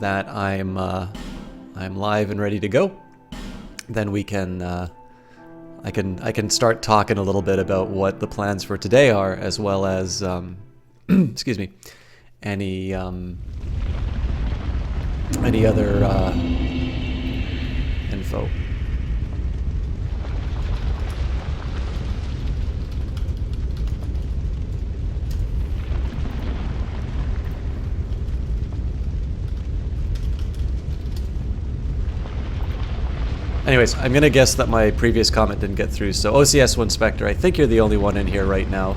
that I'm live and ready to go, then we can I can start talking a little bit about what the plans for today are, as well as excuse me, any other info. Anyways, I'm gonna guess that my previous comment didn't get through, so OCS1 Spectre, I think you're the only one in here right now.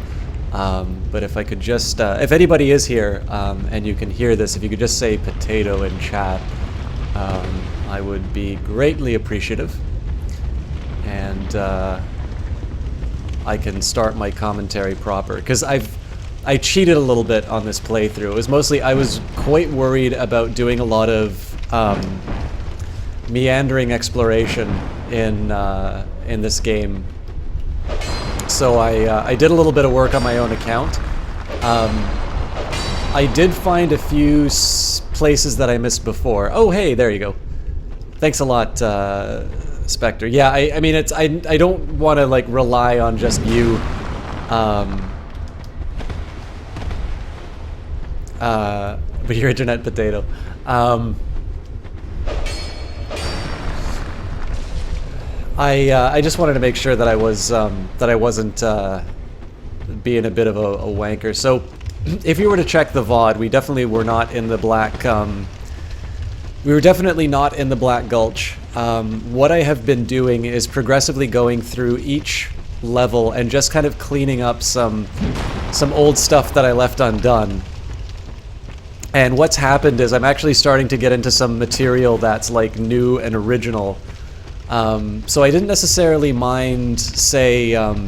But if I could just, if anybody is here, and you can hear this, if you could just say potato in chat, I would be greatly appreciative. And I can start my commentary proper, because I cheated a little bit on this playthrough. It was mostly, I was quite worried about doing a lot of meandering exploration in this game, so I did a little bit of work on my own account. I did find a few places that I missed before. Oh, hey, there you go. Thanks a lot, Spectre. Yeah, I mean, it's I don't want to like rely on just you. With your internet potato. I just wanted to make sure that I was that I wasn't being a bit of a wanker. So, if you were to check the VOD, we definitely were not in the black. We were definitely not in the Black Gulch. What I have been doing is progressively going through each level and just kind of cleaning up some old stuff that I left undone. And what's happened is I'm actually starting to get into some material that's like new and original. So I didn't necessarily mind, say, I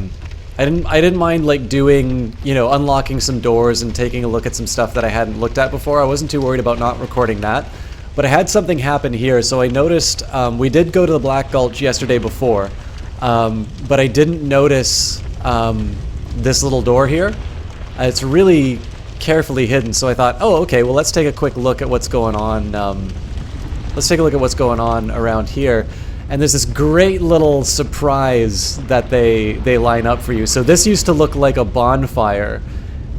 didn't mind like doing, you know, unlocking some doors and taking a look at some stuff that I hadn't looked at before. I wasn't too worried about not recording that, but I had something happen here. So I noticed, we did go to the Black Gulch yesterday before, but I didn't notice this little door here. It's really carefully hidden. So I thought, oh, okay, well, let's take a quick look at what's going on. Let's take a look at what's going on around here. And there's this great little surprise that they line up for you. So this used to look like a bonfire,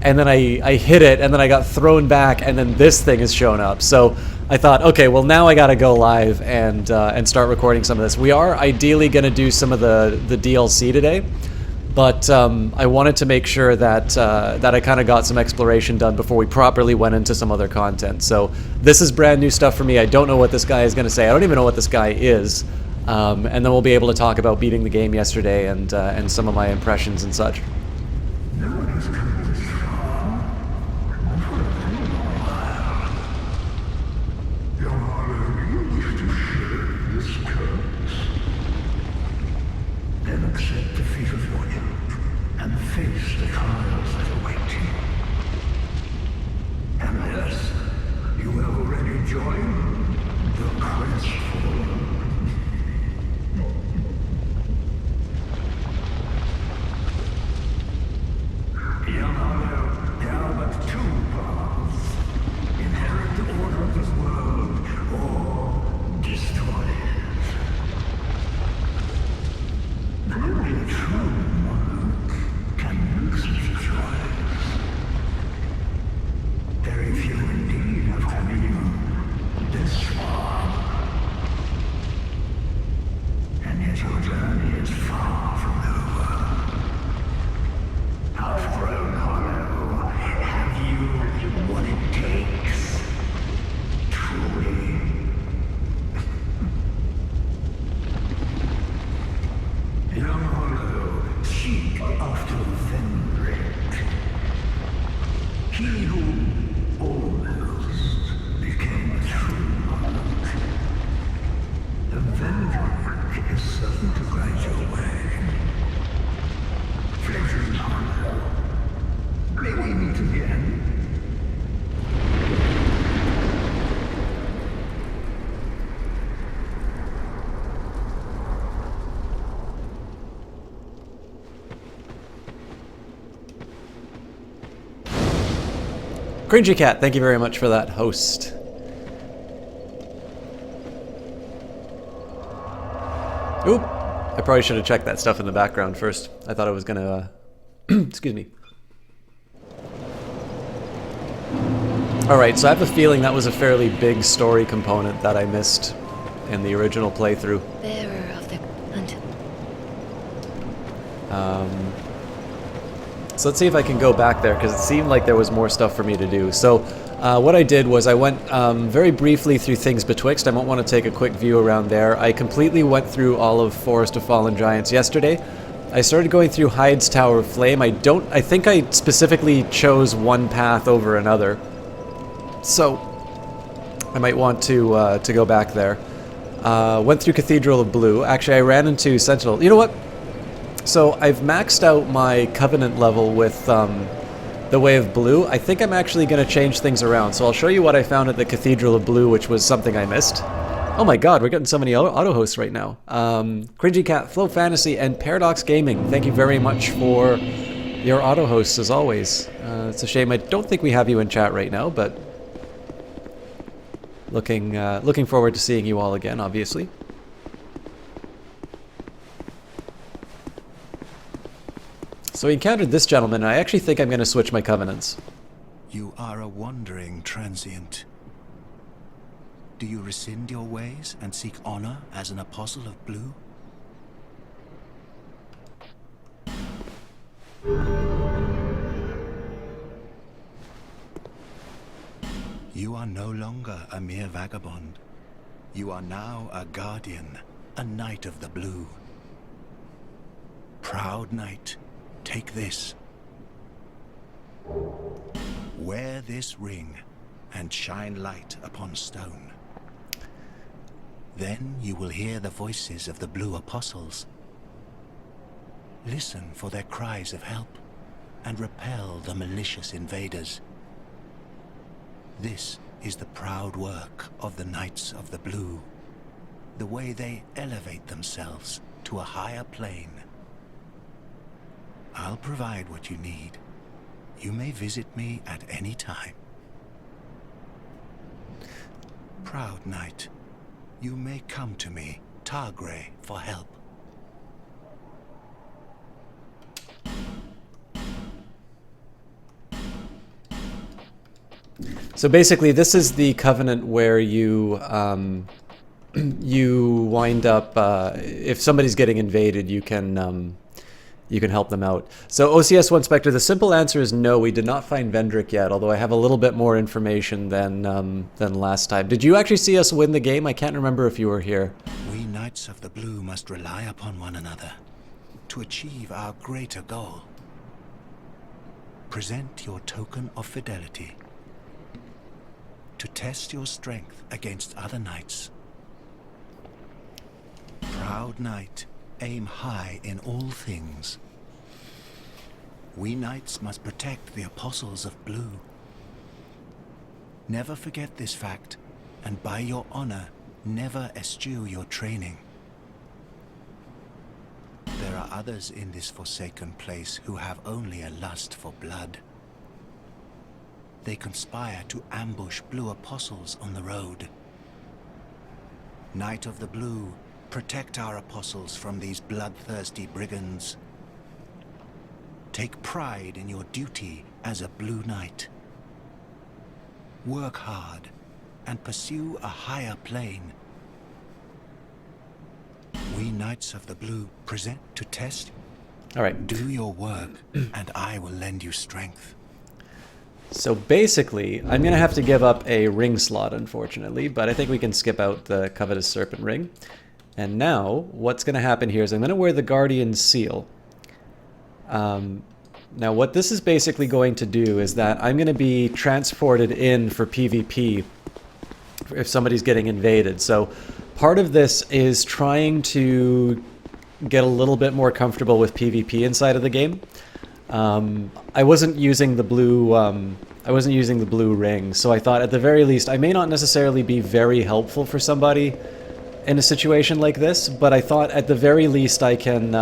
and then I hit it, and then I got thrown back, and then this thing has shown up. So I thought, okay, well now I gotta go live and start recording some of this. We are ideally gonna do some of the DLC today, but I wanted to make sure that that I kind of got some exploration done before we properly went into some other content. So this is brand new stuff for me. I don't know what this guy is gonna say. I don't even know what this guy is. And then we'll be able to talk about beating the game yesterday and some of my impressions and such. Then accept defeat of your ilk and face the trials that await you. And yes, you have already joined the crestfallen. There are but two paths. Inherit the order of this world, or destroy it. Only a true monarch can make such a choice. Very few indeed have come even this far. And yet your journey is far from over. Outgrown Hollow, have you what it takes? Truly. Young Hollow, seek after Vendrick. He who almost became a true monarch. The Vendrick is certain to guide your way. Fledgling Hollow, may we meet again? Cringy Cat, thank you very much for that host. Oop! I probably should have checked that stuff in the background first. I thought I was gonna, excuse me. Alright, so I have a feeling that was a fairly big story component that I missed in the original playthrough. Bearer of the hunt. So let's see if I can go back there, because it seemed like there was more stuff for me to do. So what I did was I went very briefly through things betwixt. I won't want to take a quick view around there. I completely went through all of Forest of Fallen Giants yesterday. I started going through Hyde's Tower of Flame. I think I specifically chose one path over another. So I might want to go back there. Went through Cathedral of Blue. Actually, I ran into Sentinel. You know what? So I've maxed out my Covenant level with the Way of Blue. I think I'm actually going to change things around. So I'll show you what I found at the Cathedral of Blue, which was something I missed. Oh my god, we're getting so many auto hosts right now. Cringy Cat, Flow Fantasy, and Paradox Gaming. Thank you very much for your auto hosts as always. It's a shame I don't think we have you in chat right now, but looking forward to seeing you all again, obviously. So we encountered this gentleman, and I actually think I'm going to switch my covenants. You are a wandering transient. Do you rescind your ways and seek honor as an apostle of blue? You are no longer a mere vagabond. You are now a guardian, a knight of the blue. Proud knight, take this. Wear this ring and shine light upon stone. Then you will hear the voices of the blue apostles. Listen for their cries of help and repel the malicious invaders. This is the proud work of the Knights of the Blue, the way they elevate themselves to a higher plane. I'll provide what you need. You may visit me at any time. Proud Knight, you may come to me, Targray, for help. So basically, this is the covenant where you you wind up if somebody's getting invaded, you can help them out. So OCS1 Spectre, the simple answer is no. We did not find Vendrick yet, although I have a little bit more information than last time. Did you actually see us win the game? I can't remember if you were here. We Knights of the Blue must rely upon one another to achieve our greater goal. Present your token of fidelity to test your strength against other knights. Proud Knight, aim high in all things. We Knights must protect the Apostles of Blue. Never forget this fact, and by your honor, never eschew your training. There are others in this forsaken place who have only a lust for blood. They conspire to ambush Blue Apostles on the road. Knight of the Blue, protect our Apostles from these bloodthirsty brigands. Take pride in your duty as a Blue Knight. Work hard and pursue a higher plane. We Knights of the Blue present to test. All right. Do your work, and I will lend you strength. So basically, I'm going to have to give up a ring slot, unfortunately, but I think we can skip out the Covetous Serpent Ring. And now, what's going to happen here is I'm going to wear the Guardian Seal. Now, what this is basically going to do is that I'm going to be transported in for PvP if somebody's getting invaded. So part of this is trying to get a little bit more comfortable with PvP inside of the game. I wasn't using the blue ring, so I thought at the very least I may not necessarily be very helpful for somebody in a situation like this, but I thought at the very least I can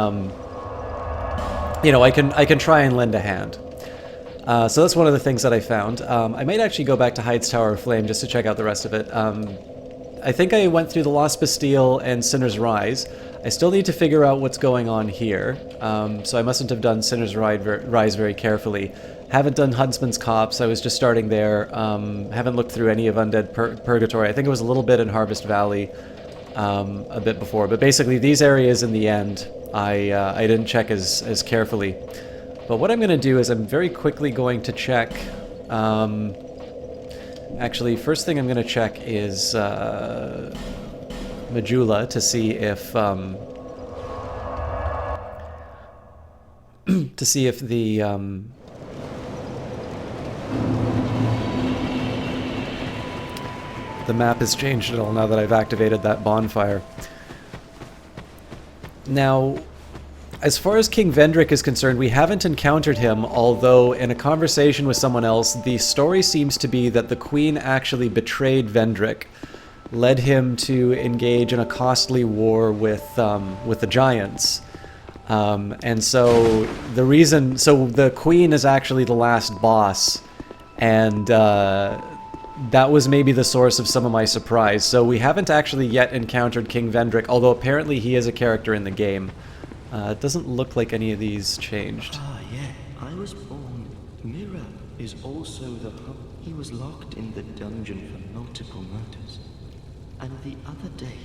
you know, I can try and lend a hand. So that's one of the things that I found. I might actually go back to Hyde's Tower of Flame just to check out the rest of it. I think I went through the Lost Bastille and Sinner's Rise. I still need to figure out what's going on here. So I mustn't have done Sinner's Rise very carefully. Haven't done Huntsman's Copse. I was just starting there. Haven't looked through any of Undead Purgatory. I think it was a little bit in Harvest Valley a bit before. But basically, these areas in the end, I didn't check as carefully. But what I'm going to do is I'm very quickly going to check... actually, first thing I'm going to check is Majula to see if the map has changed at all now that I've activated that bonfire. Now, as far as King Vendrick is concerned, we haven't encountered him, although in a conversation with someone else, the story seems to be that the Queen actually betrayed Vendrick, led him to engage in a costly war with the Giants. And so the Queen is actually the last boss, and that was maybe the source of some of my surprise. So we haven't actually yet encountered King Vendrick, although apparently he is a character in the game. It doesn't look like any of these changed. Ah, yeah. I was born. Mira is also the hub. He was locked in the dungeon for multiple murders. And the other day...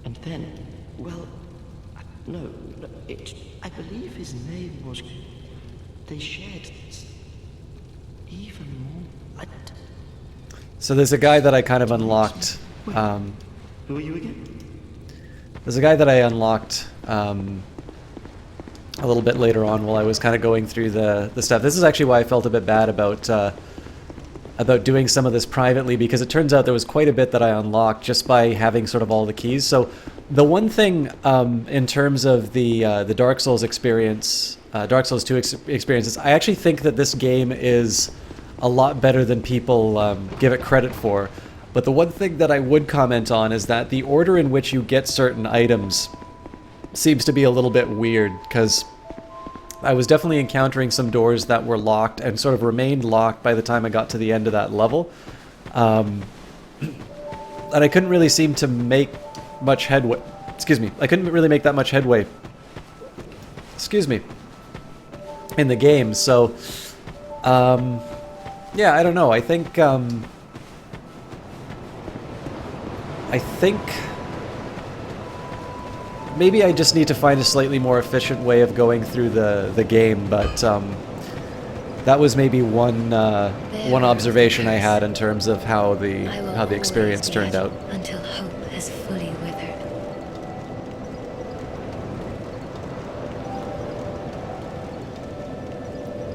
And then... Well... No, I believe his name was... They shared... even more... So there's a guy that I kind of unlocked... Who are you again? There's a guy that I unlocked a little bit later on while I was kind of going through the stuff. This is actually why I felt a bit bad about doing some of this privately, because it turns out there was quite a bit that I unlocked just by having sort of all the keys. So the one thing in terms of the Dark Souls experience, Dark Souls 2 experiences, I actually think that this game is a lot better than people give it credit for. But the one thing that I would comment on is that the order in which you get certain items seems to be a little bit weird, because I was definitely encountering some doors that were locked and sort of remained locked by the time I got to the end of that level. And I couldn't really seem to make much headway. Excuse me. I couldn't really make that much headway. Excuse me. In the game, so... yeah, I don't know. I think maybe I just need to find a slightly more efficient way of going through the game, but that was maybe one observation I had in terms of how the experience turned out. Until hope has fully withered.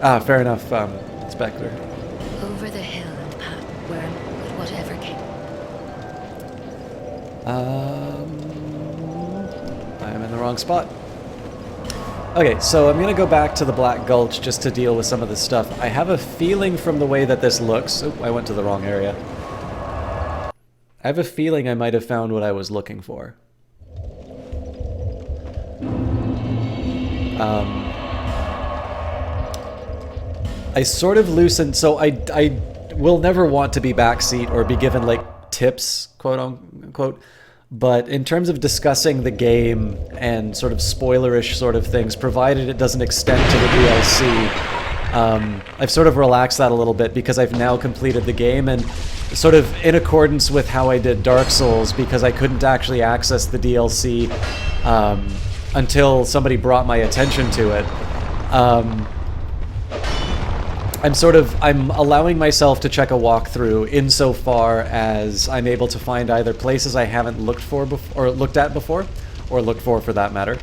Ah, fair enough, Spectre. Over the hill and path where whatever came. I'm in the wrong spot. Okay, so I'm gonna go back to the Black Gulch just to deal with some of this stuff. I have a feeling from the way that this looks... Oh, I went to the wrong area. I have a feeling I might have found what I was looking for. I sort of loosened... So I will never want to be backseat or be given, like, tips, quote unquote. But in terms of discussing the game and sort of spoilerish sort of things, provided it doesn't extend to the DLC, I've sort of relaxed that a little bit because I've now completed the game, and sort of in accordance with how I did Dark Souls, because I couldn't actually access the DLC until somebody brought my attention to it. I'm allowing myself to check a walkthrough insofar as I'm able to find either places I haven't looked for before, or looked at before, or looked for that matter.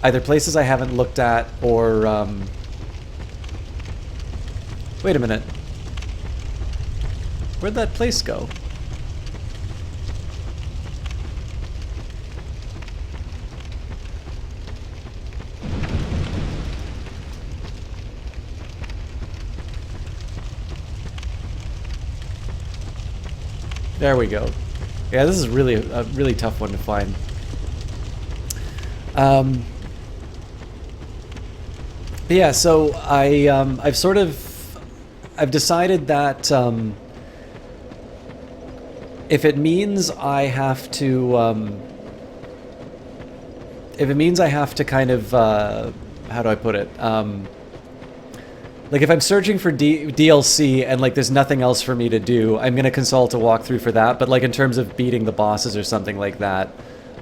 Either places I haven't looked at, or wait a minute. Where'd that place go? There we go. Yeah, this is really a really tough one to find. But yeah, so I've decided that if it means I have to if it means I have to kind of, how do I put it? Like if I'm searching for DLC and like there's nothing else for me to do, I'm gonna consult a walkthrough for that. But like in terms of beating the bosses or something like that,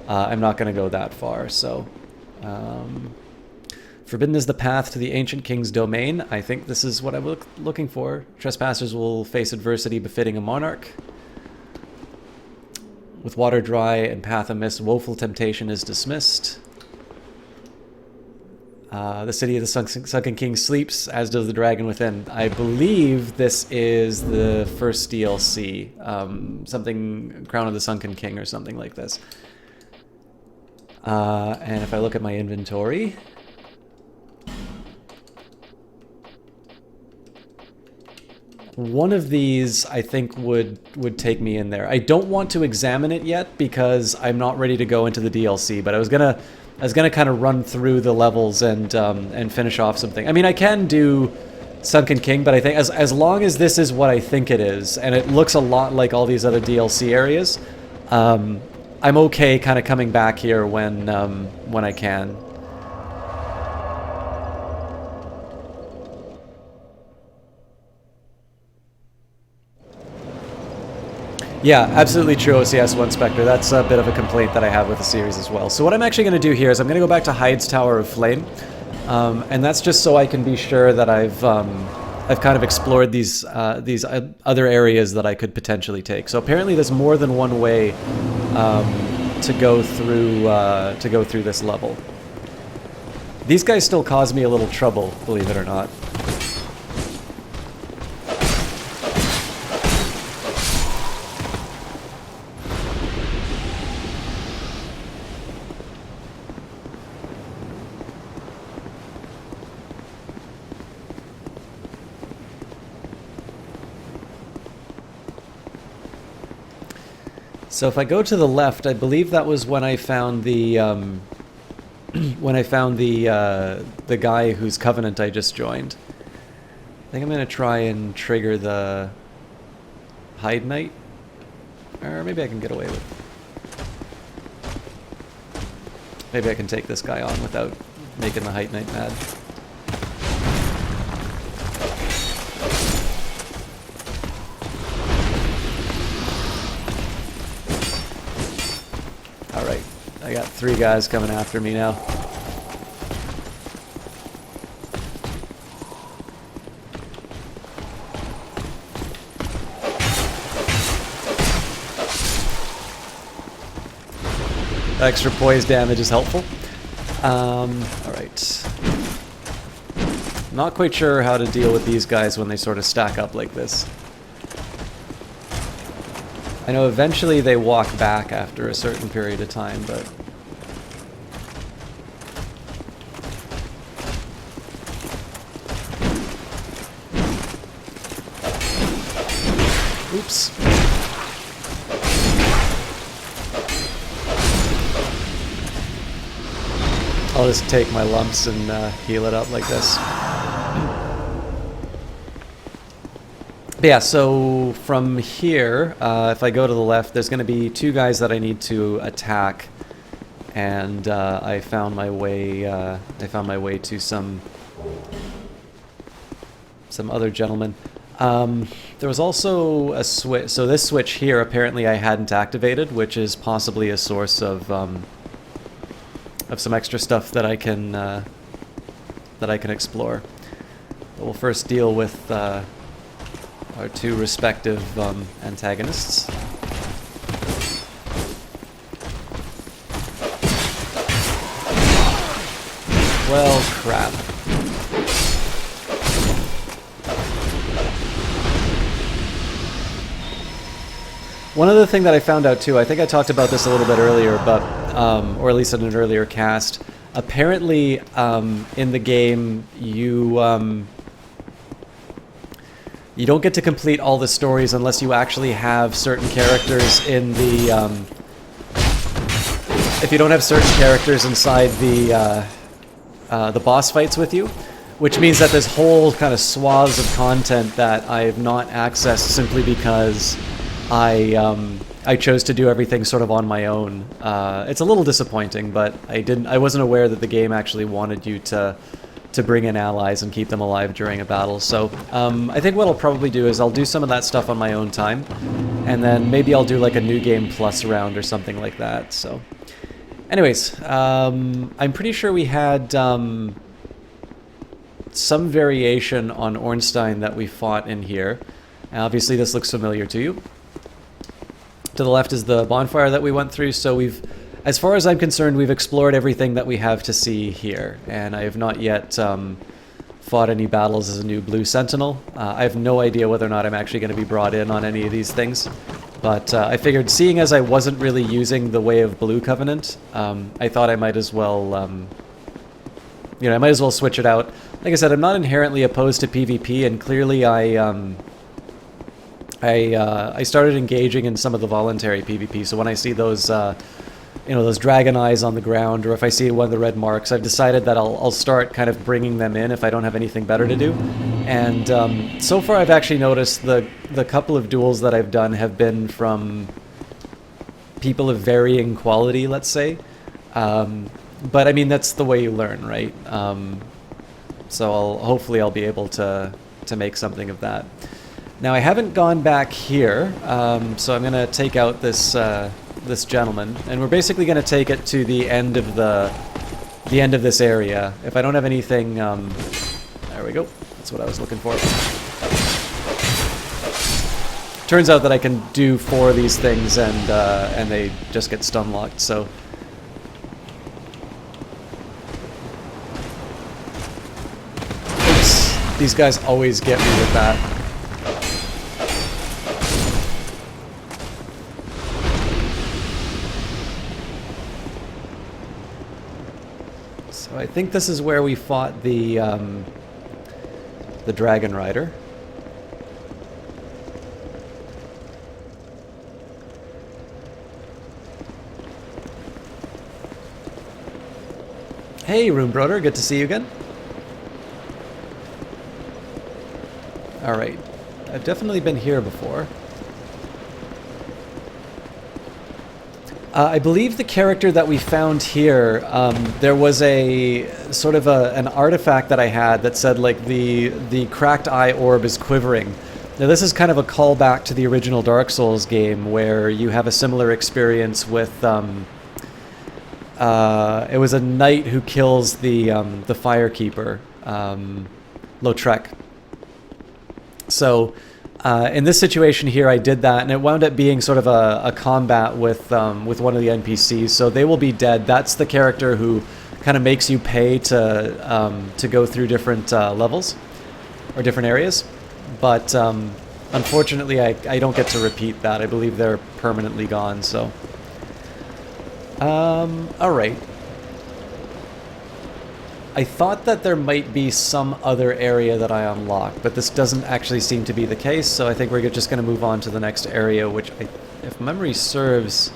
I'm not gonna go that far. So, forbidden is the path to the ancient king's domain. I think this is what I'm looking for. Trespassers will face adversity befitting a monarch. With water dry and path amiss, woeful temptation is dismissed. The city of the sunken king sleeps, as does the dragon within. I believe this is the first DLC. Something, Crown of the Sunken King or something like this. And if I look at my inventory... one of these, I think, would take me in there. I don't want to examine it yet because I'm not ready to go into the DLC, but I was gonna kind of run through the levels and finish off something. I mean, I can do Sunken King, but I think as long as this is what I think it is, and it looks a lot like all these other DLC areas, I'm okay kind of coming back here when I can. Yeah, absolutely true, OCS1 Spectre. That's a bit of a complaint that I have with the series as well. So what I'm actually going to do here is I'm going to go back to Hyde's Tower of Flame, and that's just so I can be sure that I've kind of explored these other areas that I could potentially take. So apparently there's more than one way to go through this level. These guys still cause me a little trouble, believe it or not. So if I go to the left, I believe that was when I found the the guy whose covenant I just joined. I think I'm gonna try and trigger the Hyde Knight, or maybe I can get away with. Maybe I can take this guy on without making the Hyde Knight mad. Alright, I got 3 guys coming after me now. Extra poise damage is helpful. Alright. Not quite sure how to deal with these guys when they sort of stack up like this. I know eventually they walk back after a certain period of time, but... Oops. I'll just take my lumps and heal it up like this. But yeah, so from here, if I go to the left, there's going to be 2 guys that I need to attack, and I found my way. To some other gentleman. There was also a switch. So this switch here, apparently, I hadn't activated, which is possibly a source of some extra stuff that I can explore. But we'll first deal with our 2 respective antagonists. Well, crap. One other thing that I found out too, I think I talked about this a little bit earlier, but or at least in an earlier cast. Apparently, in the game, you don't get to complete all the stories unless you actually have certain characters in the. If you don't have certain characters inside the boss fights with you, which means that there's whole kind of swaths of content that I have not accessed simply because I chose to do everything sort of on my own. It's a little disappointing, but I wasn't aware that the game actually wanted you to bring in allies and keep them alive during a battle. So I think what I'll probably do is I'll do some of that stuff on my own time, and then maybe I'll do like a New Game Plus round or something like that. So anyways, I'm pretty sure we had some variation on Ornstein that we fought in here. Obviously this looks familiar to you. To the left is the bonfire that we went through, so we've, as far as I'm concerned, we've explored everything that we have to see here, and I have not yet fought any battles as a new Blue Sentinel. I have no idea whether or not I'm actually going to be brought in on any of these things, but I figured, seeing as I wasn't really using the Way of Blue Covenant, I thought I might as well, I might as well switch it out. Like I said, I'm not inherently opposed to PvP, and clearly I started engaging in some of the voluntary PvP, so when I see those, those dragon eyes on the ground, or if I see one of the red marks, I've decided that I'll start kind of bringing them in if I don't have anything better to do. And so far I've actually noticed the couple of duels that I've done have been from people of varying quality, let's say. But I mean, that's the way you learn, right? So hopefully I'll be able to make something of that. Now I haven't gone back here, so I'm going to take out this this gentleman, and we're basically going to take it to the end of the end of this area. If I don't have anything, there we go. That's what I was looking for. Turns out that I can do 4 of these things, and they just get stun locked. So. Oops. These guys always get me with that. So I think this is where we fought the Dragon Rider. Hey, Roombroder, good to see you again. Alright, I've definitely been here before. I believe the character that we found here, there was a sort of an artifact that I had that said, like, the cracked eye orb is quivering. Now this is kind of a callback to the original Dark Souls game, where you have a similar experience with, it was a knight who kills the Firekeeper, Lautrec. So, in this situation here, I did that, and it wound up being sort of a combat with one of the NPCs. So they will be dead. That's the character who kind of makes you pay to go through different levels or different areas. But unfortunately, I don't get to repeat that. I believe they're permanently gone. So, all right. I thought that there might be some other area that I unlocked, but this doesn't actually seem to be the case, so I think we're just going to move on to the next area, which, if memory serves,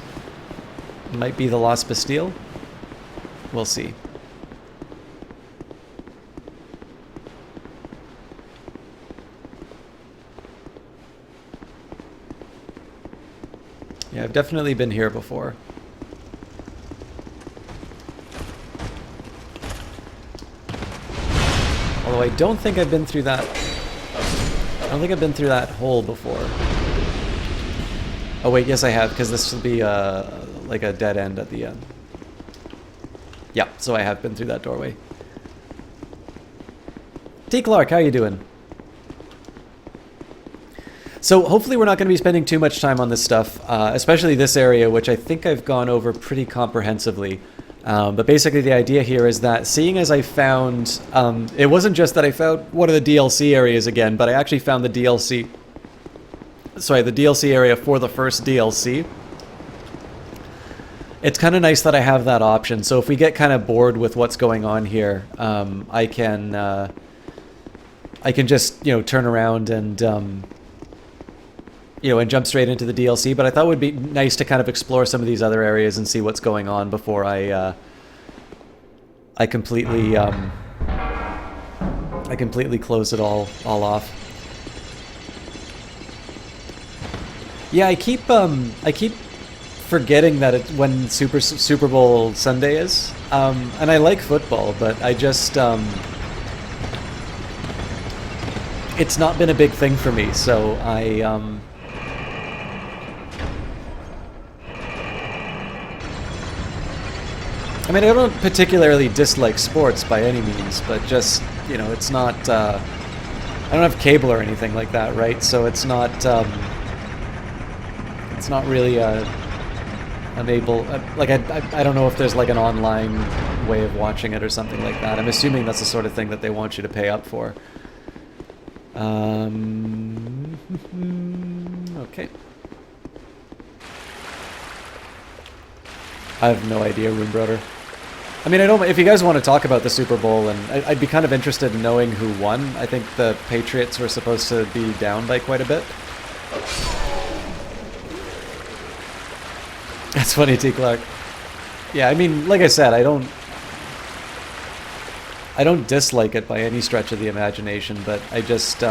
might be the Lost Bastille? We'll see. Yeah, I've definitely been here before. Although I don't think I've been through that. I don't think I've been through that hole before. Oh wait, yes I have, because this will be like a dead end at the end. Yeah, so I have been through that doorway. T. Clark, how you doing? So hopefully we're not going to be spending too much time on this stuff, especially this area, which I think I've gone over pretty comprehensively. But basically the idea here is that, seeing as I found, it wasn't just that I found one of the DLC areas again, but I actually found the DLC area for the first DLC. It's kind of nice that I have that option, so if we get kind of bored with what's going on here, I can just, turn around and, and jump straight into the DLC, but I thought it would be nice to kind of explore some of these other areas and see what's going on before I completely close it all off. Yeah, I keep forgetting that when Super Bowl Sunday is, and I like football, but I just it's not been a big thing for me. So I mean, I don't particularly dislike sports by any means, but just, you know, it's not, I don't have cable or anything like that, right? So it's not really, unable, like, I don't know if there's, like, an online way of watching it or something like that. I'm assuming that's the sort of thing that they want you to pay up for. Okay. I have no idea, Roombrother. I mean, I don't. If you guys want to talk about the Super Bowl, and I'd be kind of interested in knowing who won. I think the Patriots were supposed to be down by quite a bit. That's funny, T. Clark. Yeah, I mean, like I said, I don't dislike it by any stretch of the imagination, but I just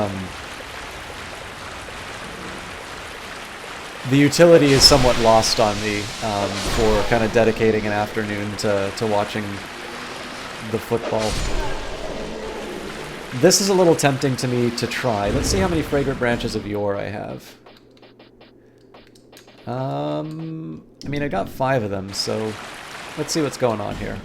the utility is somewhat lost on me for kind of dedicating an afternoon to watching the football. This is a little tempting to me to try. Let's see how many fragrant branches of yore I have. I mean, I got 5 of them, so let's see what's going on here.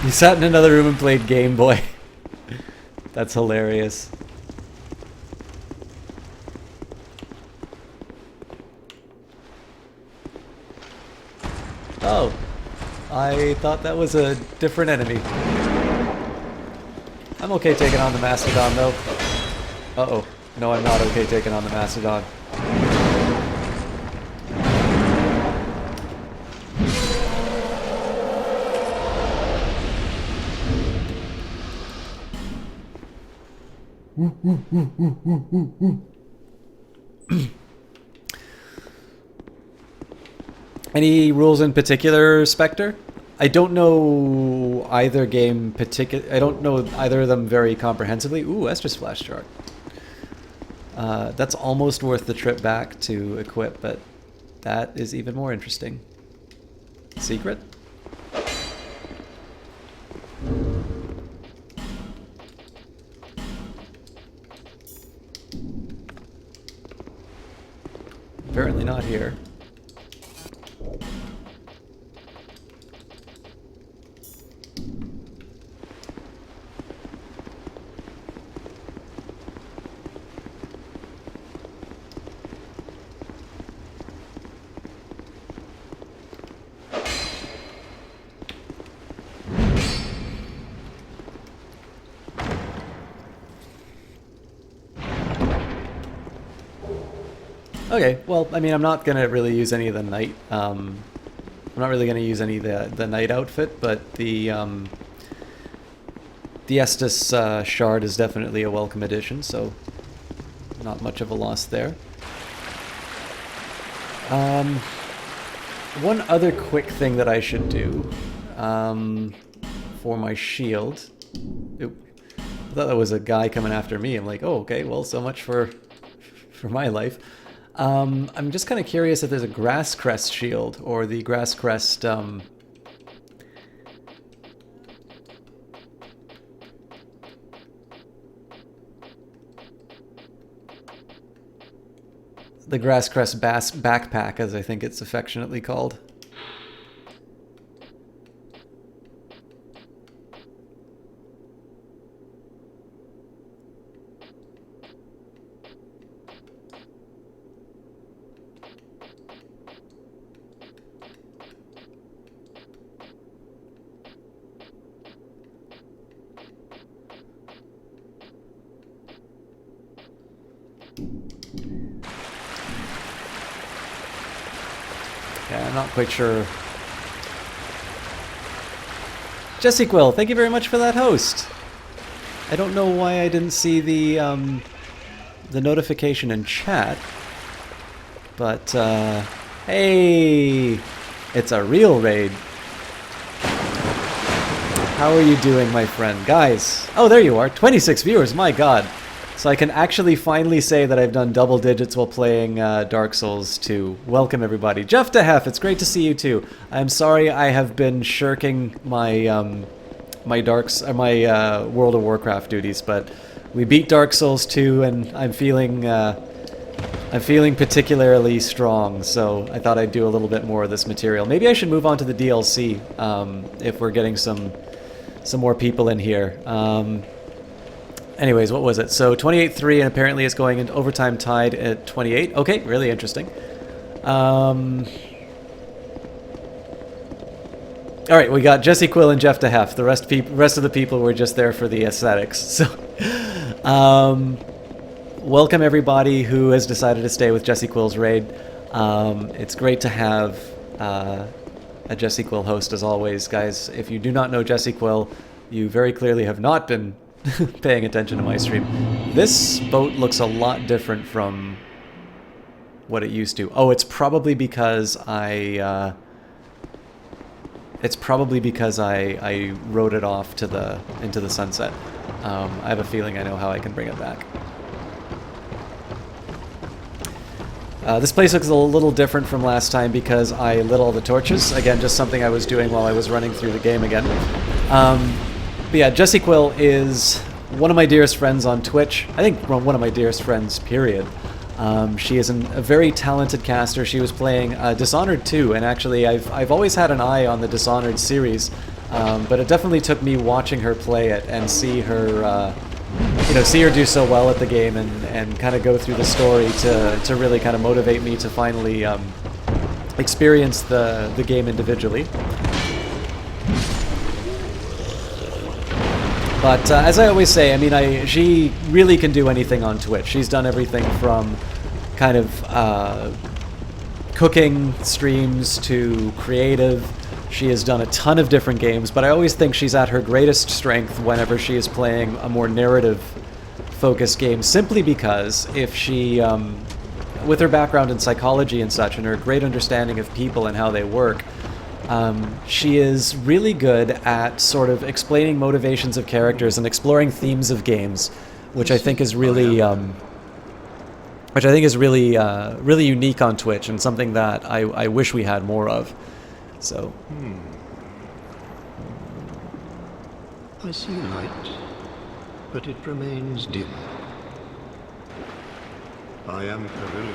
He sat in another room and played Game Boy. That's hilarious. Oh. I thought that was a different enemy. I'm okay taking on the Mastodon, though. Uh-oh. No, I'm not okay taking on the Mastodon. Any rules in particular, Spectre? I don't know either game particular. I don't know either of them very comprehensively. Ooh, Estus Flash Chart. That's almost worth the trip back to equip, but that is even more interesting. Secret? Apparently not here. Okay, well, I mean, I'm not gonna really use any of the night. I'm not really gonna use any of the night outfit, but the Estus shard is definitely a welcome addition, so not much of a loss there. One other quick thing that I should do for my shield. Oop, I thought that was a guy coming after me. I'm like, oh, okay, well, so much for my life. I'm just kind of curious if there's a Grass Crest shield, or the Grass Crest, the Grass Crest backpack, as I think it's affectionately called. Yeah, I'm not quite sure. Jesse Quill, thank you very much for that host. I don't know why I didn't see the notification in chat. But, hey, it's a real raid. How are you doing, my friend? Guys, oh, there you are. 26 viewers, my god. So I can actually finally say that I've done double digits while playing Dark Souls 2. Welcome, everybody. Jeff DeHef, it's great to see you, too. I'm sorry I have been shirking my my World of Warcraft duties, but we beat Dark Souls 2, and I'm feeling particularly strong, so I thought I'd do a little bit more of this material. Maybe I should move on to the DLC if we're getting some more people in here. Anyways, what was it? So 28-3, and apparently it's going into overtime tied at 28. Okay, really interesting. All right, we got Jesse Quill and Jeff DeHef. The rest of the people were just there for the aesthetics. So, welcome everybody who has decided to stay with Jesse Quill's raid. It's great to have a Jesse Quill host as always, guys. If you do not know Jesse Quill, you very clearly have not been paying attention to my stream. This boat looks a lot different from what it used to. Oh, it's probably because I rode it off to into the sunset. I have a feeling I know how I can bring it back. This place looks a little different from last time because I lit all the torches. Again, just something I was doing while I was running through the game again. But yeah, Jessie Quill is one of my dearest friends on Twitch. I think one of my dearest friends, period. She is a very talented caster. She was playing Dishonored 2, and actually I've always had an eye on the Dishonored series, but it definitely took me watching her play it and see her see her do so well at the game and kind of go through the story to really kind of motivate me to finally experience the game individually. But as I always say, I mean, she really can do anything on Twitch. She's done everything from kind of cooking streams to creative. She has done a ton of different games, but I always think she's at her greatest strength whenever she is playing a more narrative-focused game, simply because if she, with her background in psychology and such, and her great understanding of people and how they work, she is really good at sort of explaining motivations of characters and exploring themes of games, which I think is really, really unique on Twitch and something that I wish we had more of. So. I see light, but it remains dim. I am Peril,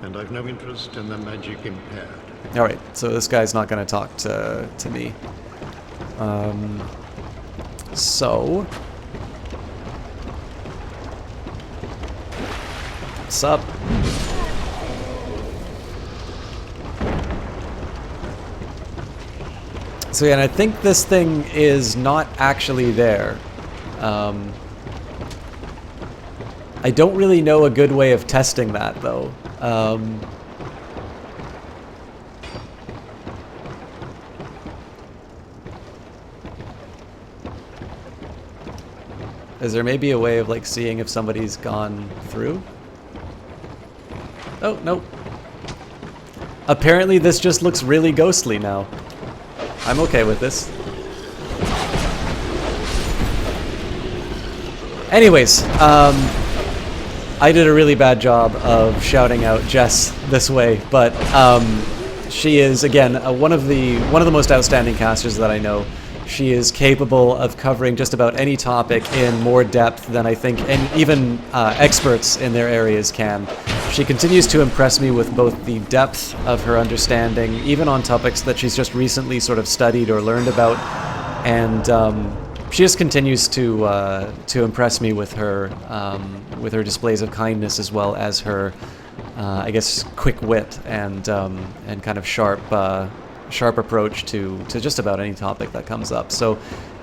and I've no interest in the magic impaired. Alright, so this guy's not going to talk to me. So... What's up? So yeah, and I think this thing is not actually there. I don't really know a good way of testing that, though. Is there maybe a way of, like, seeing if somebody's gone through? Oh, no. Apparently this just looks really ghostly now. I'm okay with this. Anyways, I did a really bad job of shouting out Jess this way, but she is, again, one of the most outstanding casters that I know. She is capable of covering just about any topic in more depth than I think even experts in their areas can. She continues to impress me with both the depth of her understanding, even on topics that she's just recently sort of studied or learned about, and she just continues to impress me with her displays of kindness as well as her, I guess, quick wit and kind of sharp approach to just about any topic that comes up. So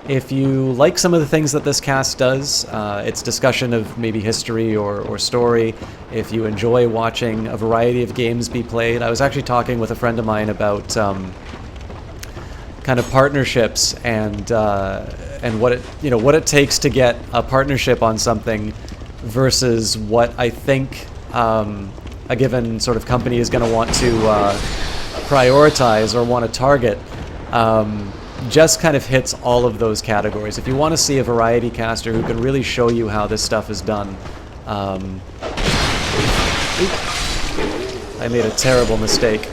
if you like some of the things that this cast does, its discussion of maybe history or story, if you enjoy watching a variety of games be played, I was actually talking with a friend of mine about kind of partnerships and what it takes to get a partnership on something versus what I think a given sort of company is going to want to prioritize or want to target, Jess kind of hits all of those categories. If you want to see a variety caster who can really show you how this stuff is done, I made a terrible mistake.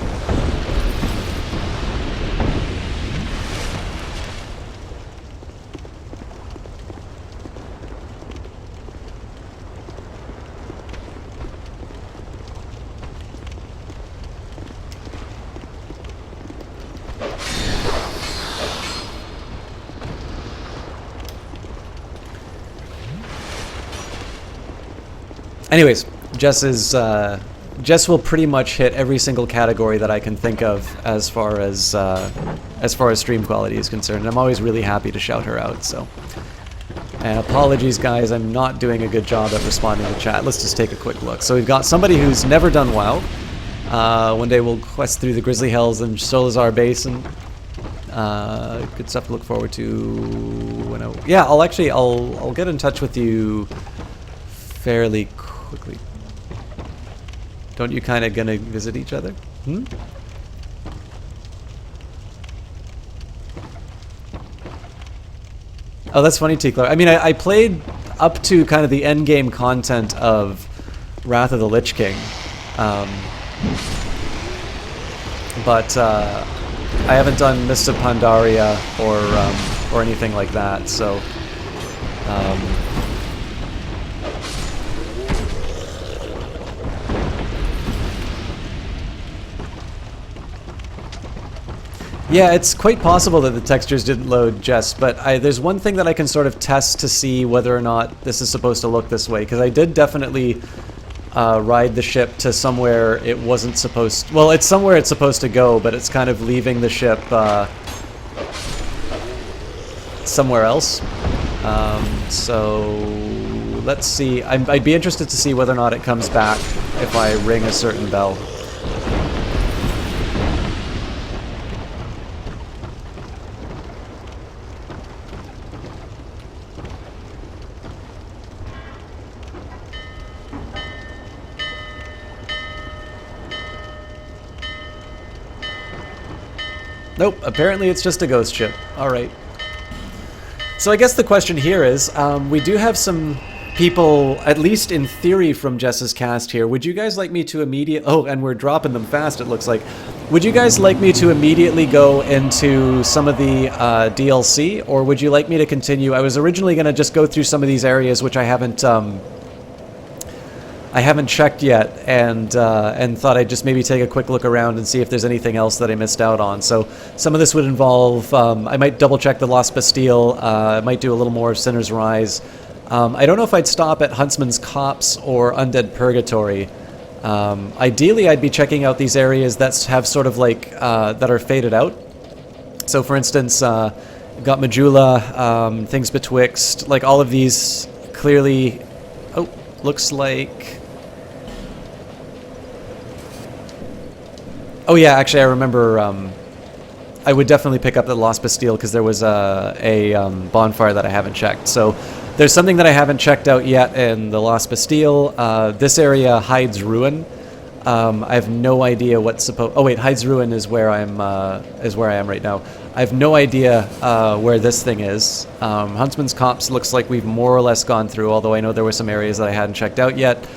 Anyways, Jess will pretty much hit every single category that I can think of as far as stream quality is concerned. And I'm always really happy to shout her out. So, and apologies, guys, I'm not doing a good job at responding to chat. Let's just take a quick look. So we've got somebody who's never done WoW. One day we'll quest through the Grizzly Hells and Solazar Basin. Good stuff to look forward to. Yeah, I'll get in touch with you fairly quickly. Don't you kind of gonna visit each other? Hmm? Oh, that's funny, Tickler. I mean, I played up to kind of the end game content of Wrath of the Lich King, but I haven't done Mists of Pandaria or anything like that. So. Yeah, it's quite possible that the textures didn't load, Jess, but there's one thing that I can sort of test to see whether or not this is supposed to look this way, because I did definitely ride the ship to somewhere it wasn't supposed... Well, it's somewhere it's supposed to go, but it's kind of leaving the ship somewhere else. So let's see. I'd be interested to see whether or not it comes back if I ring a certain bell. Nope, apparently it's just a ghost ship. Alright. So I guess the question here is, we do have some people, at least in theory from Jess's cast here. Would you guys like me to oh, and we're dropping them fast, it looks like. Would you guys like me to immediately go into some of the DLC, or would you like me to continue? I was originally going to just go through some of these areas which I haven't checked yet, and thought I'd just maybe take a quick look around and see if there's anything else that I missed out on. So some of this would involve, I might double check the Lost Bastille, I might do a little more of Sinner's Rise. I don't know if I'd stop at Huntsman's Copse or Undead Purgatory. Ideally I'd be checking out these areas that have sort of like, that are faded out. So for instance, we've got Majula, Things Betwixt, like all of these clearly, oh, looks like... Oh yeah, actually I remember I would definitely pick up the Lost Bastille because there was a bonfire that I haven't checked. So there's something that I haven't checked out yet in the Lost Bastille. This area, Hyde's Ruin. I have no idea what's supposed... Oh wait, Hyde's Ruin is where I am right now. I have no idea where this thing is. Huntsman's Copse looks like we've more or less gone through, although I know there were some areas that I hadn't checked out yet.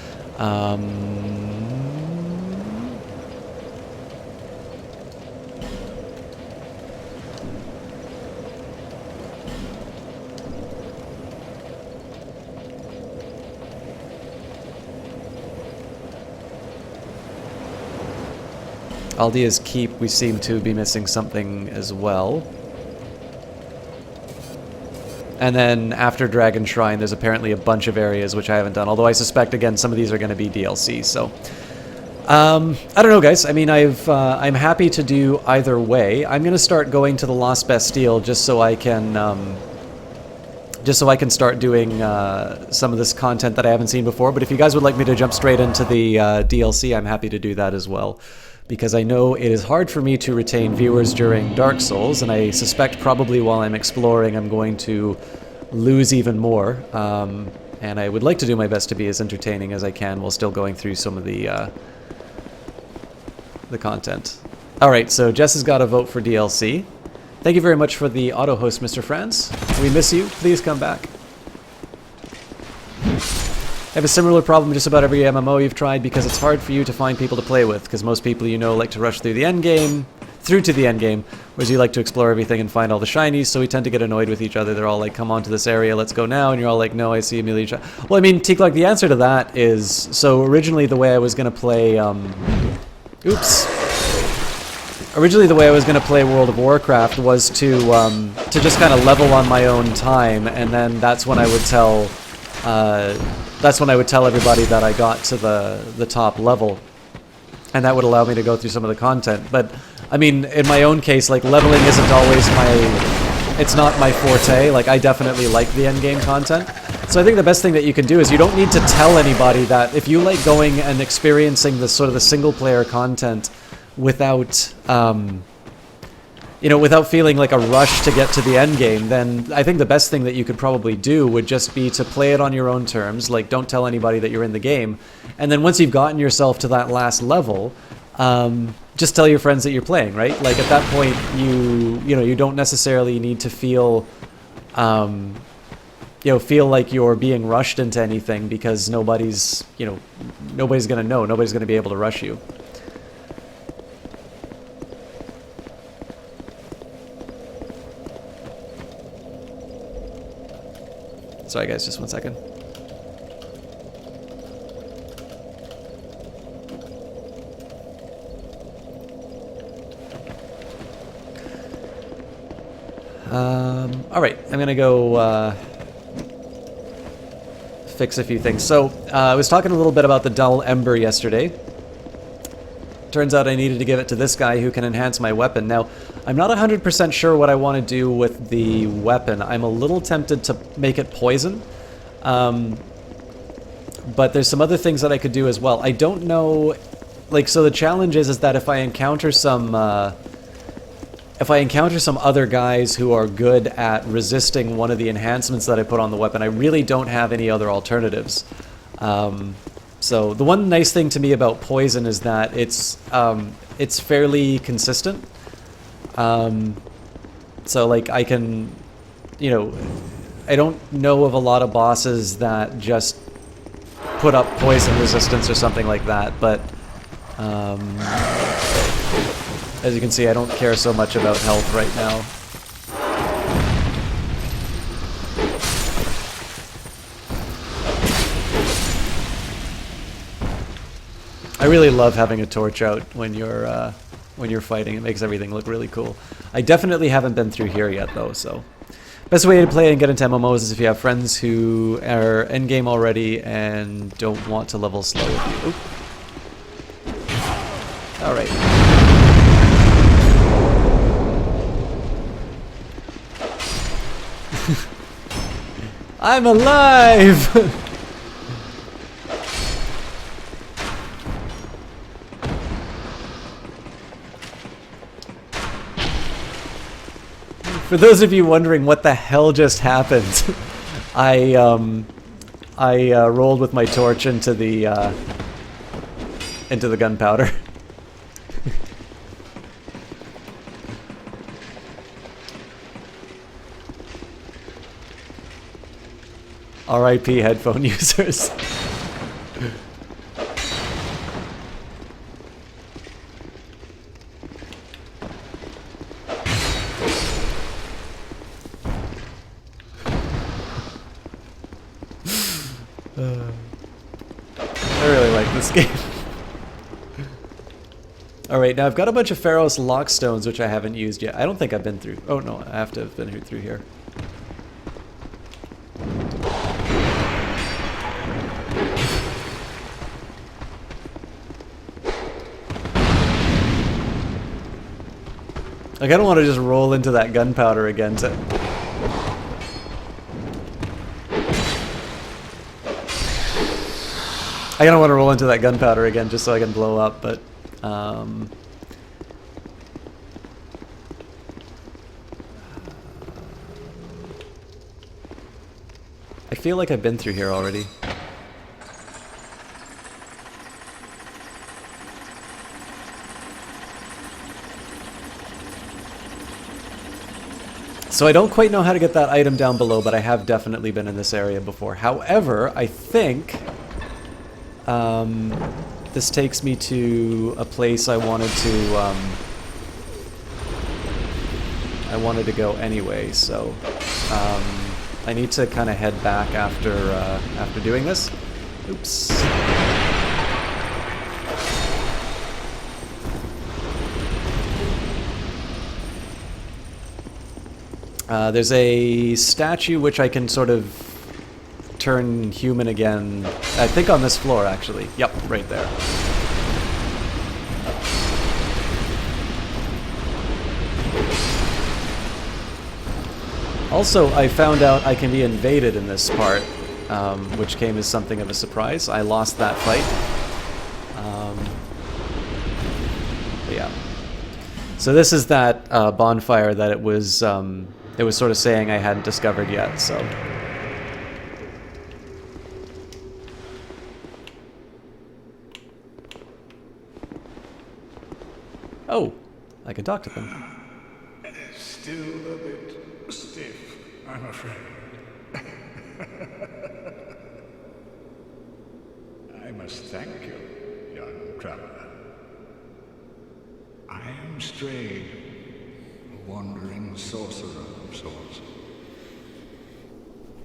Aldea's Keep, we seem to be missing something as well. And then after Dragon Shrine, there's apparently a bunch of areas which I haven't done, although I suspect, again, some of these are going to be DLC, so... I don't know, guys. I mean, I'm happy to do either way. I'm going to start going to the Lost Bastille just so I can start doing some of this content that I haven't seen before. But if you guys would like me to jump straight into the DLC, I'm happy to do that as well. Because I know it is hard for me to retain viewers during Dark Souls, and I suspect probably while I'm exploring I'm going to lose even more. And I would like to do my best to be as entertaining as I can while still going through some of the the content. Alright, so Jess has got a vote for DLC. Thank you very much for the auto host, Mr. Franz. We miss you. Please come back. I have a similar problem just about every MMO you've tried because it's hard for you to find people to play with, because most people you know like to rush through to the end game, whereas you like to explore everything and find all the shinies, so we tend to get annoyed with each other. They're all like, come on to this area, let's go now, and you're all like, no, I see a million shinies. Well, I mean, Teak-like, the answer to that is, so originally the way I was going to play, Originally the way I was going to play World of Warcraft was to just kind of level on my own time, and then that's when I would tell everybody that I got to the top level, and that would allow me to go through some of the content. But I mean, in my own case, like, leveling isn't always it's not my forte. Like, I definitely like the end game content. So I think the best thing that you can do is you don't need to tell anybody that. If you like going and experiencing the sort of the single player content without without feeling like a rush to get to the end game, then I think the best thing that you could probably do would just be to play it on your own terms. Like, don't tell anybody that you're in the game, and then once you've gotten yourself to that last level, just tell your friends that you're playing, right? Like, at that point, you don't necessarily need to feel like you're being rushed into anything, because nobody's gonna know, nobody's gonna be able to rush you. Sorry guys, just one second. Alright, I'm gonna go fix a few things. So, I was talking a little bit about the dull ember yesterday. Turns out I needed to give it to this guy who can enhance my weapon. Now, I'm not 100% sure what I want to do with the weapon. I'm a little tempted to make it poison. But there's some other things that I could do as well. I don't know... Like, so the challenge is that if I encounter some other guys who are good at resisting one of the enhancements that I put on the weapon, I really don't have any other alternatives. So the one nice thing to me about poison is that it's fairly consistent. So like I can, I don't know of a lot of bosses that just put up poison resistance or something like that, but as you can see, I don't care so much about health right now. I really love having a torch out when you're fighting. It makes everything look really cool. I definitely haven't been through here yet though, so best way to play and get into MMOs is if you have friends who are endgame already and don't want to level slow with you. Alright. I'm alive! For those of you wondering what the hell just happened, I rolled with my torch into the gunpowder. R.I.P. headphone users. I really like this game. Alright, now I've got a bunch of Pharos lockstones which I haven't used yet. I don't think I've been through... Oh no, I have to have been through here. Like, I don't want to just roll into that gunpowder again to... I don't want to roll into that gunpowder again just so I can blow up, but... I feel like I've been through here already. So I don't quite know how to get that item down below, but I have definitely been in this area before. However, I think this takes me to a place I wanted to go anyway. So I need to kind of head back after doing this. Oops. There's a statue which I can sort of turn human again. I think on this floor, actually. Yep, right there. Also, I found out I can be invaded in this part, which came as something of a surprise. I lost that fight. But yeah. So this is that bonfire that it was sort of saying I hadn't discovered yet, so. Oh, I can talk to them. Still a bit stiff, I'm afraid. I must thank you, young traveler. I am Strayed, a wandering sorcerer of sorts.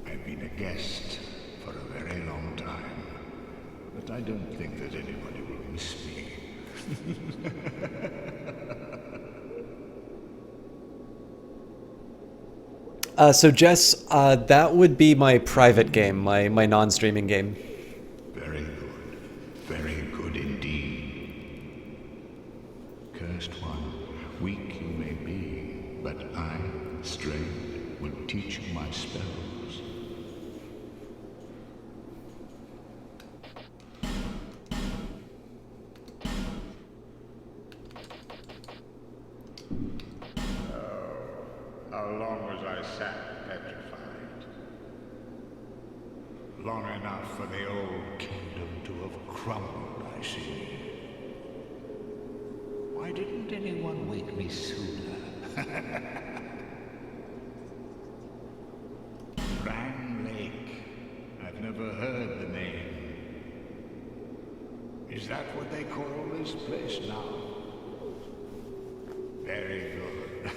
I've been a guest for a very long time, but I don't think that anybody will miss me. So Jess, that would be my private game, my non-streaming game. Very good indeed. Cursed one, weak you may be, but I, Strayed, will teach you my spells. How long was I sat petrified? Long enough for the old kingdom to have crumbled, I see. Why didn't anyone wake me sooner? Brand Lake. I've never heard the name. Is that what they call this place now? Very good.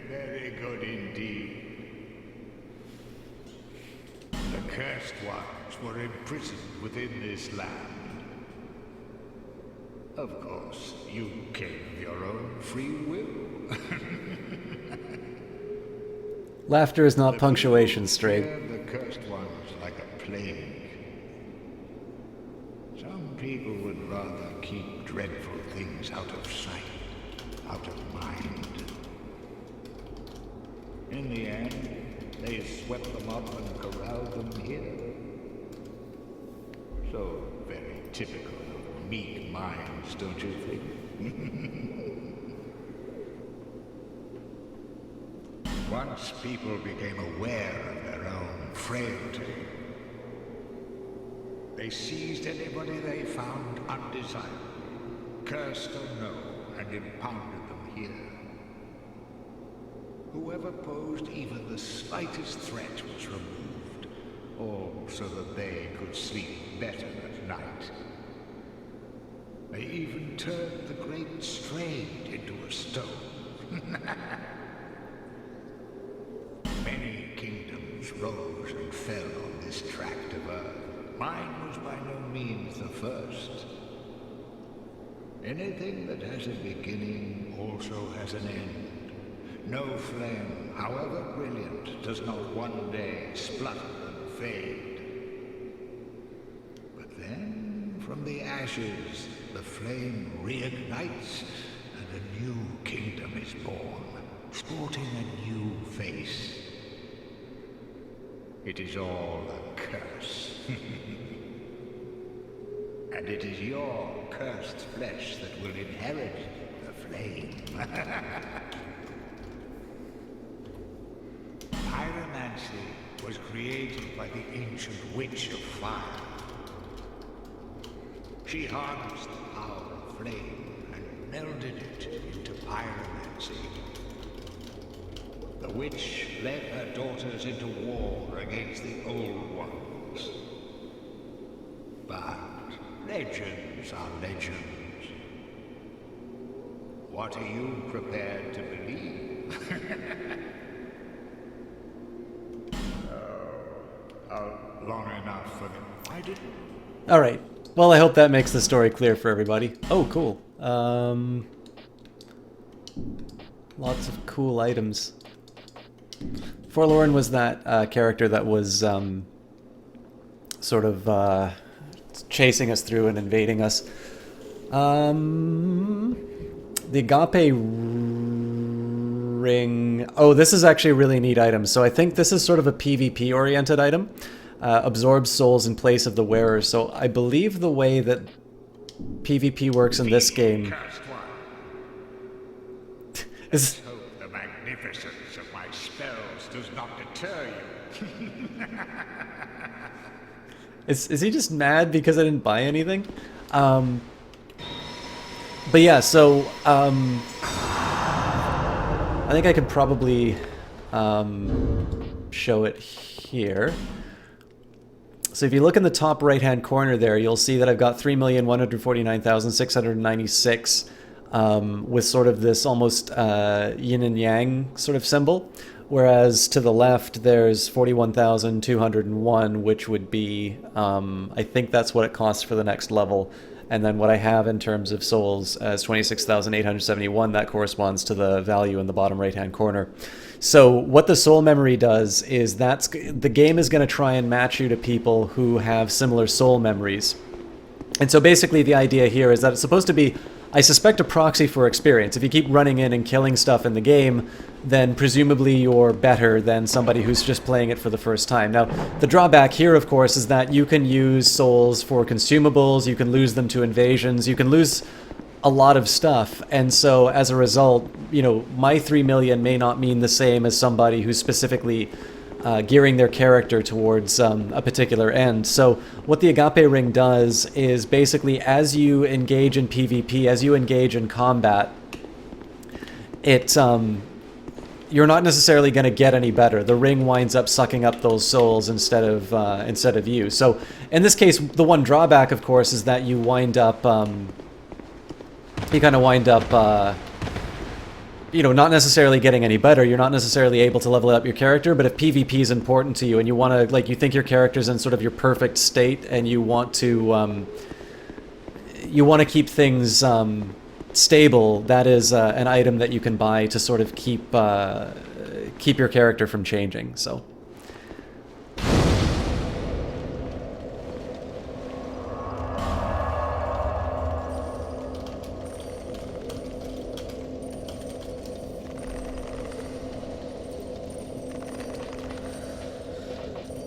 Very good indeed. The cursed ones were imprisoned within this land. Of course, you came of your own free will. Laughter is not punctuation, Strayed. The cursed ones like a plague. Some people would rather keep dreadful things out of sight, out of mind. In the end, they swept them up and corralled them here. So very typical of meek minds, don't you think? Once people became aware of their own frailty, they seized anybody they found undesirable, cursed or no, and impounded them here. Whoever posed even the slightest threat was removed, all so that they could sleep better at night. They even turned the great Strayed into a stone. Many kingdoms rose and fell on this tract of earth. Mine was by no means the first. Anything that has a beginning also has an end. No flame, however brilliant, does not one day splutter and fade. But then, from the ashes, the flame reignites, and a new kingdom is born, sporting a new face. It is all a curse. And it is your cursed flesh that will inherit the flame. Pyromancy was created by the ancient witch of fire. She harnessed the power of flame and melded it into pyromancy. The witch led her daughters into war against the Old Ones. But legends are legends. What are you prepared to believe? Long enough for them. I didn't. All right. Well, I hope that makes the story clear for everybody. Oh, cool. Lots of cool items. Forlorn was that character that was sort of chasing us through and invading us. The agape ring. Oh, this is actually a really neat item. So I think this is sort of a PvP oriented item. Absorbs souls in place of the wearer. So I believe the way that PvP works in this game is... Hope the magnificence of my spells does not deter you. Is he just mad because I didn't buy anything? But yeah, so I think I could probably show it here. So if you look in the top right-hand corner there, you'll see that I've got 3,149,696 with sort of this almost yin and yang sort of symbol. Whereas to the left, there's 41,201, which would be, I think that's what it costs for the next level. And then what I have in terms of souls as 26,871, that corresponds to the value in the bottom right-hand corner. So what the soul memory does is the game is going to try and match you to people who have similar soul memories. And so basically the idea here is that it's supposed to be, I suspect, a proxy for experience. If you keep running in and killing stuff in the game, then presumably you're better than somebody who's just playing it for the first time. Now, the drawback here, of course, is that you can use souls for consumables, you can lose them to invasions, you can lose a lot of stuff. And so as a result, you know, my 3 million may not mean the same as somebody who's specifically gearing their character towards a particular end. So what the agape ring does is basically, as you engage in PvP, as you engage in combat, you're not necessarily going to get any better. The ring winds up sucking up those souls instead of you. So in this case, the one drawback, of course, is that you wind up you know, not necessarily getting any better. You're not necessarily able to level up your character, but if PvP is important to you and you want to, like, you think your character's in sort of your perfect state and you want to keep things stable, that is an item that you can buy to sort of keep your character from changing. So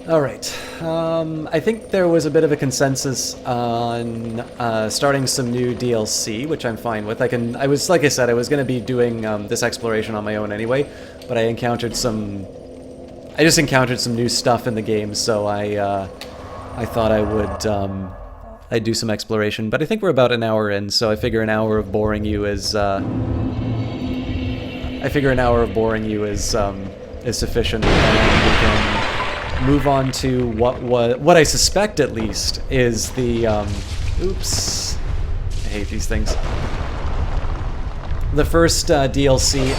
all right. I think there was a bit of a consensus on starting some new DLC, which I'm fine with. Like I said, I was going to be doing this exploration on my own anyway, but I just encountered some new stuff in the game, so I thought I would I'd do some exploration. But I think we're about an hour in, so I figure an hour of boring you is sufficient, and we can move on to what I suspect, at least, is the oops, I hate these things. The first DLC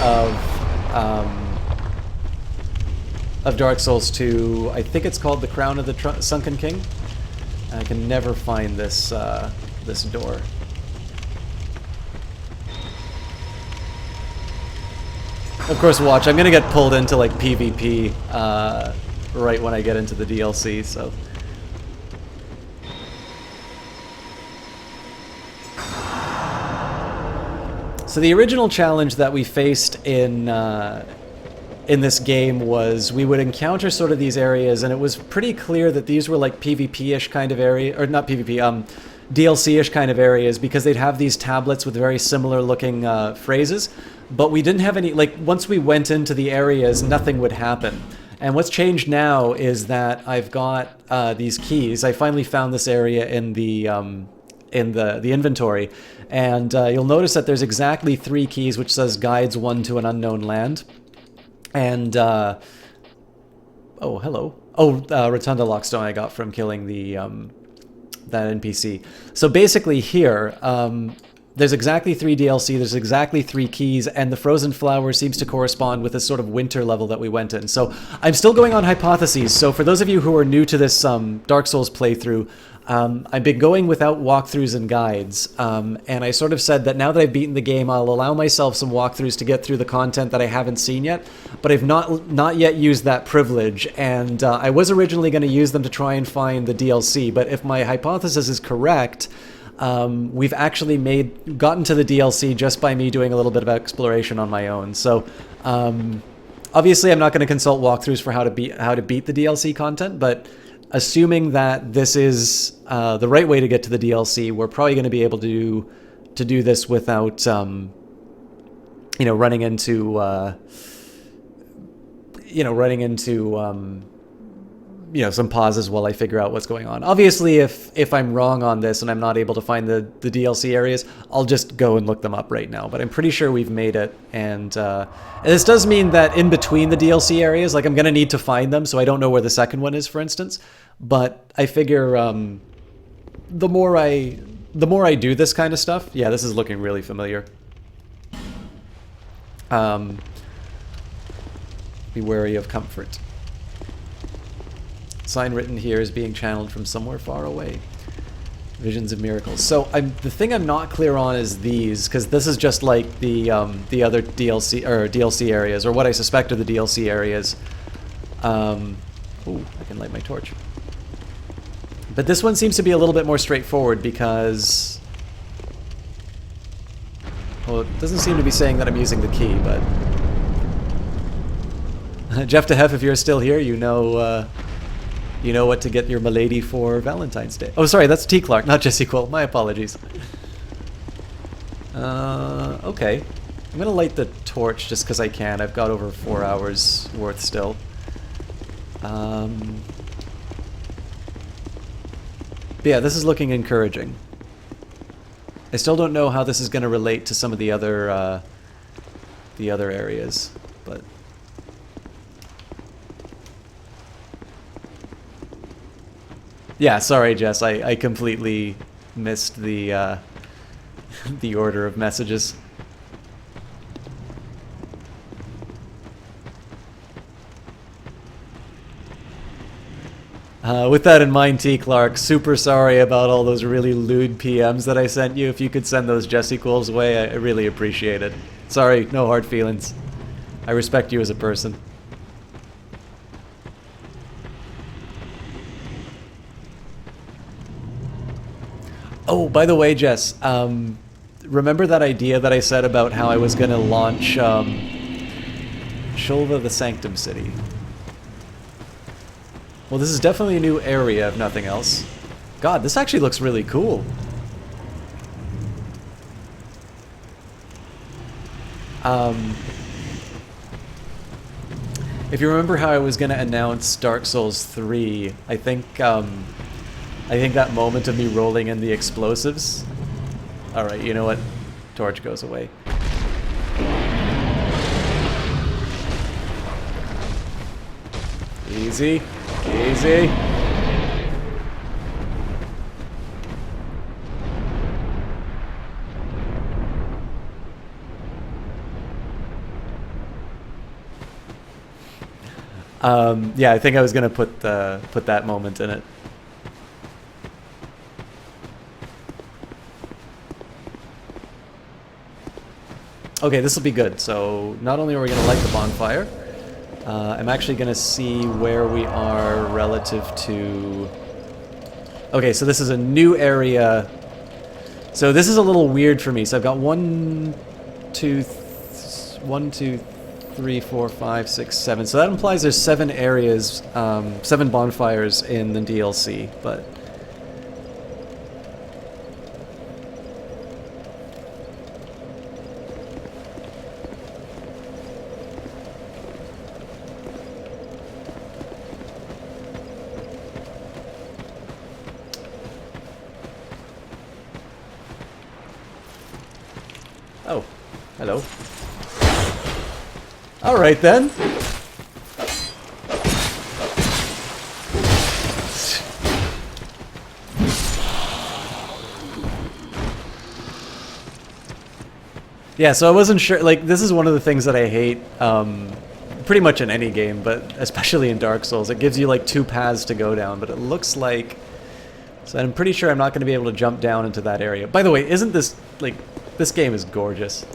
of Dark Souls 2. I think it's called the Crown of the Sunken King. I can never find this this door. Of course, watch. I'm gonna get pulled into like PvP right when I get into the DLC, so. So the original challenge that we faced in this game was we would encounter sort of these areas, and it was pretty clear that these were like PvP-ish kind of area, or not PvP, DLC-ish kind of areas, because they'd have these tablets with very similar looking phrases, but we didn't have any, like, once we went into the areas, nothing would happen. And what's changed now is that I've got these keys. I finally found this area in the inventory, and you'll notice that there's exactly 3 keys which says guides 1 to an unknown land. And, oh, hello. Oh, Rotunda Lockstone I got from killing the, that NPC. So basically here, there's exactly 3 DLC, there's exactly 3 keys, and the Frozen Flower seems to correspond with this sort of winter level that we went in. So I'm still going on hypotheses. So for those of you who are new to this Dark Souls playthrough, I've been going without walkthroughs and guides, and I sort of said that now that I've beaten the game, I'll allow myself some walkthroughs to get through the content that I haven't seen yet, but I've not yet used that privilege, and I was originally going to use them to try and find the DLC, but if my hypothesis is correct, we've actually gotten to the DLC just by me doing a little bit of exploration on my own. So obviously I'm not going to consult walkthroughs for how to beat the DLC content, but assuming that this is the right way to get to the DLC, we're probably going to be able to do this without running into some pauses while I figure out what's going on. Obviously, if I'm wrong on this and I'm not able to find the DLC areas, I'll just go and look them up right now. But I'm pretty sure we've made it, and this does mean that in between the DLC areas, like I'm gonna need to find them, so I don't know where the second one is, for instance. But I figure the more I do this kind of stuff, yeah, this is looking really familiar. Be wary of comfort. Sign written here is being channeled from somewhere far away. Visions of miracles. So the thing I'm not clear on is these, because this is just like the other DLC areas, or what I suspect are the DLC areas. Ooh, I can light my torch. But this one seems to be a little bit more straightforward because, well, it doesn't seem to be saying that I'm using the key, but Jeff to Hef, if you're still here, you know what to get your milady for Valentine's Day. Oh, sorry, that's T. Clark, not Jesse Quill. My apologies. Okay. I'm gonna light the torch just because I can. I've got over 4 hours worth still. But yeah, this is looking encouraging. I still don't know how this is gonna relate to some of the other areas, but. Yeah, sorry, Jess. I completely missed the the order of messages. With that in mind, T. Clark, super sorry about all those really lewd PMs that I sent you. If you could send those Jesse Quills away, I really appreciate it. Sorry, no hard feelings. I respect you as a person. Oh, by the way, Jess, remember that idea that I said about how I was going to launch Shulva the Sanctum City? Well, this is definitely a new area, if nothing else. God, this actually looks really cool. If you remember how I was going to announce Dark Souls 3, I think that moment of me rolling in the explosives. Alright, you know what? Torch goes away. Easy. Easy. Yeah, I think I was gonna put that moment in it. Okay, this will be good. So not only are we going to light the bonfire, I'm actually going to see where we are relative to... Okay, so this is a new area. So this is a little weird for me. So I've got 1, 2, 3, 4, 5, 6, 7. So that implies there's 7 areas, 7 bonfires in the DLC, but... Oh, hello. Alright then. Yeah, so I wasn't sure, like, this is one of the things that I hate, pretty much in any game, but especially in Dark Souls. It gives you, like, 2 paths to go down, but it looks like... So I'm pretty sure I'm not going to be able to jump down into that area. By the way, isn't this, like, this game is gorgeous.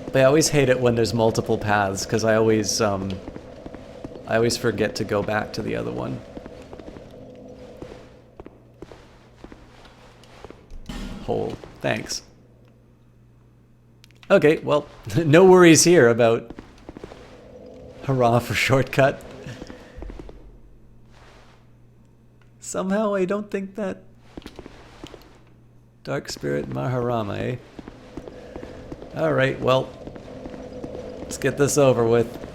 But I always hate it when there's multiple paths, because I always forget to go back to the other one. Hole. Thanks. Okay, well, no worries here about hurrah for shortcut. Somehow I don't think that Dark Spirit Maharama, eh? Alright, well, let's get this over with.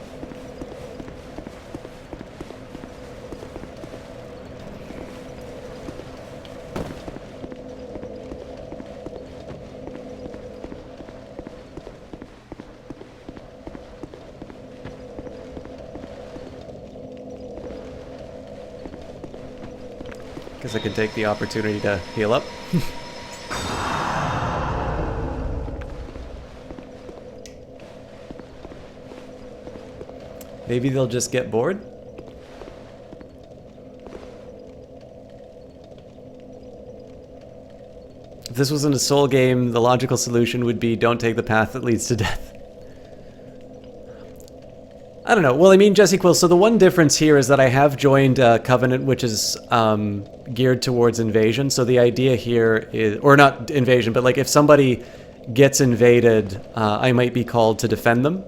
Guess I can take the opportunity to heal up. Maybe they'll just get bored? If this wasn't a soul game, the logical solution would be don't take the path that leads to death. I don't know. Well, I mean, Jesse Quill, so the one difference here is that I have joined Covenant, which is geared towards invasion. So the idea here is, or not invasion, but like if somebody gets invaded, I might be called to defend them.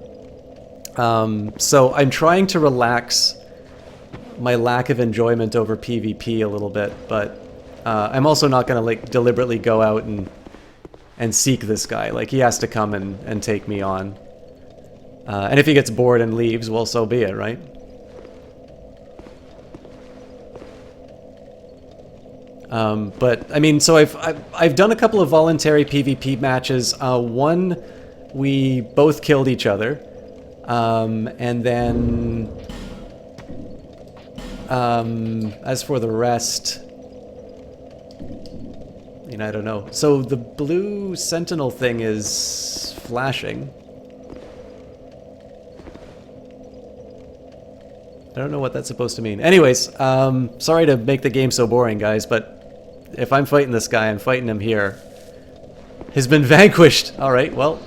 So I'm trying to relax my lack of enjoyment over PvP a little bit, but I'm also not going to like deliberately go out and seek this guy. Like he has to come and take me on. And if he gets bored and leaves, well, so be it, right? But I mean, so I've done a couple of voluntary PvP matches. One, we both killed each other, and then as for the rest, you know, I don't know. So the blue sentinel thing is flashing. I don't know what that's supposed to mean. Anyways, sorry to make the game so boring, guys, but if I'm fighting this guy, I'm fighting him here. Has been vanquished. All right, well.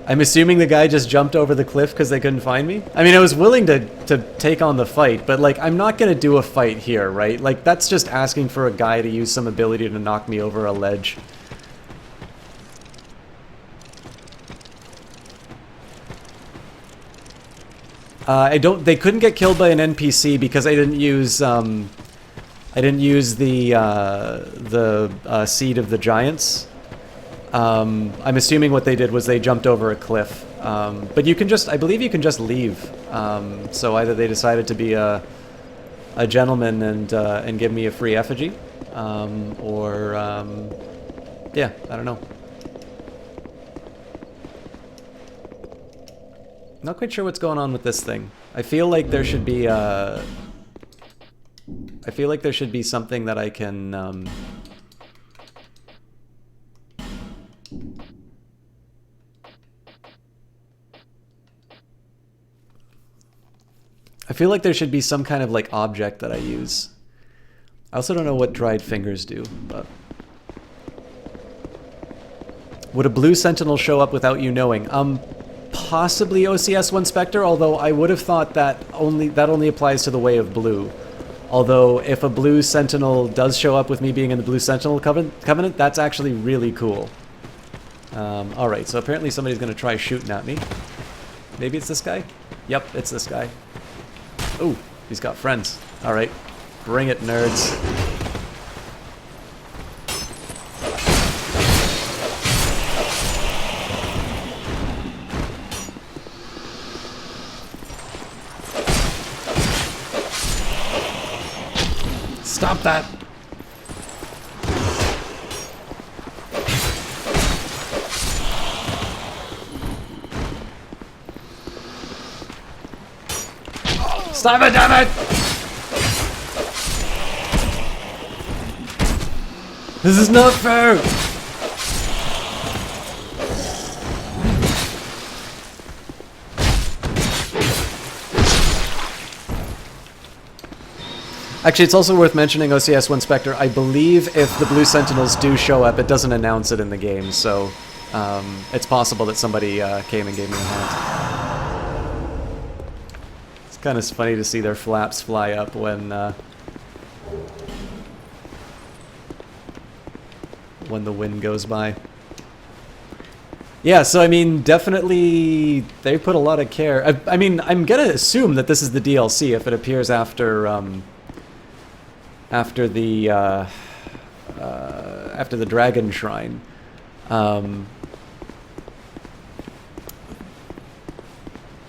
I'm assuming the guy just jumped over the cliff because they couldn't find me? I mean, I was willing to take on the fight, but, like, I'm not going to do a fight here, right? Like, that's just asking for a guy to use some ability to knock me over a ledge. They couldn't get killed by an NPC because I didn't use, the Seed of the Giants. I'm assuming what they did was they jumped over a cliff. But you can just, I believe you can just leave. So either they decided to be a gentleman and give me a free effigy, or yeah, I don't know. Not quite sure what's going on with this thing. I feel like there should be something that I can I feel like there should be some kind of like object that I use. I also don't know what dried fingers do, but... Would a blue sentinel show up without you knowing? Possibly OCS1 Spectre, although I would have thought that only applies to the Way of Blue. Although, if a blue sentinel does show up with me being in the blue sentinel covenant, that's actually really cool. Alright, so apparently somebody's gonna try shooting at me. Maybe it's this guy? Yep, it's this guy. Ooh, he's got friends. Alright, bring it, nerds. Stop that! Stop it, damn it! This is not fair! Actually, it's also worth mentioning, OCS1 Spectre, I believe if the Blue Sentinels do show up, it doesn't announce it in the game, so it's possible that somebody came and gave me a hand. It's kind of funny to see their flaps fly up when the wind goes by. Yeah, so I mean, definitely they put a lot of care. I mean, I'm gonna assume that this is the DLC if it appears after the Dragon Shrine.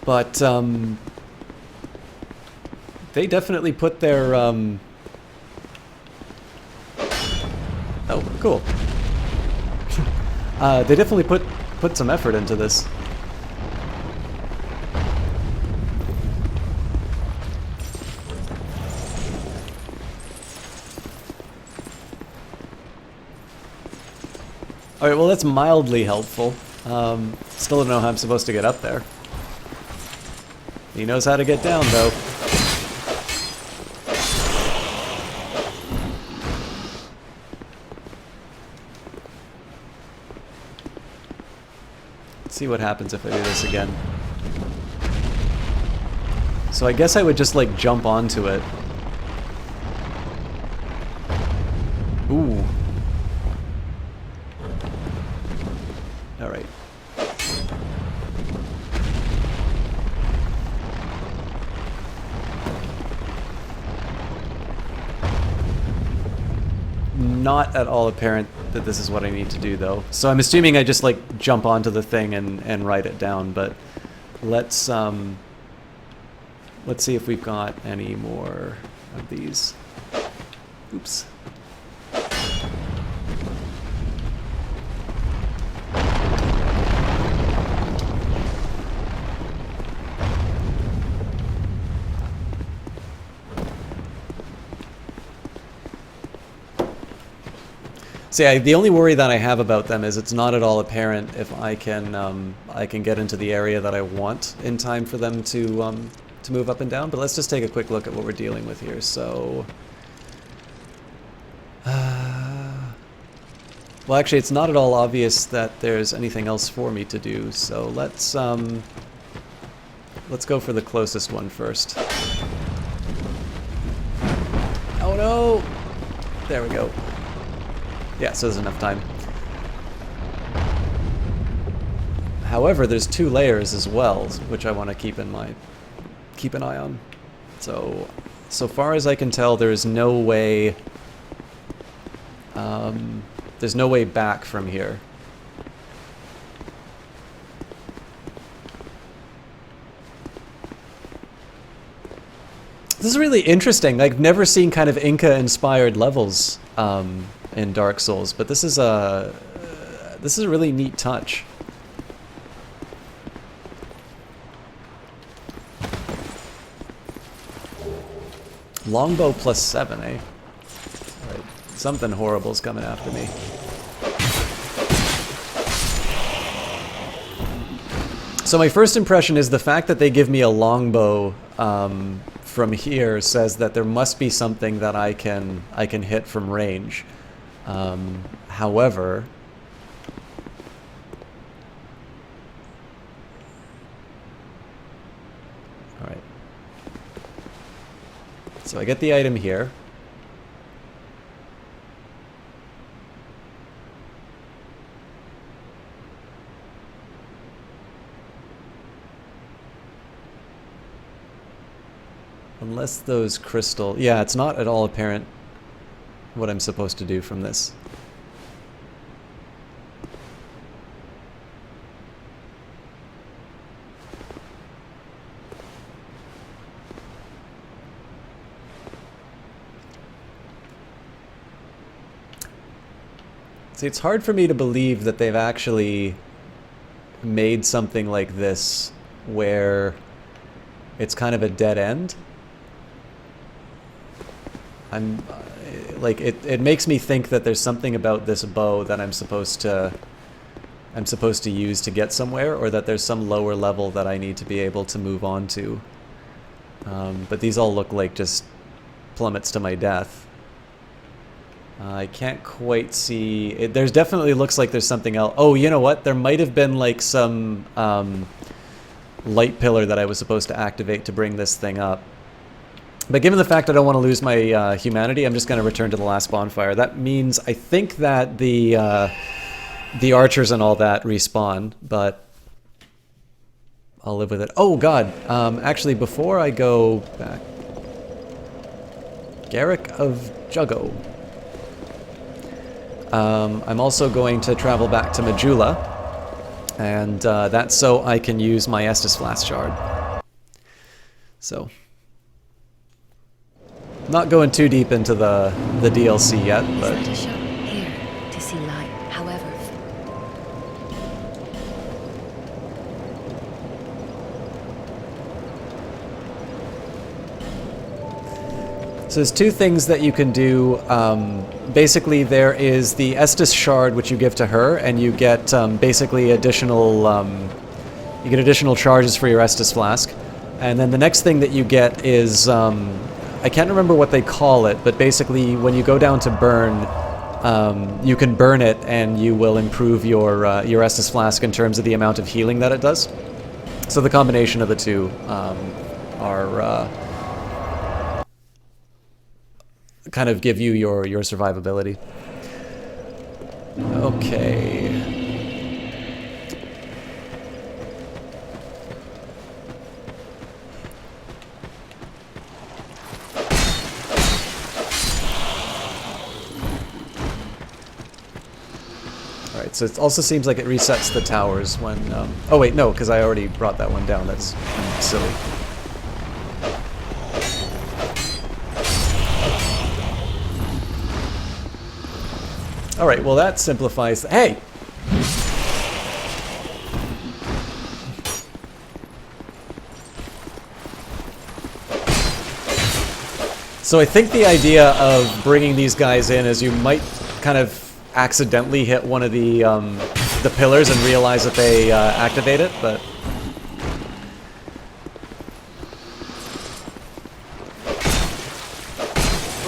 But they definitely put their oh, cool. They definitely put some effort into this. Alright, well that's mildly helpful. Still don't know how I'm supposed to get up there. He knows how to get down, though. Let's see what happens if I do this again. So I guess I would just, like, jump onto it. Ooh. Alright. Not at all apparent that this is what I need to do, though. So I'm assuming I just, like, jump onto the thing and write it down, but let's see if we've got any more of these. Oops. So yeah, the only worry that I have about them is it's not at all apparent if I can get into the area that I want in time for them to move up and down. But let's just take a quick look at what we're dealing with here. So, well, actually, it's not at all obvious that there's anything else for me to do. So let's go for the closest one first. Oh no! There we go. Yeah, so there's enough time. However, there's 2 layers as well, which I want to keep an eye on. So far as I can tell, there's no way. There's no way back from here. This is really interesting. I've never seen kind of Inca-inspired levels in Dark Souls, but this is a really neat touch. Longbow plus 7, eh? Alright, something horrible's coming after me. So my first impression is the fact that they give me a longbow from here says that there must be something that I can hit from range. However, all right. So I get the item here. Unless those crystal... Yeah, it's not at all apparent what I'm supposed to do from this. See, it's hard for me to believe that they've actually made something like this where it's kind of a dead end. I'm like it makes me think that there's something about this bow that I'm supposed to use to get somewhere, or that there's some lower level that I need to be able to move on to. But these all look like just plummets to my death. I can't quite see it. There's definitely looks like there's something else. Oh, you know what? There might have been like some light pillar that I was supposed to activate to bring this thing up. But given the fact I don't want to lose my humanity, I'm just going to return to the last bonfire. That means I think that the archers and all that respawn, but I'll live with it. Oh god, actually before I go back, Garrick of Juggo. I'm also going to travel back to Majula, and that's so I can use my Estus Flask Shard. So, not going too deep into the DLC yet, but... Is that a shop? Here, to see light, however. So there's two things that you can do. Basically, there is the Estus Shard, which you give to her, and you get basically additional charges for your Estus Flask. And then the next thing that you get is I can't remember what they call it, but basically when you go down to burn, you can burn it, and you will improve your Estus Flask in terms of the amount of healing that it does. So the combination of the two are kind of give you your survivability. Okay. Alright, so it also seems like it resets the towers when... oh wait, no, because I already brought that one down. That's silly. Alright, well that simplifies... Hey! So I think the idea of bringing these guys in is you might kind of accidentally hit one of the pillars and realize that they activate it, but...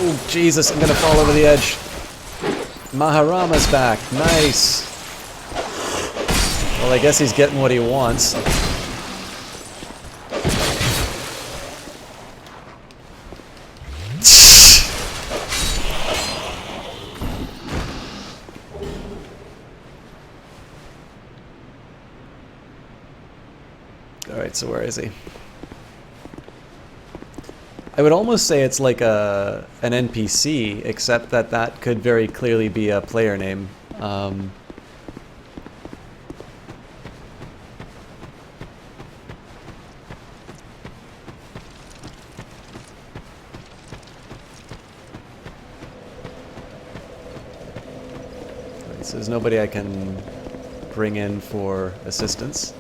Oh, Jesus, I'm gonna fall over the edge. Maharama's back. Nice. Well, I guess he's getting what he wants. Alright, so where is he? I would almost say it's like an NPC, except that that could very clearly be a player name. So there's nobody I can bring in for assistance.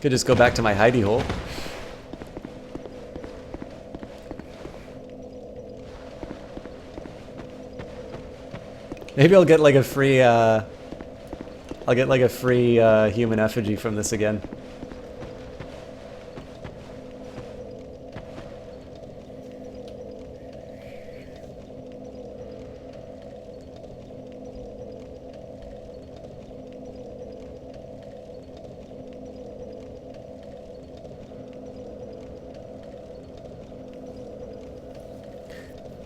Could just go back to my hidey hole. Maybe I'll get like a free, human effigy from this again.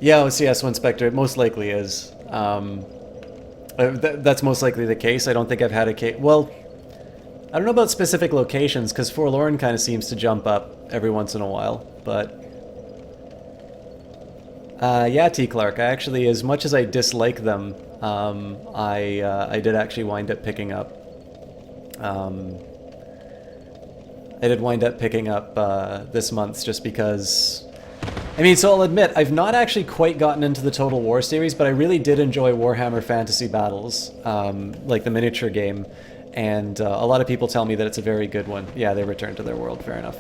Yeah, CS1 Spectre, it most likely is. That's most likely the case. I don't think I've had a case... Well, I don't know about specific locations, because Forlorn kind of seems to jump up every once in a while, but... yeah, T. Clark, I actually, as much as I dislike them, I did actually wind up picking up... I did wind up picking up this month just because I mean, so I'll admit, I've not actually quite gotten into the Total War series, but I really did enjoy Warhammer Fantasy Battles, like the miniature game, and a lot of people tell me that it's a very good one. Yeah, they returned to their world, fair enough.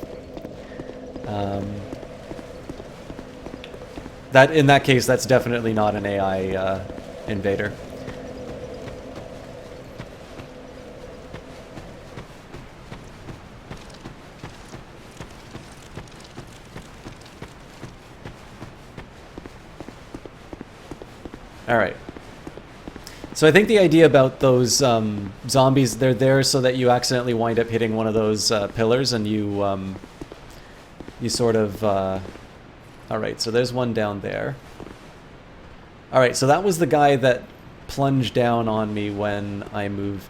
In that case, that's definitely not an AI invader. All right. So I think the idea about those zombies, they're there so that you accidentally wind up hitting one of those pillars, and you sort of... all right, so there's one down there. All right, so that was the guy that plunged down on me when I moved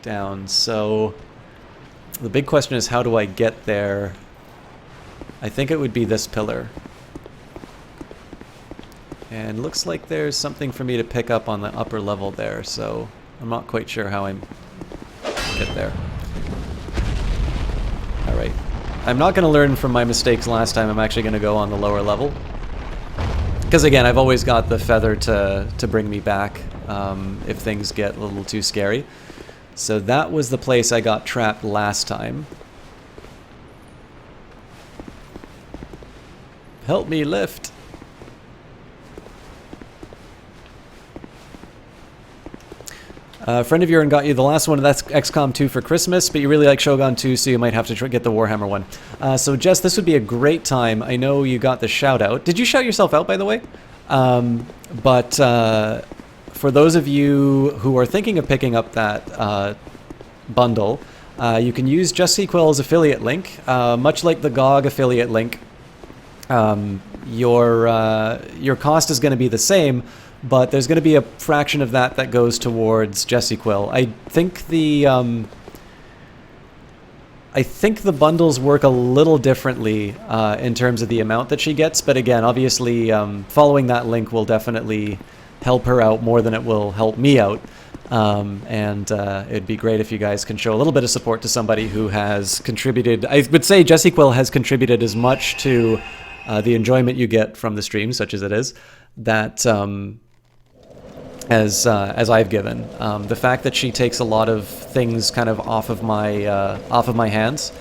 down. So the big question is, how do I get there? I think it would be this pillar. And looks like there's something for me to pick up on the upper level there, so I'm not quite sure how I get there. Alright. I'm not going to learn from my mistakes last time. I'm actually going to go on the lower level. Because again, I've always got the feather to bring me back if things get a little too scary. So that was the place I got trapped last time. Help me lift! A friend of yours got you the last one, that's XCOM 2 for Christmas, but you really like Shogun 2, so you might have to get the Warhammer one. So Jess, this would be a great time. I know you got the shout out. Did you shout yourself out, by the way? But for those of you who are thinking of picking up that bundle, you can use Just Quill's affiliate link. Much like the GOG affiliate link, your cost is going to be the same, but there's going to be a fraction of that that goes towards Jessie Quill. I think the bundles work a little differently in terms of the amount that she gets, but again, obviously, following that link will definitely help her out more than it will help me out. And it'd be great if you guys can show a little bit of support to somebody who has contributed. I would say Jessie Quill has contributed as much to the enjoyment you get from the stream, such as it is, that as I've given. The fact that she takes a lot of things kind of off of my hands,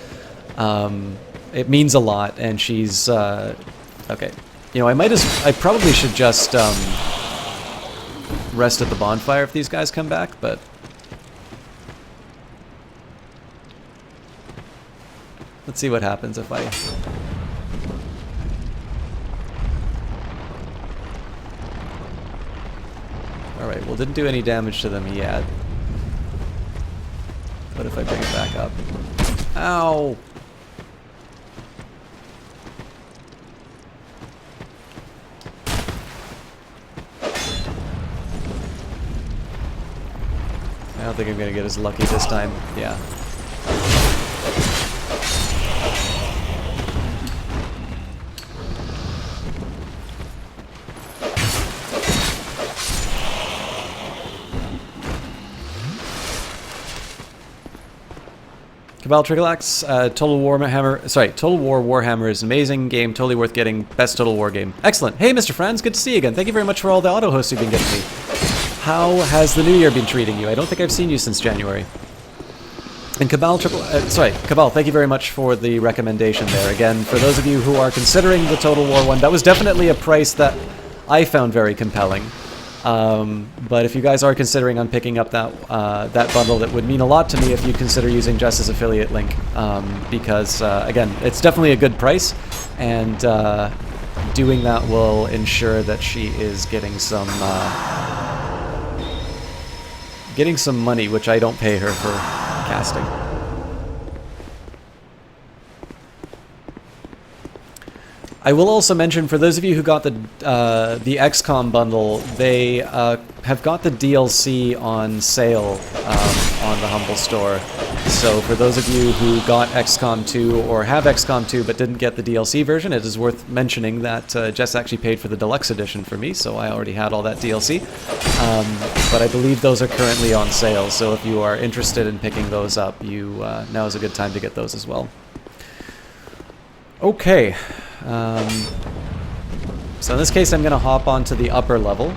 it means a lot, and she's okay. You know, I probably should just rest at the bonfire if these guys come back, but let's see what happens if I... Alright, well, didn't do any damage to them yet. What if I bring it back up? Ow! I don't think I'm gonna get as lucky this time. Yeah. Cabal Triggleaxe, Total War Warhammer is an amazing game, totally worth getting. Best Total War game. Excellent. Hey, Mr. Franz, good to see you again. Thank you very much for all the auto hosts you've been giving me. How has the new year been treating you? I don't think I've seen you since January. And Cabal, thank you very much for the recommendation there. Again, for those of you who are considering the Total War one, that was definitely a price that I found very compelling. But if you guys are considering on picking up that bundle, that would mean a lot to me if you consider using Jess's affiliate link, because again, it's definitely a good price, and doing that will ensure that she is getting some money, which I don't pay her for casting. I will also mention, for those of you who got the XCOM bundle, they have got the DLC on sale on the Humble Store. So for those of you who got XCOM 2 or have XCOM 2 but didn't get the DLC version, it is worth mentioning that Jess actually paid for the deluxe edition for me, so I already had all that DLC. But I believe those are currently on sale, so if you are interested in picking those up, now is a good time to get those as well. Okay. So in this case, I'm going to hop onto the upper level.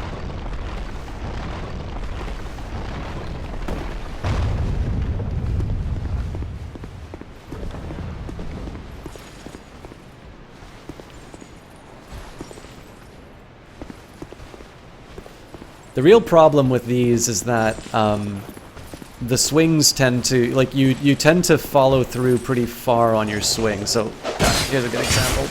The real problem with these is that the swings tend to, like, you tend to follow through pretty far on your swing. So here's a good example.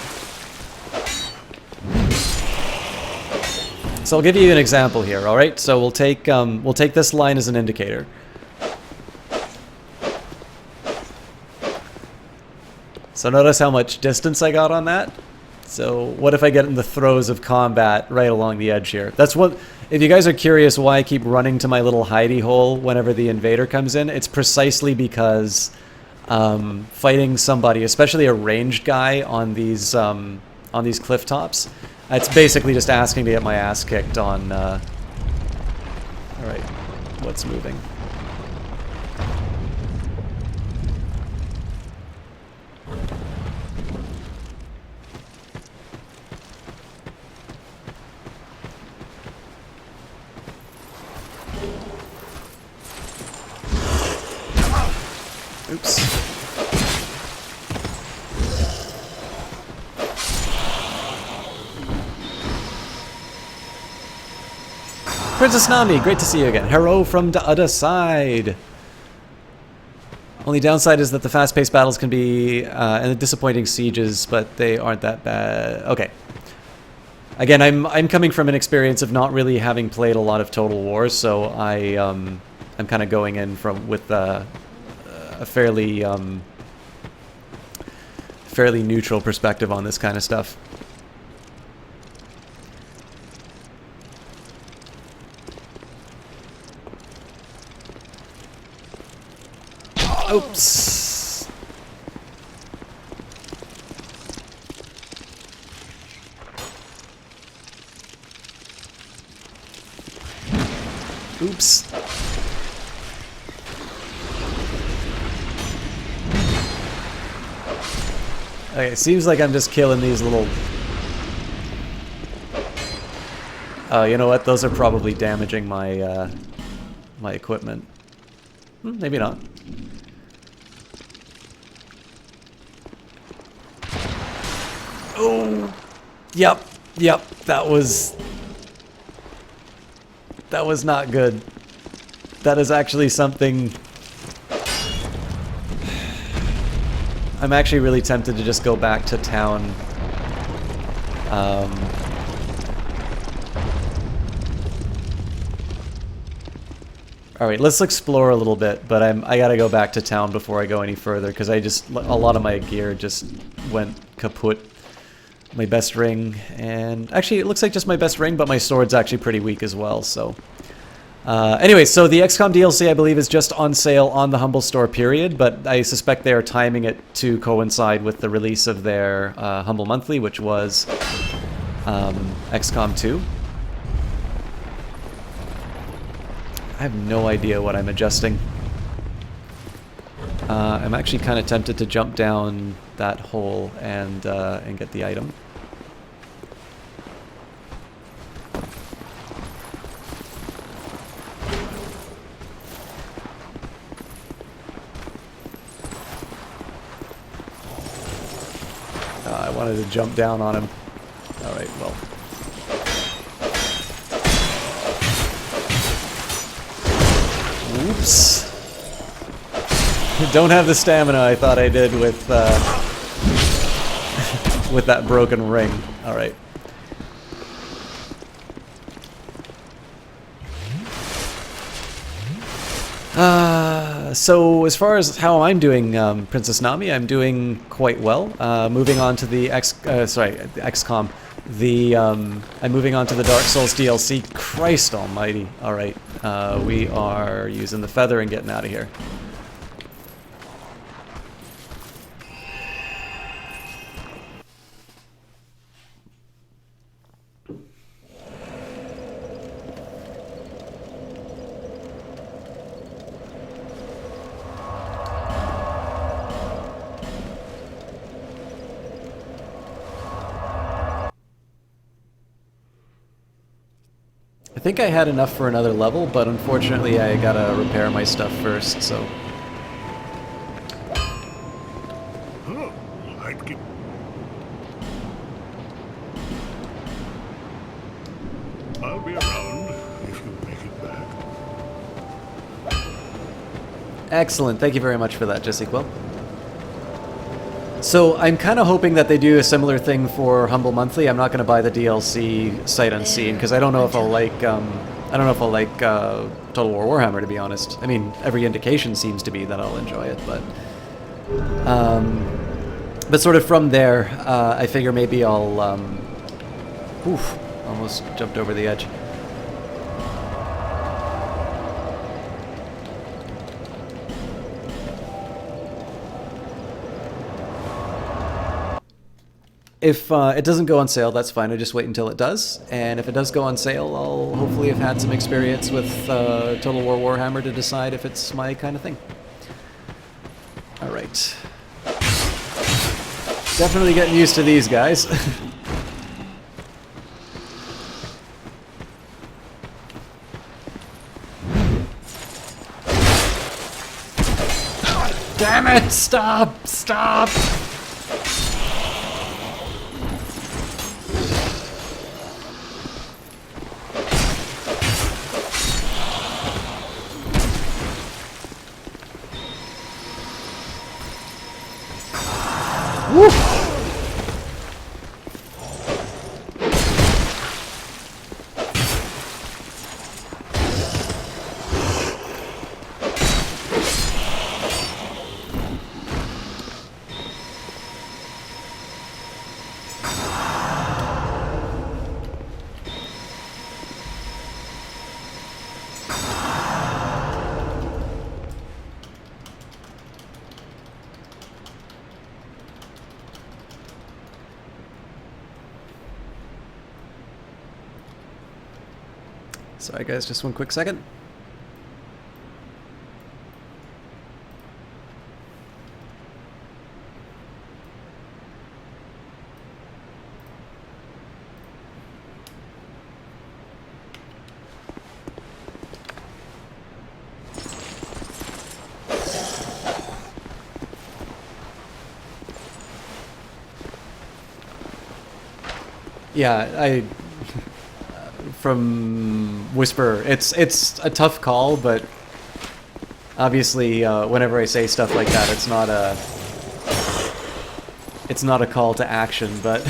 So I'll give you an example here, all right? So we'll take this line as an indicator. So notice how much distance I got on that. So what if I get in the throes of combat right along the edge here? That's what, if you guys are curious why I keep running to my little hidey hole whenever the invader comes in, it's precisely because fighting somebody, especially a ranged guy on these cliff tops, it's basically just asking to get my ass kicked on, all right, what's moving? Oops. Princess Nami, great to see you again. Hello from the other side. Only downside is that the fast-paced battles can be and the disappointing sieges, but they aren't that bad. Okay. Again, I'm coming from an experience of not really having played a lot of Total War, so I'm kind of going in with a fairly fairly neutral perspective on this kind of stuff. Oops. Oops. Okay, seems like I'm just killing these little... Oh, you know what? Those are probably damaging my my equipment. Maybe not. Oh, yep, that was not good. That is actually something... I'm actually really tempted to just go back to town. Alright, let's explore a little bit, but I gotta go back to town before I go any further, because a lot of my gear just went kaput. My best ring, and actually it looks like just my best ring, but my sword's actually pretty weak as well, so... anyway, so the XCOM DLC, I believe, is just on sale on the Humble Store, period, but I suspect they are timing it to coincide with the release of their Humble Monthly, which was XCOM 2. I have no idea what I'm adjusting. I'm actually kind of tempted to jump down that hole and get the item. I wanted to jump down on him. Alright, well. Oops. Don't have the stamina I thought I did with with that broken ring. Alright. So as far as how I'm doing, Princess Nami, I'm doing quite well. Moving on to the XCOM. I'm moving on to the Dark Souls DLC. Christ almighty. Alright, we are using the feather and getting out of here. I think I had enough for another level, but unfortunately I gotta repair my stuff first, so... Oh, I'd give... I'll be around if you make it back. Excellent, thank you very much for that, Jesse Quill. So I'm kind of hoping that they do a similar thing for Humble Monthly. I'm not going to buy the DLC Sight Unseen, because I don't know if I'll like... I don't know if I'll like Total War Warhammer, to be honest. I mean, every indication seems to be that I'll enjoy it, but... but sort of from there, I figure maybe I'll... oof, almost jumped over the edge. If it doesn't go on sale, that's fine. I just wait until it does. And if it does go on sale, I'll hopefully have had some experience with Total War Warhammer to decide if it's my kind of thing. All right. Definitely getting used to these guys. Damn it! Stop! Stop! Woo! Sorry guys, just one quick second. Yeah, from Whisper, it's a tough call, but obviously whenever I say stuff like that, it's not a call to action, but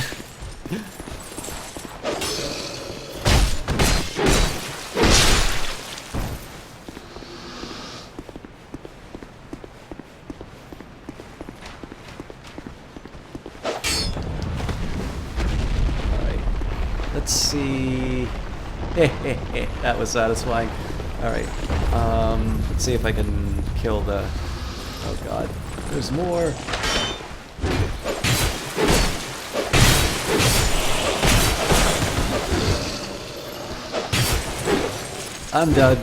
let's see. That was satisfying. Alright. Let's see if I can kill the... Oh god. There's more. I'm dead.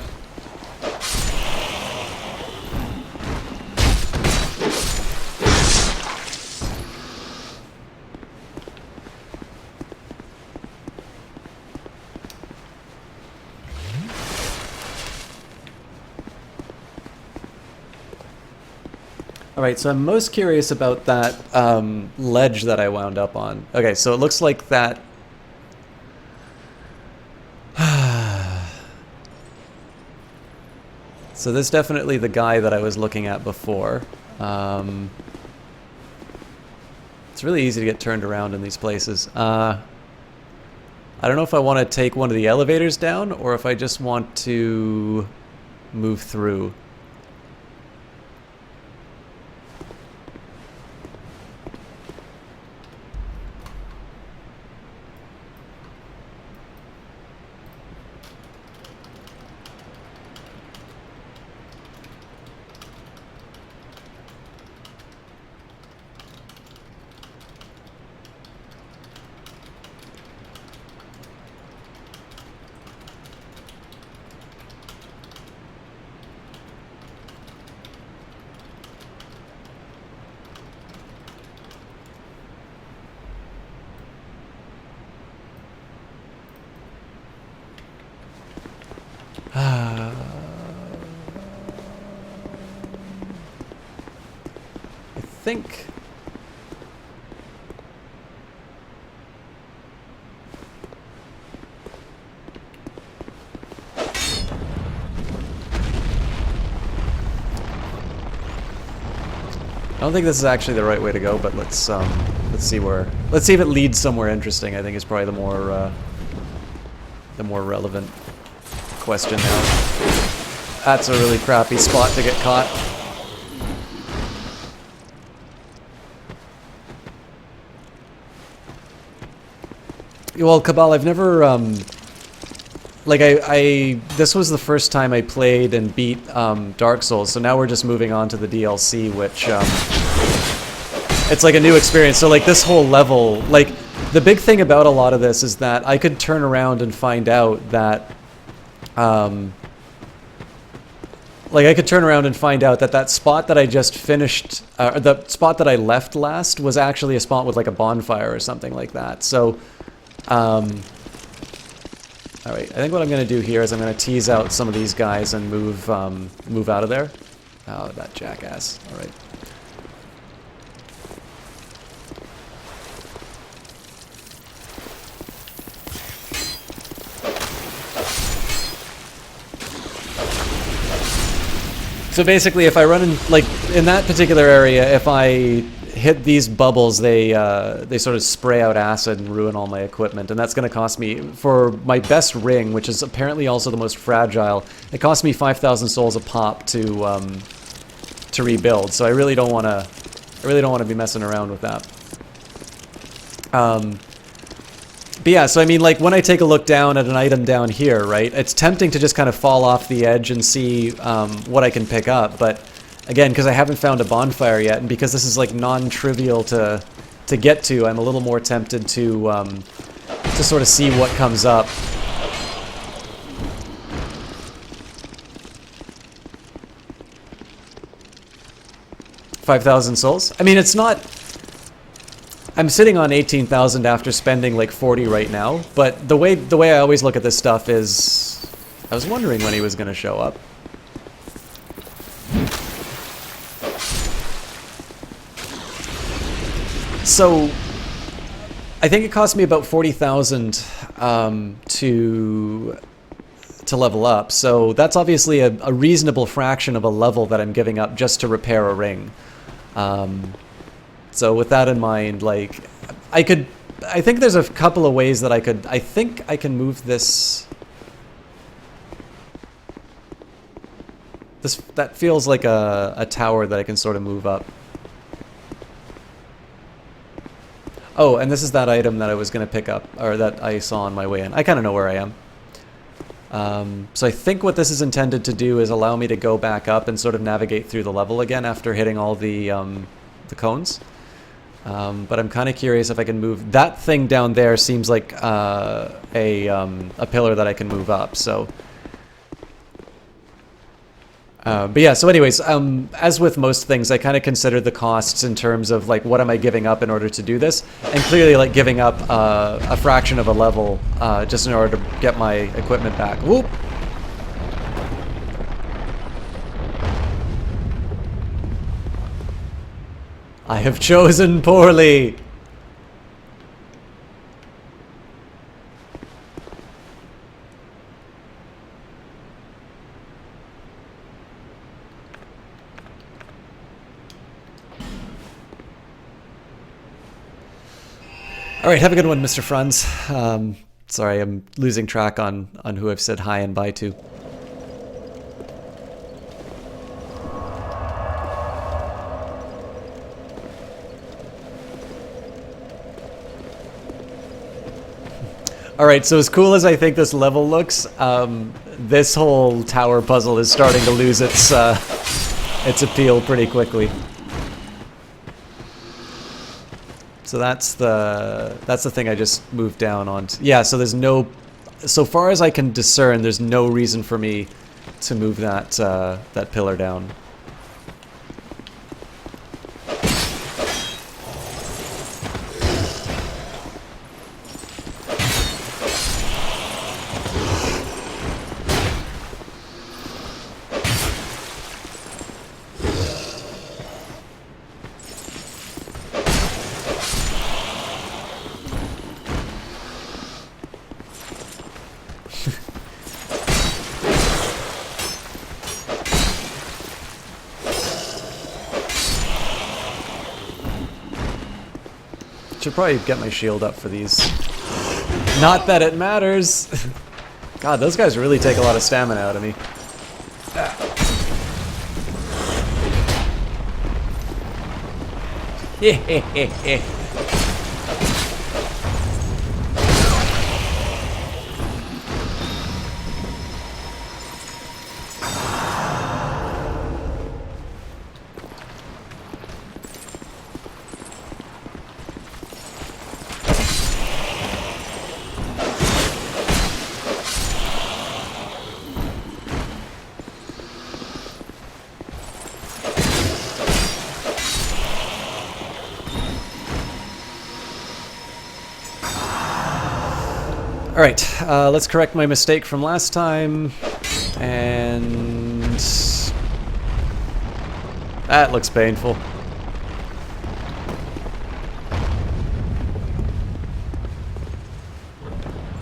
Alright, so I'm most curious about that ledge that I wound up on. Okay, so it looks like that... So this is definitely the guy that I was looking at before. It's really easy to get turned around in these places. I don't know if I want to take one of the elevators down, or if I just want to move through. I think... I don't think this is actually the right way to go, but let's see if it leads somewhere interesting. I think is probably the more relevant question now. That's a really crappy spot to get caught. Well, Cabal, I've never like this was the first time I played and beat Dark Souls, so now we're just moving on to the DLC, which it's like a new experience. So like this whole level, like the big thing about a lot of this is that I could turn around and find out that that spot that I just finished, the spot that I left last was actually a spot with like a bonfire or something like that. So alright, I think what I'm going to do here is I'm going to tease out some of these guys and move out of there. Oh, that jackass. Alright. So basically, if I run in, like, in that particular area, if I hit these bubbles, they sort of spray out acid and ruin all my equipment, and that's going to cost me, for my best ring, which is apparently also the most fragile, it cost me 5,000 souls a pop to rebuild. So I really don't want to be messing around with that. But yeah, so I mean, like, when I take a look down at an item down here, right, it's tempting to just kind of fall off the edge and see what I can pick up, but again, because I haven't found a bonfire yet, and because this is like non-trivial to get to, I'm a little more tempted to sort of see what comes up. 5,000 souls? I mean, it's not... I'm sitting on 18,000 after spending like 40 right now, but the way I always look at this stuff is... I was wondering when he was going to show up. So, I think it cost me about 40,000 to level up. So that's obviously a reasonable fraction of a level that I'm giving up just to repair a ring. So with that in mind, like, I think there's a couple of ways that I think I can move this. That feels like a tower that I can sort of move up. Oh, and this is that item that I was going to pick up, or that I saw on my way in. I kind of know where I am. So I think what this is intended to do is allow me to go back up and sort of navigate through the level again after hitting all the cones. But I'm kind of curious if I can move... That thing down there seems like a pillar that I can move up, so... but yeah, so anyways, as with most things, I kind of consider the costs in terms of, like, what am I giving up in order to do this? And clearly, like, giving up a fraction of a level just in order to get my equipment back. Whoop! I have chosen poorly! Alright, have a good one, Mr. Franz. Sorry, I'm losing track on who I've said hi and bye to. Alright, so as cool as I think this level looks, this whole tower puzzle is starting to lose its appeal pretty quickly. So that's the thing I just moved down on. Yeah, so there's no... So far as I can discern, there's no reason for me to move that pillar down. Should probably get my shield up for these. Not that it matters. God, those guys really take a lot of stamina out of me. Alright, let's correct my mistake from last time. And... that looks painful.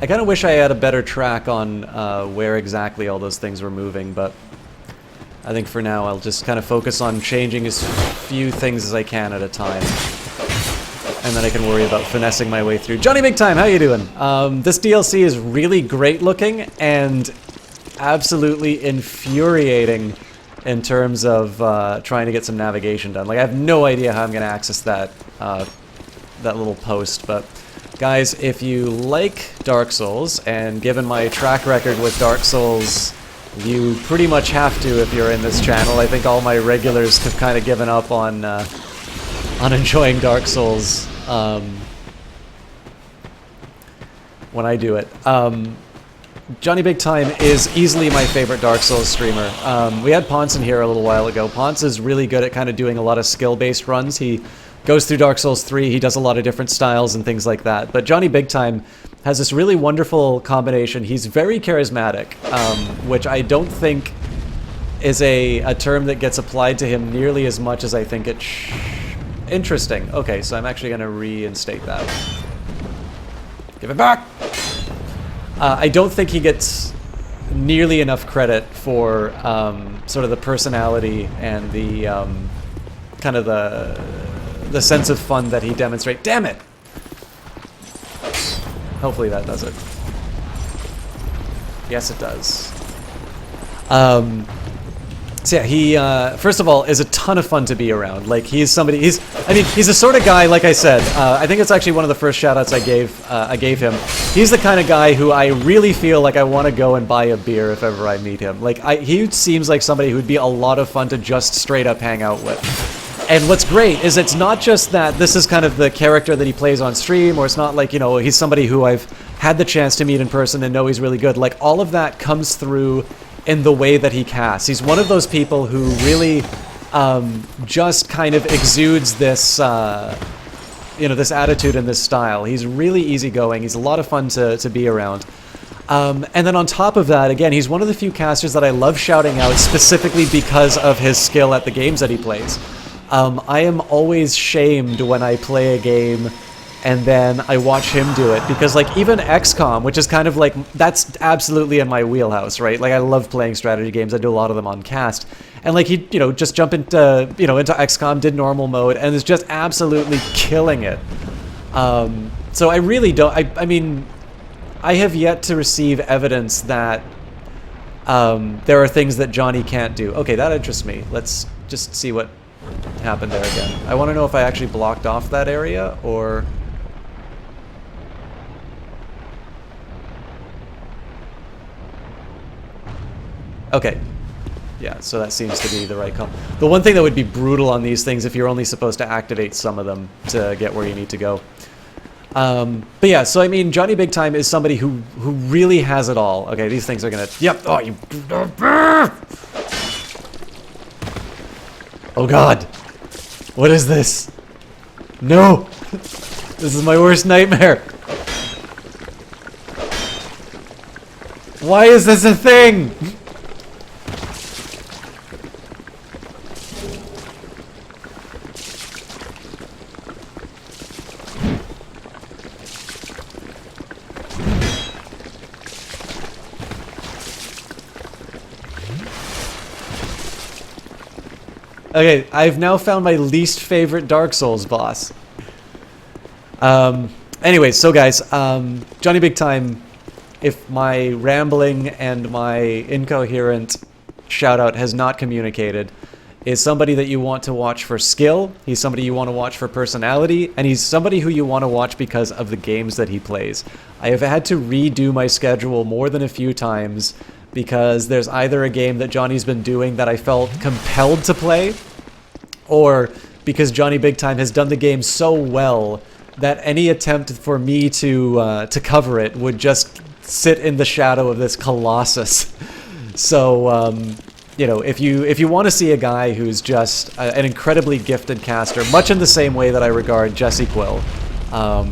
I kind of wish I had a better track on where exactly all those things were moving, but I think for now I'll just kind of focus on changing as few things as I can at a time. And then I can worry about finessing my way through. Johnny Big Time, how you doing? This DLC is really great looking and absolutely infuriating in terms of trying to get some navigation done. Like, I have no idea how I'm going to access that, that little post, but guys, if you like Dark Souls, and given my track record with Dark Souls, you pretty much have to if you're in this channel. I think all my regulars have kind of given up on enjoying Dark Souls when I do it. Johnny Big Time is easily my favorite Dark Souls streamer. We had Ponce in here a little while ago. Ponce is really good at kind of doing a lot of skill-based runs. He goes through Dark Souls 3, he does a lot of different styles and things like that. But Johnny Big Time has this really wonderful combination. He's very charismatic, which I don't think is a term that gets applied to him nearly as much as I think it Interesting. Okay, so I'm actually going to reinstate that. Give it back! I don't think he gets nearly enough credit for sort of the personality and the kind of the sense of fun that he demonstrates. Damn it! Hopefully that does it. Yes, it does. So yeah, he, first of all, is a ton of fun to be around. Like, he's somebody, he's the sort of guy, like I said, I think it's actually one of the first shoutouts I gave him. He's the kind of guy who I really feel like I want to go and buy a beer if ever I meet him. Like, he seems like somebody who'd be a lot of fun to just straight up hang out with. And what's great is it's not just that this is kind of the character that he plays on stream, or it's not like, you know, he's somebody who I've had the chance to meet in person and know he's really good. Like, all of that comes through in the way that he casts. He's one of those people who really just kind of exudes this, you know, this attitude and this style. He's really easygoing. He's a lot of fun to be around. And then on top of that, again, he's one of the few casters that I love shouting out specifically because of his skill at the games that he plays. I am always shamed when I play a game and then I watch him do it, because like even XCOM, which is kind of like, that's absolutely in my wheelhouse, right? Like I love playing strategy games. I do a lot of them on cast. And like he, you know, just jump into, you know, into XCOM, did normal mode, and is just absolutely killing it. So I really don't, I mean, I have yet to receive evidence that there are things that Johnny can't do. Okay, that interests me. Let's just see what happened there again. I want to know if I actually blocked off that area, or... Okay. Yeah, so that seems to be the right call. The one thing that would be brutal on these things if you're only supposed to activate some of them to get where you need to go. But yeah, so I mean, Johnny Big Time is somebody who really has it all. Okay, these things are gonna... Yep! Oh, you... Oh god! What is this? No! This is my worst nightmare! Why is this a thing? Okay, I've now found my least favorite Dark Souls boss. Anyways, so guys, Johnny Big Time, if my rambling and my incoherent shout-out has not communicated, is somebody that you want to watch for skill, he's somebody you want to watch for personality, and he's somebody who you want to watch because of the games that he plays. I have had to redo my schedule more than a few times because there's either a game that Johnny's been doing that I felt compelled to play, or because Johnny Big Time has done the game so well that any attempt for me to cover it would just sit in the shadow of this colossus. So, you know, if you want to see a guy who's just an incredibly gifted caster, much in the same way that I regard Jesse Quill,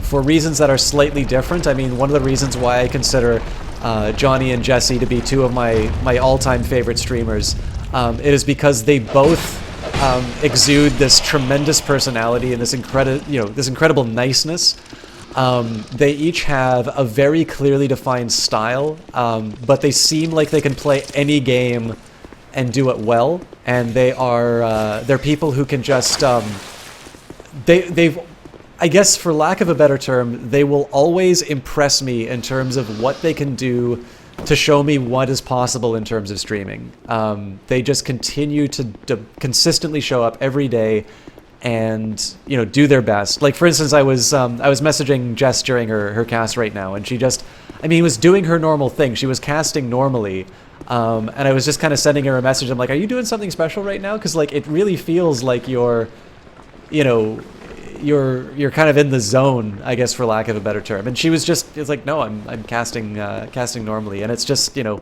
for reasons that are slightly different. I mean, one of the reasons why I consider Johnny and Jesse to be two of my all-time favorite streamers, it is because they both exude this tremendous personality and this incredible niceness. They each have a very clearly defined style, but they seem like they can play any game and do it well. And they're people who can just they've, I guess for lack of a better term, they will always impress me in terms of what they can do to show me what is possible in terms of streaming. They just continue to consistently show up every day and, you know, do their best. Like, for instance, I was messaging Jess during her cast right now, and she just, I mean, was doing her normal thing. She was casting normally, and I was just kind of sending her a message. I'm like, are you doing something special right now? Because, like, it really feels like you're, you know, you're kind of in the zone, I guess, for lack of a better term. And she was just, it's like, no, I'm casting normally. And it's just, you know,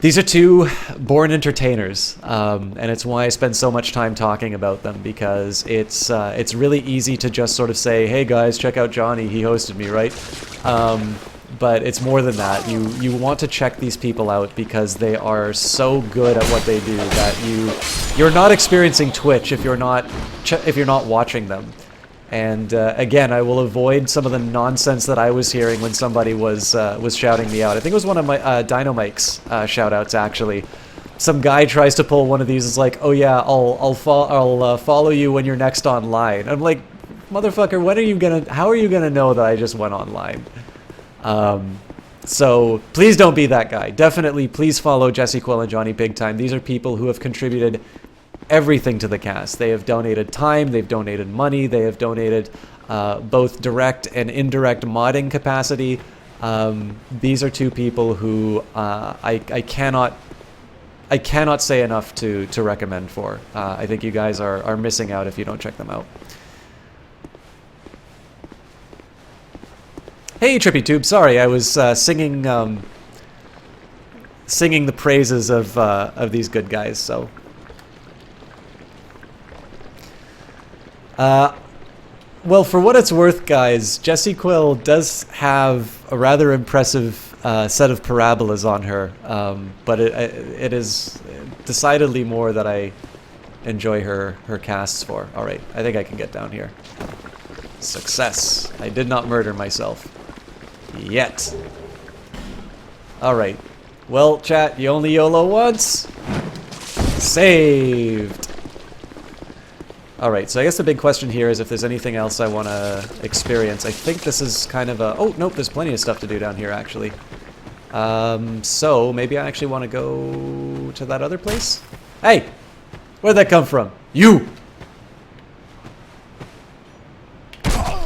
these are two born entertainers, and it's why I spend so much time talking about them, because it's really easy to just sort of say, hey guys, check out Johnny, he hosted me, right? But it's more than that. You want to check these people out because they are so good at what they do that you're not experiencing Twitch if you're not watching them. And again, I will avoid some of the nonsense that I was hearing when somebody was shouting me out. I think it was one of my Dynamike's shout-outs, actually. Some guy tries to pull one of these. It's like, oh yeah, I'll follow you when you're next online. I'm like, motherfucker, how are you gonna know that I just went online? So please don't be that guy. Definitely, please follow Jesse Quill and Johnny Big Time. These are people who have contributed everything to the cast. They have donated time, they've donated money, they have donated both direct and indirect modding capacity. These are two people who I cannot say enough to recommend for. I think you guys are missing out if you don't check them out. Hey, TrippyTube. Sorry, I was singing the praises of these good guys. So, well, for what it's worth, guys, Jesse Quill does have a rather impressive set of parabolas on her, but it is decidedly more that I enjoy her casts for. All right, I think I can get down here. Success. I did not murder myself. Yet. Alright. Well, chat, you only YOLO once. Saved. Alright, so I guess the big question here is if there's anything else I want to experience. I think this is kind of a... Oh, nope, there's plenty of stuff to do down here, actually. So, maybe I actually want to go to that other place? Hey! Where'd that come from? You!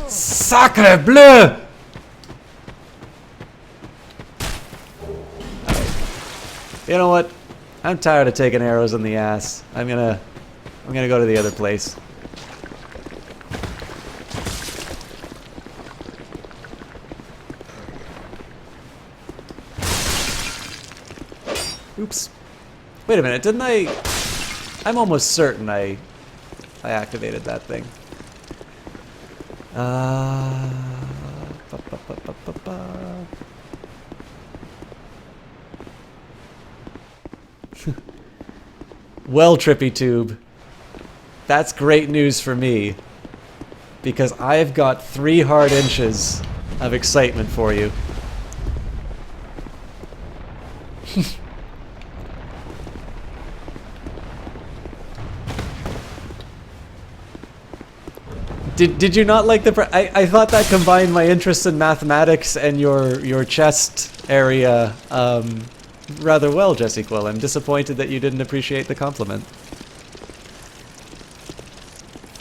Sacre bleu! You know what? I'm tired of taking arrows in the ass. I'm gonna go to the other place. Oops. Wait a minute, didn't I... I'm almost certain I activated that thing. Well, TrippyTube, that's great news for me, because I've got 3 hard inches of excitement for you. Did you not like the? I thought that combined my interest in mathematics and your chest area rather well, Jesse Quill. I'm disappointed that you didn't appreciate the compliment.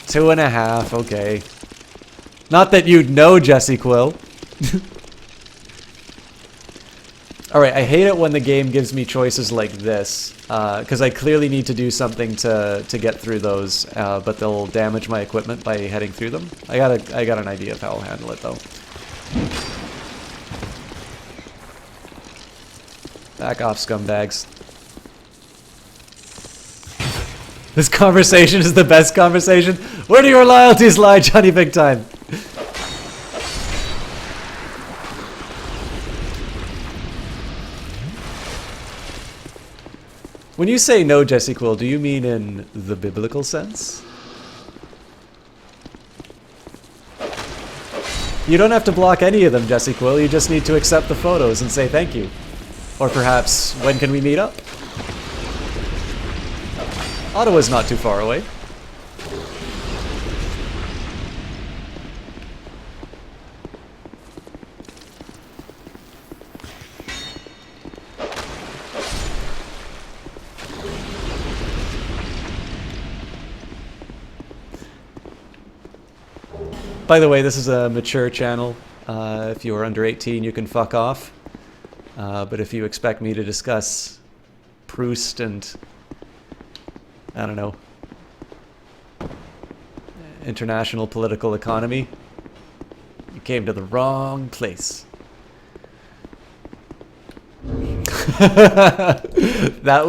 2.5, okay. Not that you'd know Jesse Quill. Alright, I hate it when the game gives me choices like this, because I clearly need to do something to get through those, but they'll damage my equipment by heading through them. I got an idea of how I'll handle it, though. Back off, scumbags. This conversation is the best conversation. Where do your loyalties lie, Johnny Big Time? When you say no, Jesse Quill, do you mean in the biblical sense? You don't have to block any of them, Jesse Quill. You just need to accept the photos and say thank you. Or perhaps, when can we meet up? Ottawa's not too far away. By the way, this is a mature channel. If you are under 18, you can fuck off. But if you expect me to discuss Proust and, I don't know, international political economy, you came to the wrong place. That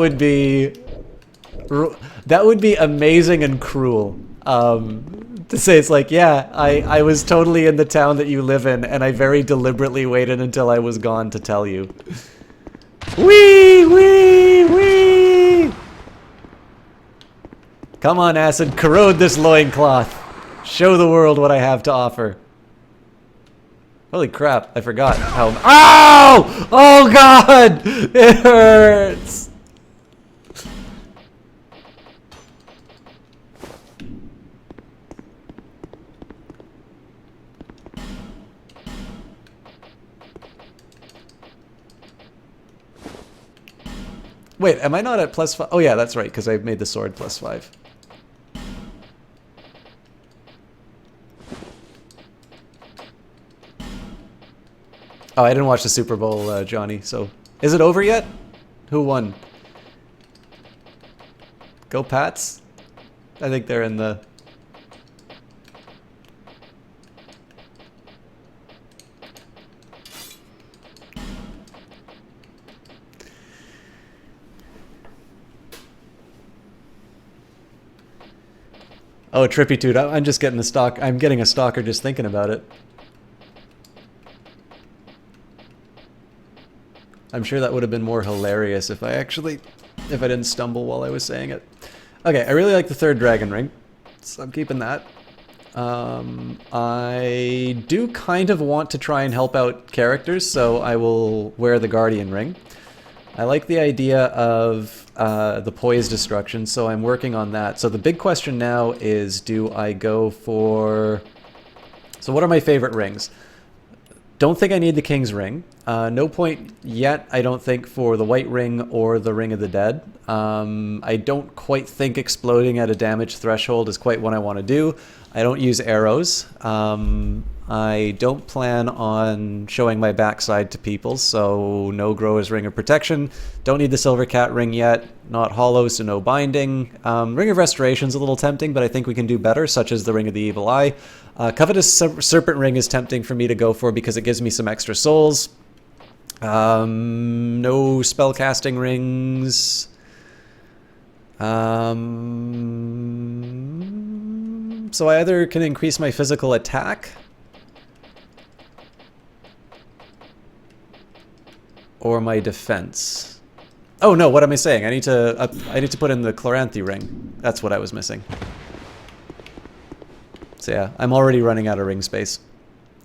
would be amazing and cruel. To say it's like, yeah, I was totally in the town that you live in, and I very deliberately waited until I was gone to tell you. Wee, wee, wee! Come on, Acid, corrode this loincloth. Show the world what I have to offer. Holy crap, I forgot how... Ow! Oh god! It hurts! Wait, am I not at +5? Oh yeah, that's right, because I've made the sword +5. Oh, I didn't watch the Super Bowl, Johnny, so... Is it over yet? Who won? Go Pats? I think they're in the... Oh, Trippy Dude, I'm just getting a stock. I'm getting a stalker just thinking about it. I'm sure that would have been more hilarious if I didn't stumble while I was saying it. Okay, I really like the third dragon ring, so I'm keeping that. I do kind of want to try and help out characters, so I will wear the guardian ring. I like the idea of the poise destruction, so I'm working on that. So the big question now is, do I go for... So what are my favorite rings? Don't think I need the King's Ring. No point yet, I don't think, for the White Ring or the Ring of the Dead. I don't quite think exploding at a damage threshold is quite what I want to do. I don't use arrows. I don't plan on showing my backside to people, so no Grower's Ring of Protection. Don't need the Silver Cat Ring yet. Not hollow, so no binding. Ring of Restoration's a little tempting, but I think we can do better, such as the Ring of the Evil Eye. Covetous Serpent Ring is tempting for me to go for because it gives me some extra souls. No spellcasting rings. So I either can increase my physical attack or my defense. Oh no, what am I saying? I need to put in the Chloranthy ring. That's what I was missing. So yeah, I'm already running out of ring space.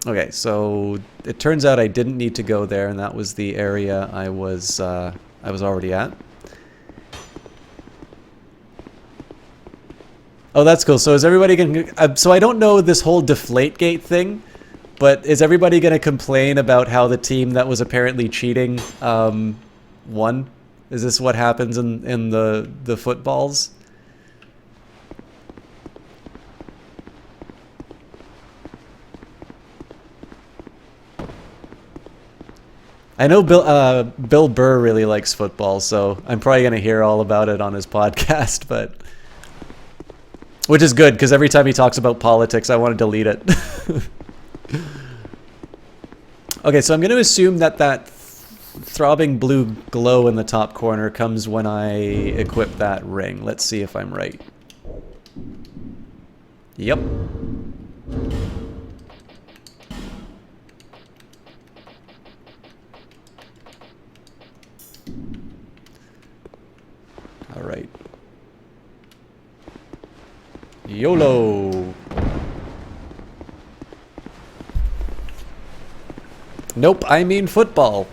Okay, so it turns out I didn't need to go there, and that was the area I was already at. Oh, that's cool. So is everybody going to... so I don't know this whole Deflategate thing, but is everybody going to complain about how the team that was apparently cheating won? Is this what happens in the footballs? I know Bill Burr really likes football, so I'm probably going to hear all about it on his podcast, but... Which is good, because every time he talks about politics, I want to delete it. Okay, so I'm going to assume that throbbing blue glow in the top corner comes when I equip that ring. Let's see if I'm right. Yep. All right. YOLO. Nope, I mean football.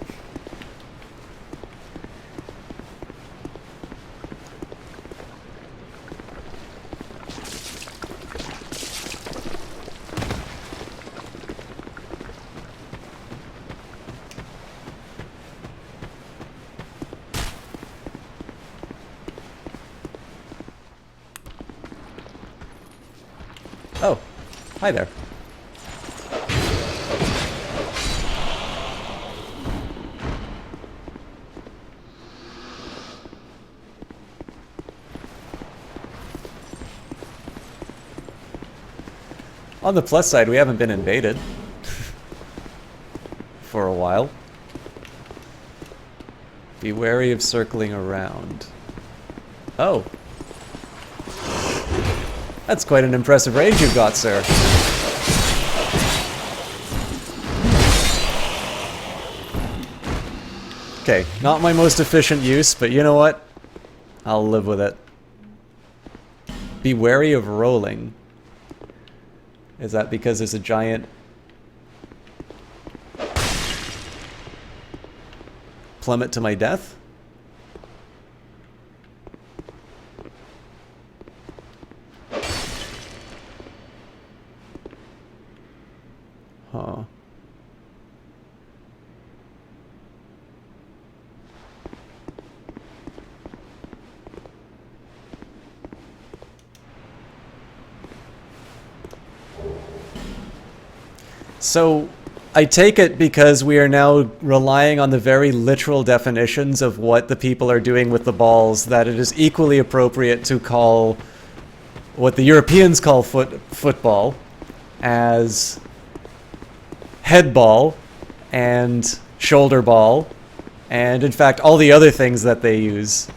Oh, hi there. On the plus side, we haven't been invaded for a while. Be wary of circling around. Oh. That's quite an impressive range you've got, sir. Okay, not my most efficient use, but you know what? I'll live with it. Be wary of rolling. Is that because there's a giant... plummet to my death? Huh. So, I take it because we are now relying on the very literal definitions of what the people are doing with the balls, that it is equally appropriate to call what the Europeans call football as head ball and shoulder ball, and in fact all the other things that they use,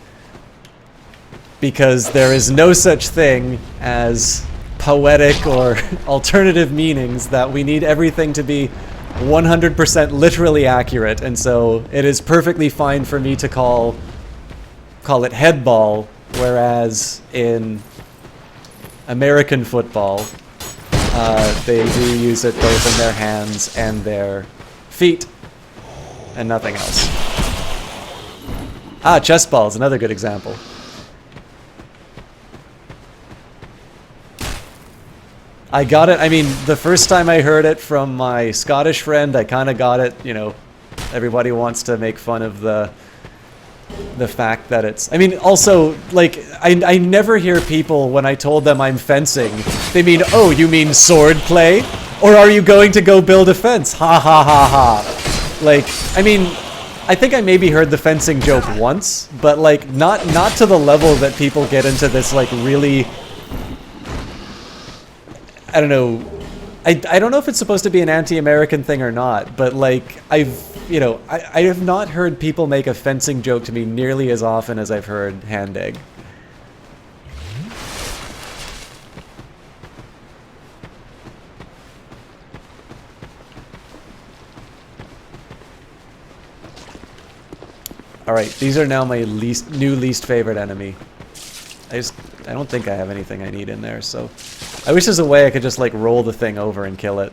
because there is no such thing as poetic or alternative meanings, that we need everything to be 100% literally accurate, and so it is perfectly fine for me to call it head ball, whereas in American football they do use it both in their hands and their feet, and nothing else. Ah, chess ball is another good example. I got it, I mean, the first time I heard it from my Scottish friend, I kind of got it, you know, everybody wants to make fun of the fact that it's... I mean, also, like, I never hear people, when I told them I'm fencing, they mean, oh, you mean sword play? Or are you going to go build a fence? Ha ha ha ha. Like, I mean, I think I maybe heard the fencing joke once, but, like, not to the level that people get into this, like, really... I don't know. I don't know if it's supposed to be an anti-American thing or not, but like I have not heard people make a fencing joke to me nearly as often as I've heard hand egg. All right, these are now my least favorite enemy. I don't think I have anything I need in there, so I wish there's a way I could just like roll the thing over and kill it.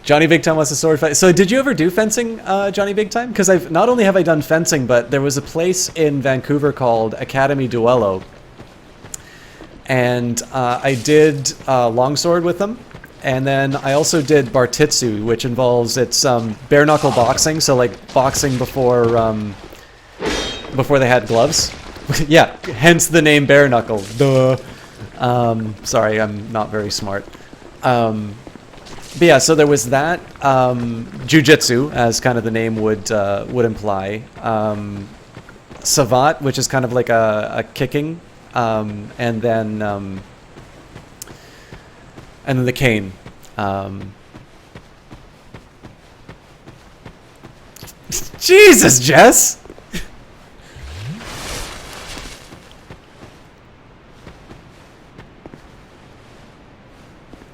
Johnny Big Time wants a sword fight. So did you ever do fencing, Johnny Big Time? Because I've not only have I done fencing, but there was a place in Vancouver called Academy Duello. And I did longsword with them. And then I also did Bartitsu, which involves, it's bare knuckle boxing. So like boxing before they had gloves. Yeah, hence the name bare knuckle. Duh. Sorry, I'm not very smart. But yeah, so there was that, jiu-jitsu, as kind of the name would imply, savat, which is kind of like a kicking, and then the cane. Jesus, Jess!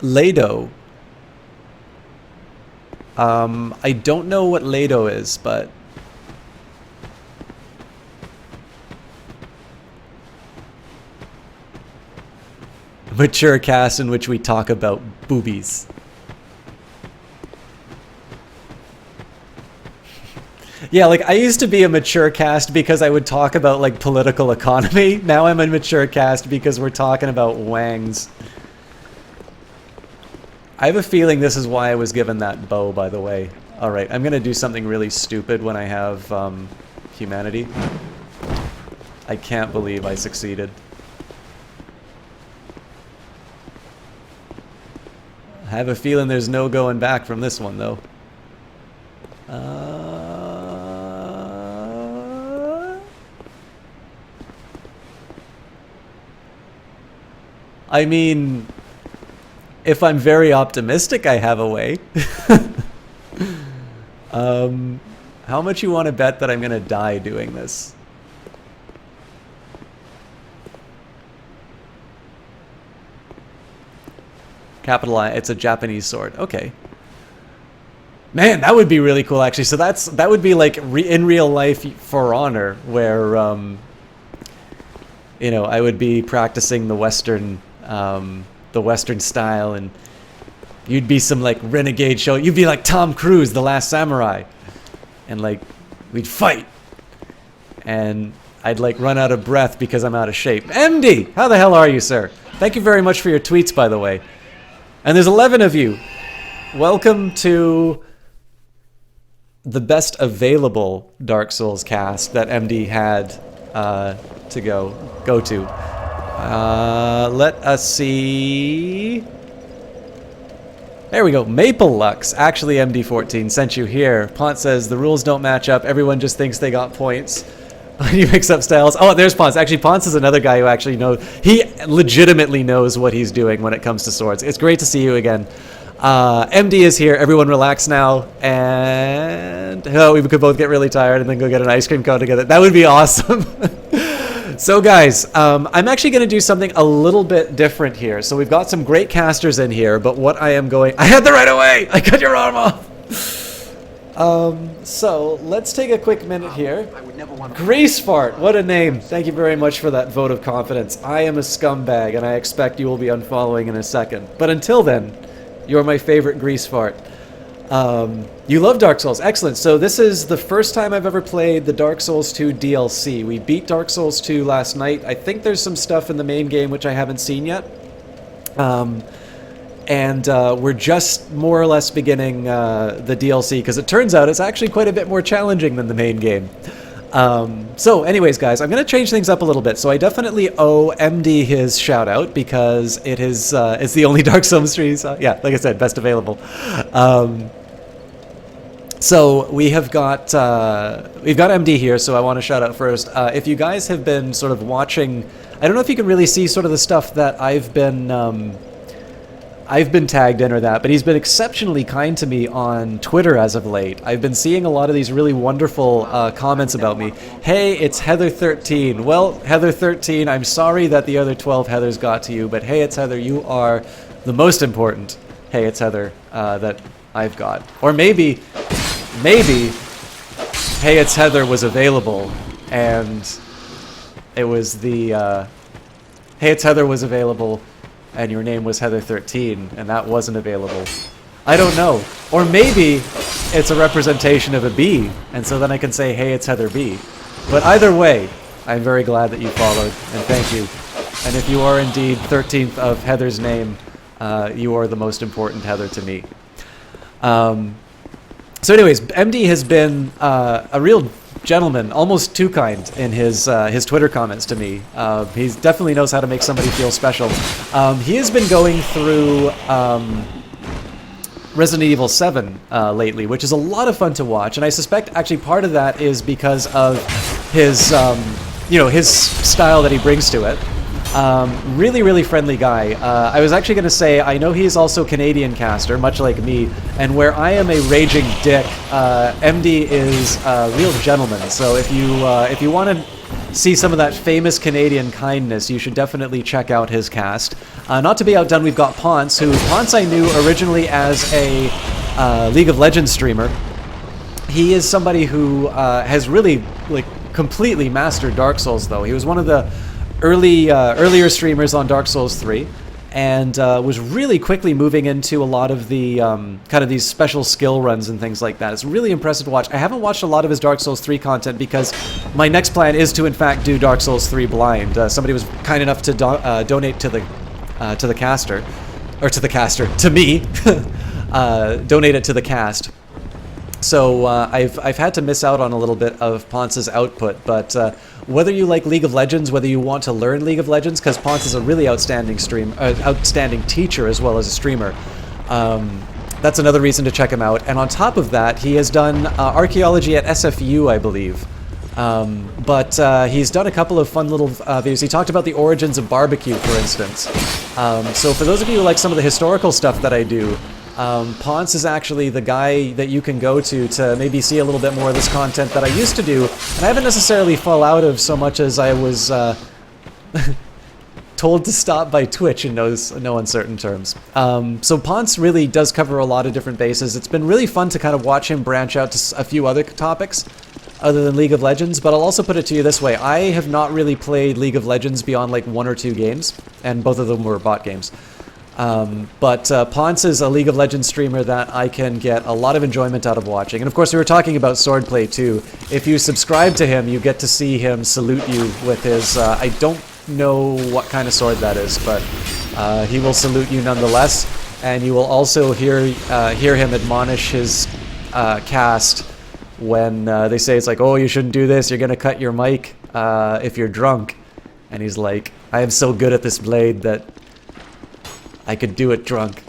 Lado. I don't know what Lado is, but... Mature cast in which we talk about boobies. Yeah, like, I used to be a mature cast because I would talk about, like, political economy. Now I'm a mature cast because we're talking about wangs. I have a feeling this is why I was given that bow, by the way. Alright, I'm gonna do something really stupid when I have, humanity. I can't believe I succeeded. I have a feeling there's no going back from this one, though. I mean... If I'm very optimistic, I have a way. How much you want to bet that I'm going to die doing this? Capital I, it's a Japanese sword. Okay. Man, that would be really cool, actually. So that would be like in real life For Honor, where, you know, I would be practicing the Western style, and you'd be some like renegade show. You'd be like Tom Cruise, The Last Samurai, and like we'd fight, and I'd like run out of breath because I'm out of shape. MD, how the hell are you, sir? Thank you very much for your tweets, by the way. And there's 11 of you. Welcome to the best available Dark Souls cast that MD had to go to. Let us see. There we go. Maple Lux. Actually, MD14 sent you here. Pont says the rules don't match up. Everyone just thinks they got points. He mix up styles. Oh, there's Ponce. Actually, Ponce is another guy who actually knows. He legitimately knows what he's doing when it comes to swords. It's great to see you again. MD is here. Everyone relax now. And oh, we could both get really tired and then go get an ice cream cone together. That would be awesome. So guys, I'm actually going to do something a little bit different here. So we've got some great casters in here, but what I am going... I had the right away! I cut your arm off! So let's take a quick minute here. Grease Fart, what a name. Thank you very much for that vote of confidence. I am a scumbag, and I expect you will be unfollowing in a second. But until then, you're my favorite Grease Fart. You love Dark Souls. Excellent. So this is the first time I've ever played the Dark Souls 2 DLC. We beat Dark Souls 2 last night. I think there's some stuff in the main game which I haven't seen yet. And we're just more or less beginning the DLC, because it turns out it's actually quite a bit more challenging than the main game. So anyways, guys, I'm going to change things up a little bit. So I definitely owe MD his shout out, because it is it's the only Dark Souls series. Yeah, like I said, best available. So we have got we've got MD here, so I want to shout out first. If you guys have been sort of watching, I don't know if you can really see sort of the stuff that I've been tagged in or that, but he's been exceptionally kind to me on Twitter as of late. I've been seeing a lot of these really wonderful comments about me. Hey, it's Heather13. Well, Heather13, I'm sorry that the other 12 Heathers got to you, but hey, it's Heather, you are the most important hey, it's Heather that I've got. Or maybe, hey, it's Heather was available, and it was the, hey, it's Heather was available, and your name was Heather13, and that wasn't available. I don't know. Or maybe it's a representation of a B, and so then I can say, hey, it's Heather B. But either way, I'm very glad that you followed, and thank you. And if you are indeed 13th of Heather's name, you are the most important Heather to me. So anyways, MD has been a real gentleman, almost too kind in his Twitter comments to me. He definitely knows how to make somebody feel special. He has been going through Resident Evil 7 lately, which is a lot of fun to watch, and I suspect actually part of that is because of his, his style that he brings to it. Really, really friendly guy. I was actually going to say, I know he's also Canadian caster, much like me, and where I am a raging dick, MD is a real gentleman. So if you want to see some of that famous Canadian kindness, you should definitely check out his cast. Not to be outdone, we've got Ponce, who Ponce I knew originally as a League of Legends streamer. He is somebody who has really completely mastered Dark Souls, though. He was one of the earlier streamers on Dark Souls 3, and was really quickly moving into a lot of the kind of these special skill runs and things like that. It's really impressive to watch. I haven't watched a lot of his Dark Souls 3 content because my next plan is to in fact do Dark Souls 3 blind. Somebody was kind enough to donate to the caster, or to the caster, to me, donate it to the cast. So I've had to miss out on a little bit of Ponce's output, but whether you like League of Legends, whether you want to learn League of Legends, because Ponce is a really outstanding outstanding teacher as well as a streamer, that's another reason to check him out. And on top of that, he has done archaeology at SFU, I believe. But he's done a couple of fun little videos. He talked about the origins of barbecue, for instance. So for those of you who like some of the historical stuff that I do, Ponce is actually the guy that you can go to maybe see a little bit more of this content that I used to do, and I haven't necessarily fall out of so much as I was told to stop by Twitch in no uncertain terms. So Ponce really does cover a lot of different bases. It's been really fun to kind of watch him branch out to a few other topics other than League of Legends, but I'll also put it to you this way. I have not really played League of Legends beyond like 1 or 2 games, and both of them were bot games. But Ponce is a League of Legends streamer that I can get a lot of enjoyment out of watching. And of course, we were talking about swordplay too. If you subscribe to him, you get to see him salute you with his, I don't know what kind of sword that is, but he will salute you nonetheless. And you will also hear him admonish his cast when they say it's like, oh, you shouldn't do this, you're going to cut your mic if you're drunk. And he's like, I am so good at this blade that I could do it drunk.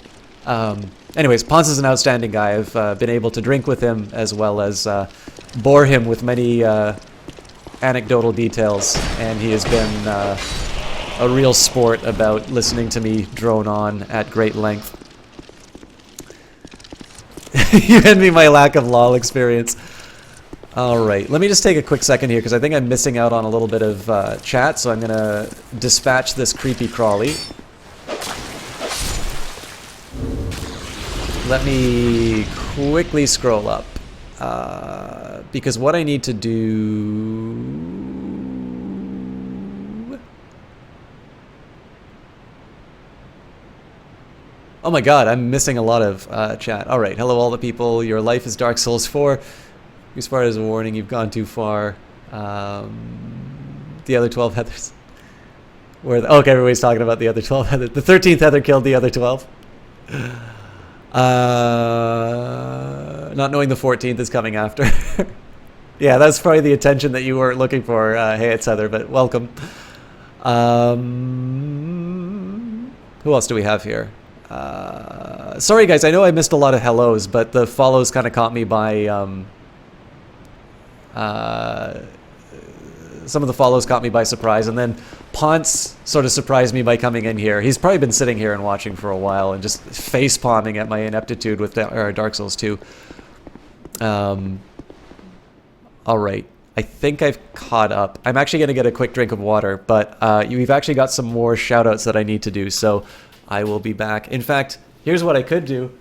Anyways, Ponce is an outstanding guy. I've been able to drink with him as well as bore him with many anecdotal details, and he has been a real sport about listening to me drone on at great length. You envy my lack of LOL experience. Alright, let me just take a quick second here because I think I'm missing out on a little bit of chat, so I'm going to dispatch this creepy crawly. Let me quickly scroll up, because what I need to do... Oh my god, I'm missing a lot of chat. Alright, hello all the people, your life is Dark Souls 4. As far as a warning, you've gone too far. The other 12 Heathers. Okay, everybody's talking about the other 12 Heather. The 13th Heather killed the other 12. Not knowing the 14th is coming after. Yeah, that's probably the attention that you were looking for. Hey, it's Heather, but welcome. Who else do we have here? Sorry guys, I know I missed a lot of hellos, but the follows kind of caught me by... some of the follows caught me by surprise, and then Ponce sort of surprised me by coming in here. He's probably been sitting here and watching for a while and just face-palming at my ineptitude with Dark Souls 2. Alright, I think I've caught up. I'm actually going to get a quick drink of water, but we've actually got some more shoutouts that I need to do, so I will be back. In fact, here's what I could do.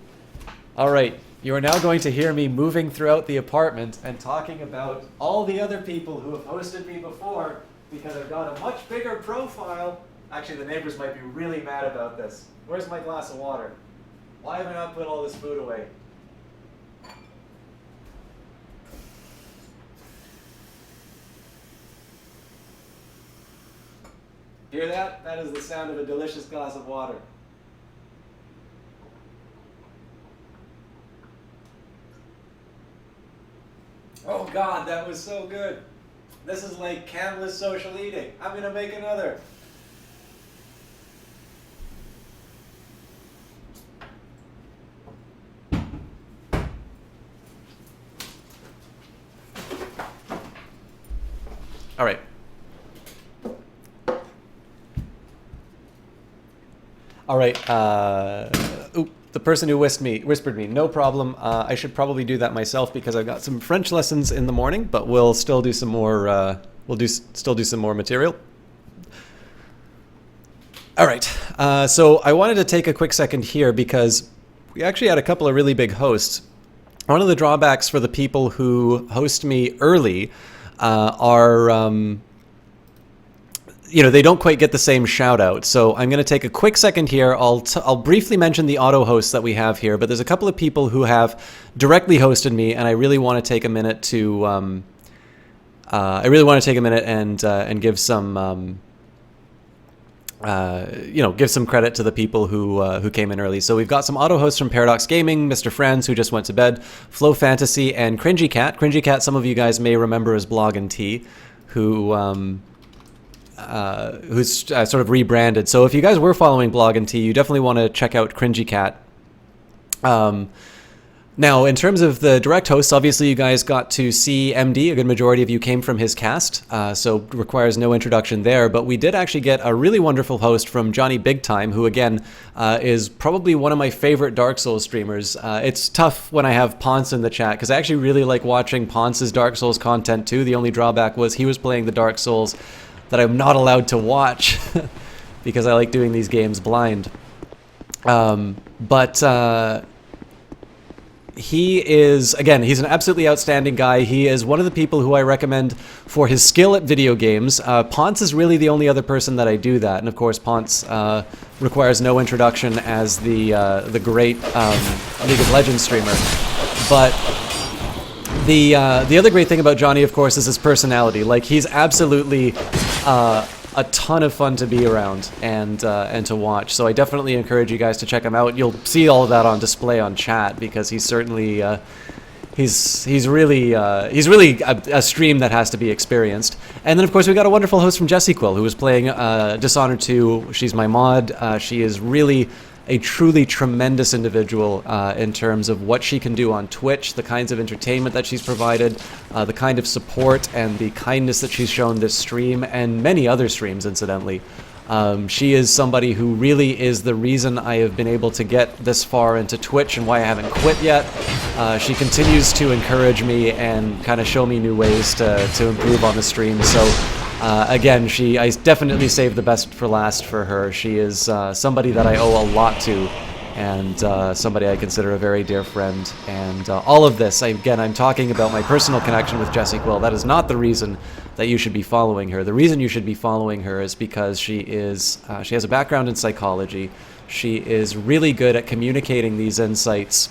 Alright. You are now going to hear me moving throughout the apartment and talking about all the other people who have hosted me before, because I've got a much bigger profile. Actually, the neighbors might be really mad about this. Where's my glass of water? Why have I not put all this food away? Hear that? That is the sound of a delicious glass of water. Oh God, that was so good. This is like canvas social eating. I'm gonna make another. All right. All right. The person who whispered me, no problem. I should probably do that myself because I've got some French lessons in the morning, but we'll still do some more. Still do some more material. All right. So I wanted to take a quick second here because we actually had a couple of really big hosts. One of the drawbacks for the people who host me early are. They don't quite get the same shout out. So I'm going to take a quick second here. I'll briefly mention the auto hosts that we have here, but there's a couple of people who have directly hosted me, and I really want to take a minute to and give some give some credit to the people who came in early. So we've got some auto hosts from Paradox Gaming, Mr. Franz, who just went to bed, Flow Fantasy, and Cringy Cat. Cringy Cat, some of you guys may remember as Blog and Tea, who's sort of rebranded. So if you guys were following Blog and Tea, you definitely want to check out Cringy Cat. Now, in terms of the direct hosts, obviously you guys got to see MD. A good majority of you came from his cast, so requires no introduction there. But we did actually get a really wonderful host from Johnny Big Time, who again is probably one of my favorite Dark Souls streamers. It's tough when I have Ponce in the chat because I actually really like watching Ponce's Dark Souls content too. The only drawback was he was playing the Dark Souls that I'm not allowed to watch because I like doing these games blind. He is, again, he's an absolutely outstanding guy. He is one of the people who I recommend for his skill at video games. Ponce is really the only other person that I do that. And of course, Ponce requires no introduction as the great League of Legends streamer. But the other great thing about Johnny, of course, is his personality. Like, he's absolutely a ton of fun to be around and to watch. So I definitely encourage you guys to check him out. You'll see all of that on display on chat because he's certainly he's really a stream that has to be experienced. And then of course we got a wonderful host from Jessie Quill who was playing Dishonored 2. She's my mod. She is really a truly tremendous individual in terms of what she can do on Twitch, the kinds of entertainment that she's provided, the kind of support and the kindness that she's shown this stream and many other streams, incidentally. She is somebody who really is the reason I have been able to get this far into Twitch and why I haven't quit yet. She continues to encourage me and kind of show me new ways to improve on the stream. So again, I definitely saved the best for last for her. She is somebody that I owe a lot to and somebody I consider a very dear friend. And all of this, I'm talking about my personal connection with Jessie Quill. That is not the reason that you should be following her. The reason you should be following her is because she has a background in psychology. She is really good at communicating these insights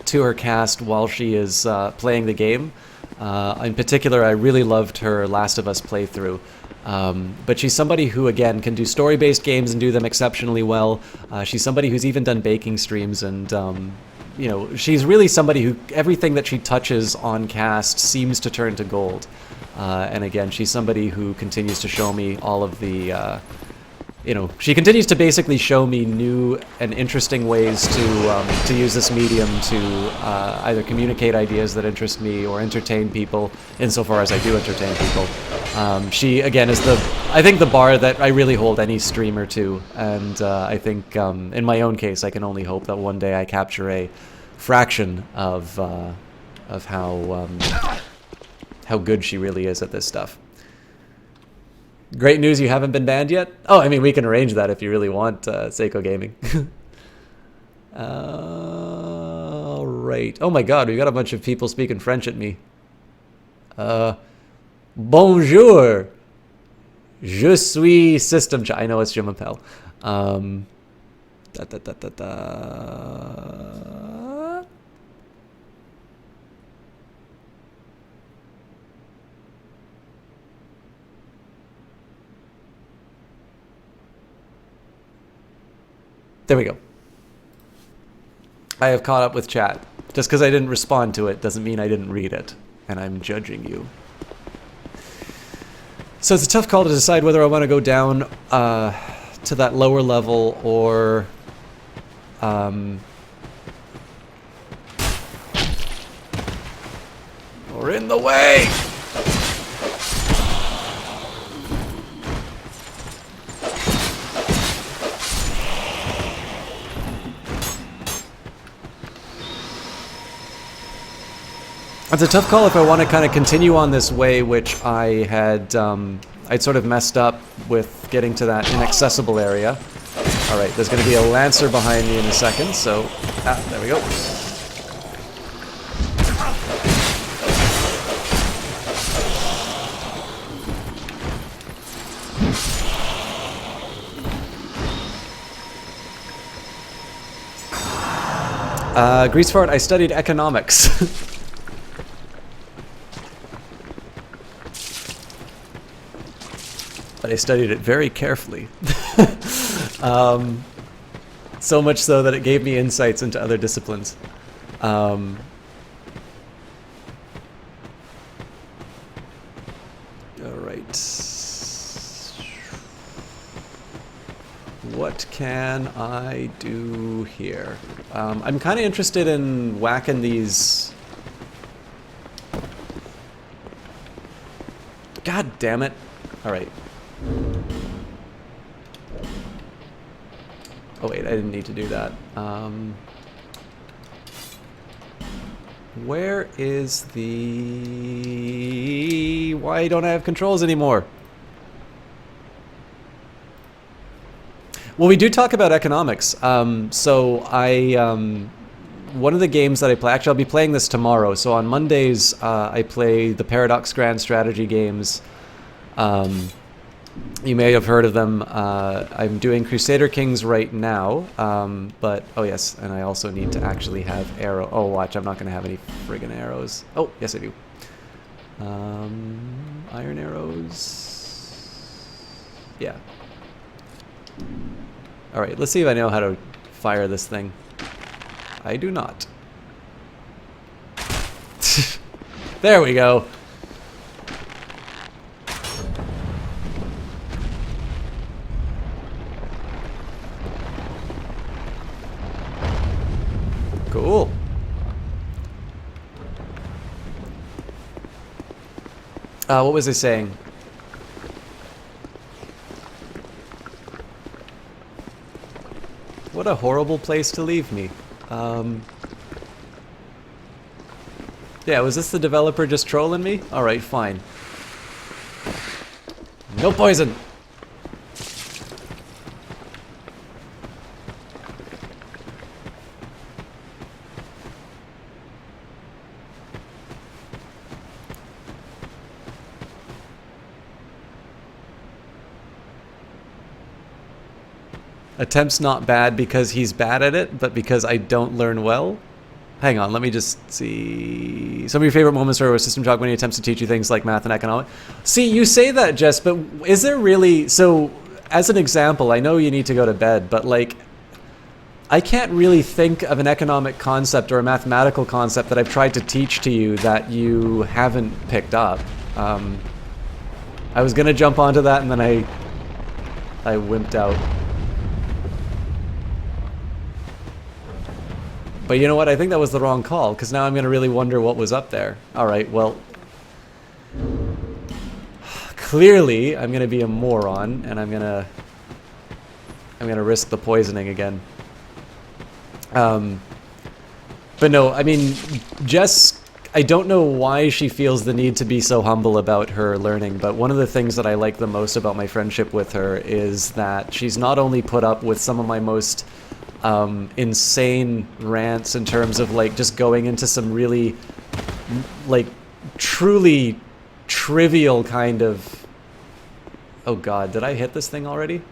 to her cast while she is playing the game. In particular, I really loved her Last of Us playthrough. But she's somebody who, again, can do story-based games and do them exceptionally well. She's somebody who's even done baking streams, and she's really somebody who everything that she touches on cast seems to turn to gold. And again, she's somebody who continues to show me all of the, she continues to basically show me new and interesting ways to use this medium to either communicate ideas that interest me or entertain people, insofar as I do entertain people. She, again, is I think the bar that I really hold any streamer to, and I think in my own case, I can only hope that one day I capture a fraction of how good she really is at this stuff. Great news, you haven't been banned yet? Oh, I mean, we can arrange that if you really want, Seiko Gaming. Right. Oh my god, we got a bunch of people speaking French at me. Bonjour! Je suis SystemSouls. I know it's Jim Appel. Da, da, da, da, da. There we go. I have caught up with chat. Just because I didn't respond to it doesn't mean I didn't read it. And I'm judging you. So it's a tough call to decide whether I want to go down to that lower level or... or in the way! It's a tough call if I want to kind of continue on this way, which I had, I'd sort of messed up with getting to that inaccessible area. Alright, there's going to be a Lancer behind me in a second, so... Ah, there we go. Greasefart, I studied economics. But I studied it very carefully. So much so that it gave me insights into other disciplines. Alright. What can I do here? I'm kind of interested in whacking these... God damn it. Alright. Oh wait, I didn't need to do that. Where is the... Why don't I have controls anymore? Well, we do talk about economics. So one of the games that I play... Actually, I'll be playing this tomorrow. So on Mondays, I play the Paradox Grand Strategy games. You may have heard of them. I'm doing Crusader Kings right now, but, oh yes, and I also need to actually have arrow. Oh, watch, I'm not going to have any friggin' arrows. Oh, yes I do. Iron arrows. Yeah. Alright, let's see if I know how to fire this thing. I do not. There we go. Cool. What was I saying? What a horrible place to leave me. Yeah, was this the developer just trolling me? Alright, fine. No poison! Attempt's not bad because he's bad at it, but because I don't learn well. Hang on, let me just see. Some of your favorite moments are with System Shock when he attempts to teach you things like math and economics. See, you say that, Jess, but is there really... So, as an example, I know you need to go to bed, but like... I can't really think of an economic concept or a mathematical concept that I've tried to teach to you that you haven't picked up. I was gonna jump onto that and then I wimped out. But you know what? I think that was the wrong call, because now I'm going to really wonder what was up there. Alright, well... Clearly, I'm going to be a moron, and I'm going to risk the poisoning again. But no, I mean, Jess... I don't know why she feels the need to be so humble about her learning, but one of the things that I like the most about my friendship with her is that she's not only put up with some of my most... insane rants in terms of like just going into some really like truly trivial kind of... Oh god, did I hit this thing already?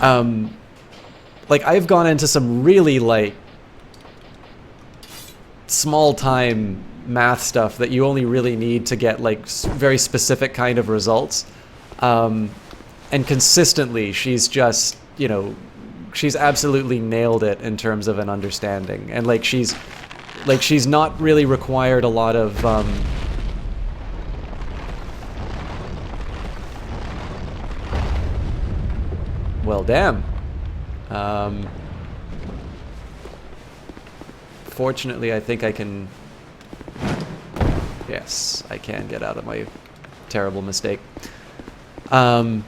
Like, I've gone into some really, like, small-time math stuff that you only really need to get, like, very specific kind of results. And consistently, she's just, you know, she's absolutely nailed it in terms of an understanding. And, like, she's not really required a lot of, well, damn. Fortunately, I think I can... Yes, I can get out of my terrible mistake. But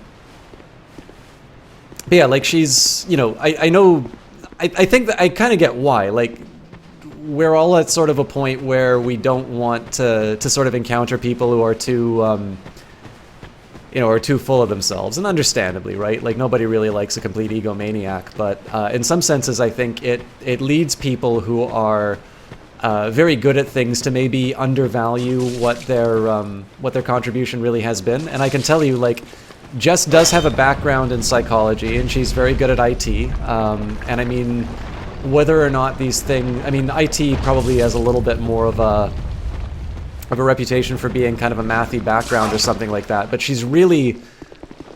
yeah, like, she's, you know, I know... I think that I kind of get why. Like, we're all at sort of a point where we don't want to sort of encounter people who are too... you know, are too full of themselves, and understandably, right? Like, nobody really likes a complete egomaniac, but in some senses, I think it leads people who are very good at things to maybe undervalue what their contribution really has been. And I can tell you, like, Jess does have a background in psychology, and she's very good at IT. And I mean, whether or not these things, I mean, IT probably has a little bit more of a reputation for being kind of a mathy background or something like that, but she's really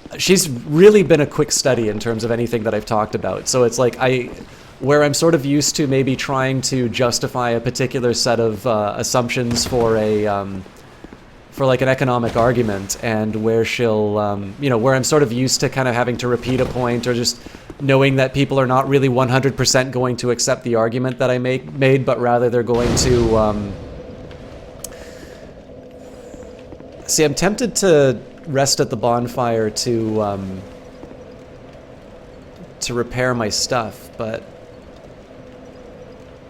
been a quick study in terms of anything that I've talked about. So it's like, where I'm sort of used to maybe trying to justify a particular set of assumptions for like an economic argument, and where she'll, you know, where I'm sort of used to kind of having to repeat a point, or just knowing that people are not really 100% going to accept the argument that I made, but rather they're going to, see, I'm tempted to rest at the bonfire to repair my stuff, but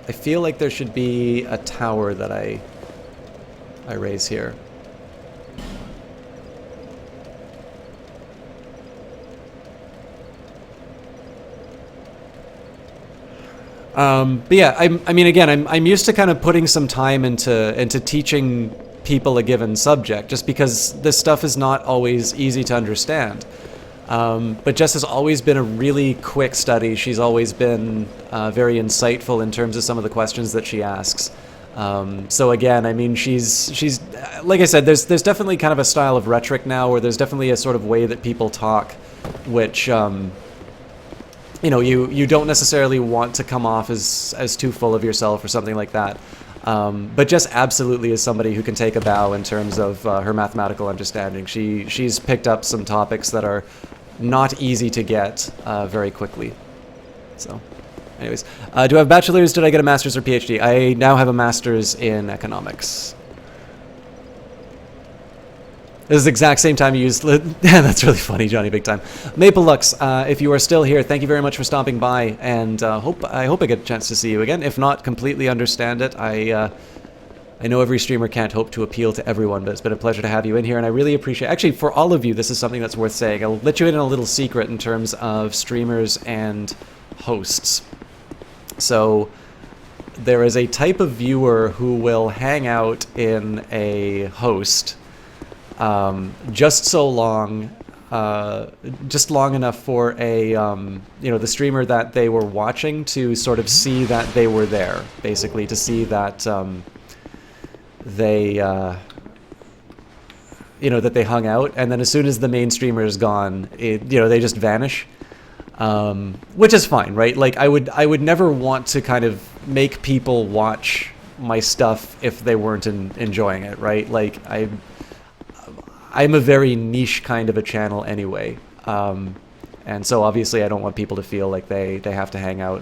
I feel like there should be a tower that I raise here. But yeah, I mean, again, I'm used to kind of putting some time into teaching people a given subject, just because this stuff is not always easy to understand. But Jess has always been a really quick study. She's always been very insightful in terms of some of the questions that she asks. So again, I mean, she's like I said, there's definitely kind of a style of rhetoric now, where there's definitely a sort of way that people talk, which you know, you don't necessarily want to come off as too full of yourself or something like that. But Jess absolutely is somebody who can take a bow in terms of her mathematical understanding. She's picked up some topics that are not easy to get very quickly. So, anyways, do I have bachelor's? Did I get a master's or PhD? I now have a master's in economics. This is the exact same time you used... That's really funny, Johnny Big Time. Maple Lux, if you are still here, thank you very much for stopping by, and I hope I get a chance to see you again. If not, completely understand it. I know every streamer can't hope to appeal to everyone, but it's been a pleasure to have you in here, and I really appreciate... Actually, for all of you, this is something that's worth saying. I'll let you in on a little secret in terms of streamers and hosts. So, there is a type of viewer who will hang out in a host... just so long, just long enough for a, you know, the streamer that they were watching to sort of see that they were there, basically, to see that, they, you know, that they hung out, and then as soon as the main streamer is gone, you know, they just vanish, which is fine, right? Like, I would never want to kind of make people watch my stuff if they weren't enjoying it, right? Like, I'm a very niche kind of a channel anyway, and so obviously I don't want people to feel like they have to hang out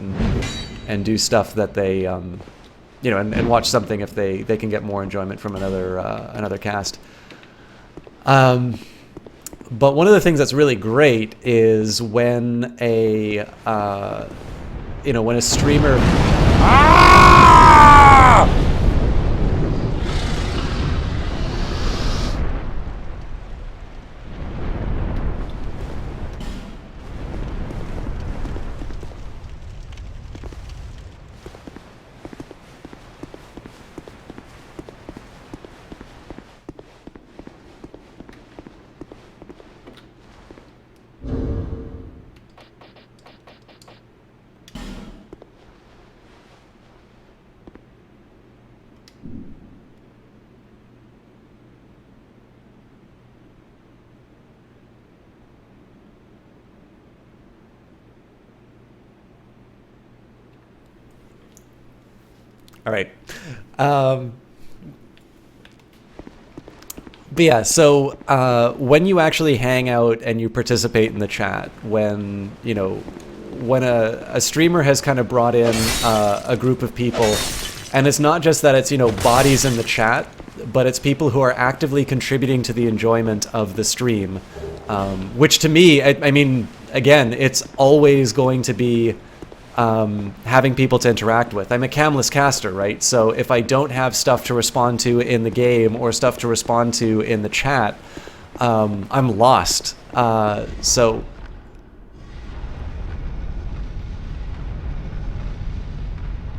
and do stuff that they, you know, and watch something if they can get more enjoyment from another cast. But one of the things that's really great is when a you know, when a streamer... All right. But yeah, so when you actually hang out and you participate in the chat, when a streamer has kind of brought in a group of people, and it's not just that it's bodies in the chat, but it's people who are actively contributing to the enjoyment of the stream, which to me, I mean, again, it's always going to be having people to interact with. I'm a camless caster, right? So if I don't have stuff to respond to in the game or stuff to respond to in the chat, I'm lost. So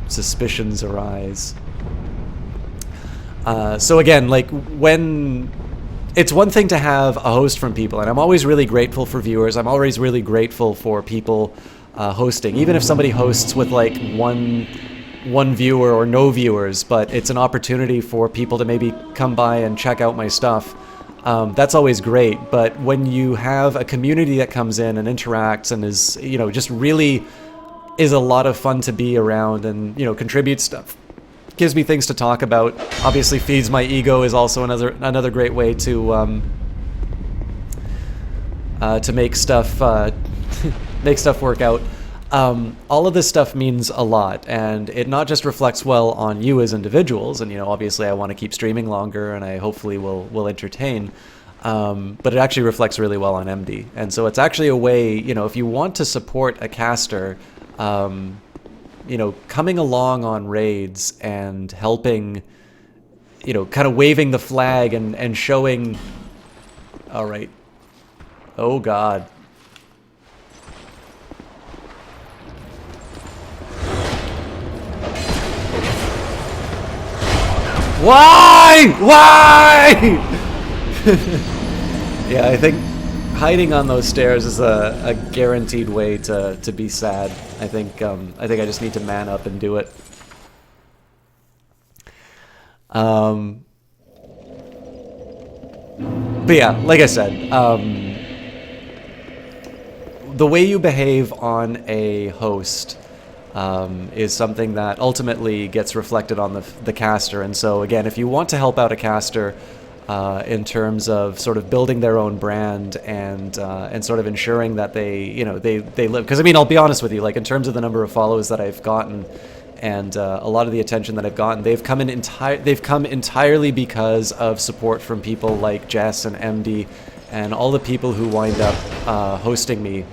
suspicions arise. So again, like when it's one thing to have a host from people, and I'm always really grateful for viewers. I'm always really grateful for people hosting, even if somebody hosts with like one viewer or no viewers, but it's an opportunity for people to maybe come by and check out my stuff. That's always great. But when you have a community that comes in and interacts and is, just really is a lot of fun to be around and, contributes stuff, gives me things to talk about, obviously feeds my ego, is also another great way to make stuff make stuff work out. All of this stuff means a lot, and it not just reflects well on you as individuals, and obviously I want to keep streaming longer, and I hopefully will entertain, but it actually reflects really well on MD. And so it's actually a way, if you want to support a caster, coming along on raids and helping, kind of waving the flag and showing. All right. Oh God. Why? Yeah, I think hiding on those stairs is a guaranteed way to be sad. I think I just need to man up and do it. But yeah, like I said, the way you behave on a host is something that ultimately gets reflected on the caster. And so again, if you want to help out a caster in terms of sort of building their own brand and sort of ensuring that they live, because I mean, I'll be honest with you, like in terms of the number of follows that I've gotten and a lot of the attention that I've gotten, they've come entirely because of support from people like Jess and MD and all the people who wind up hosting me.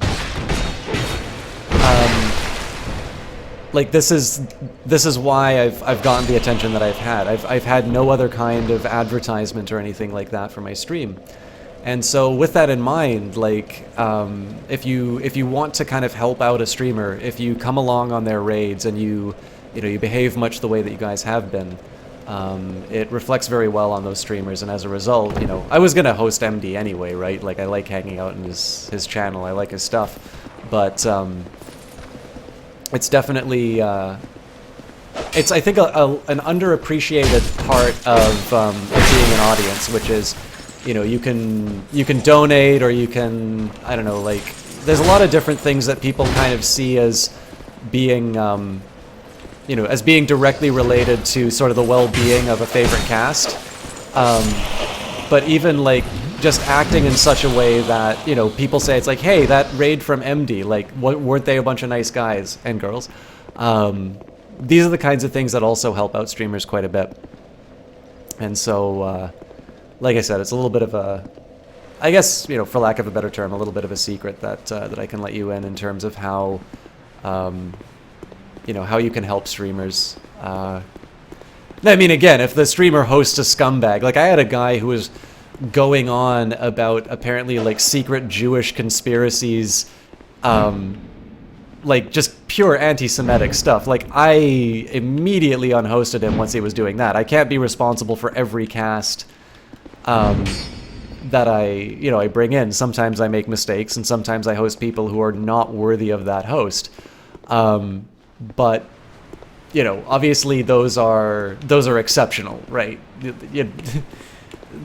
Like this is why I've gotten the attention that I've had. I've had no other kind of advertisement or anything like that for my stream, and so with that in mind, like if you want to kind of help out a streamer, if you come along on their raids and you behave much the way that you guys have been, it reflects very well on those streamers. And as a result, I was gonna host MD anyway, right? Like I like hanging out in his channel, I like his stuff, but it's definitely, it's I think an underappreciated part of being an audience, which is, you can donate, or you can, I don't know, like there's a lot of different things that people kind of see as being, as being directly related to sort of the well-being of a favorite cast. But even like just acting in such a way that, people say it's like, hey, that raid from MD, like, weren't they a bunch of nice guys and girls? These are the kinds of things that also help out streamers quite a bit. And so, like I said, it's a little bit of a, I guess, for lack of a better term, a little bit of a secret that that I can let you in terms of how, how you can help streamers. I mean, again, if the streamer hosts a scumbag, like I had a guy who was going on about apparently like secret Jewish conspiracies, like just pure anti-Semitic stuff. Like I immediately unhosted him once he was doing that. I can't be responsible for every cast that I bring in. Sometimes I make mistakes, and sometimes I host people who are not worthy of that host. But obviously those are exceptional, right?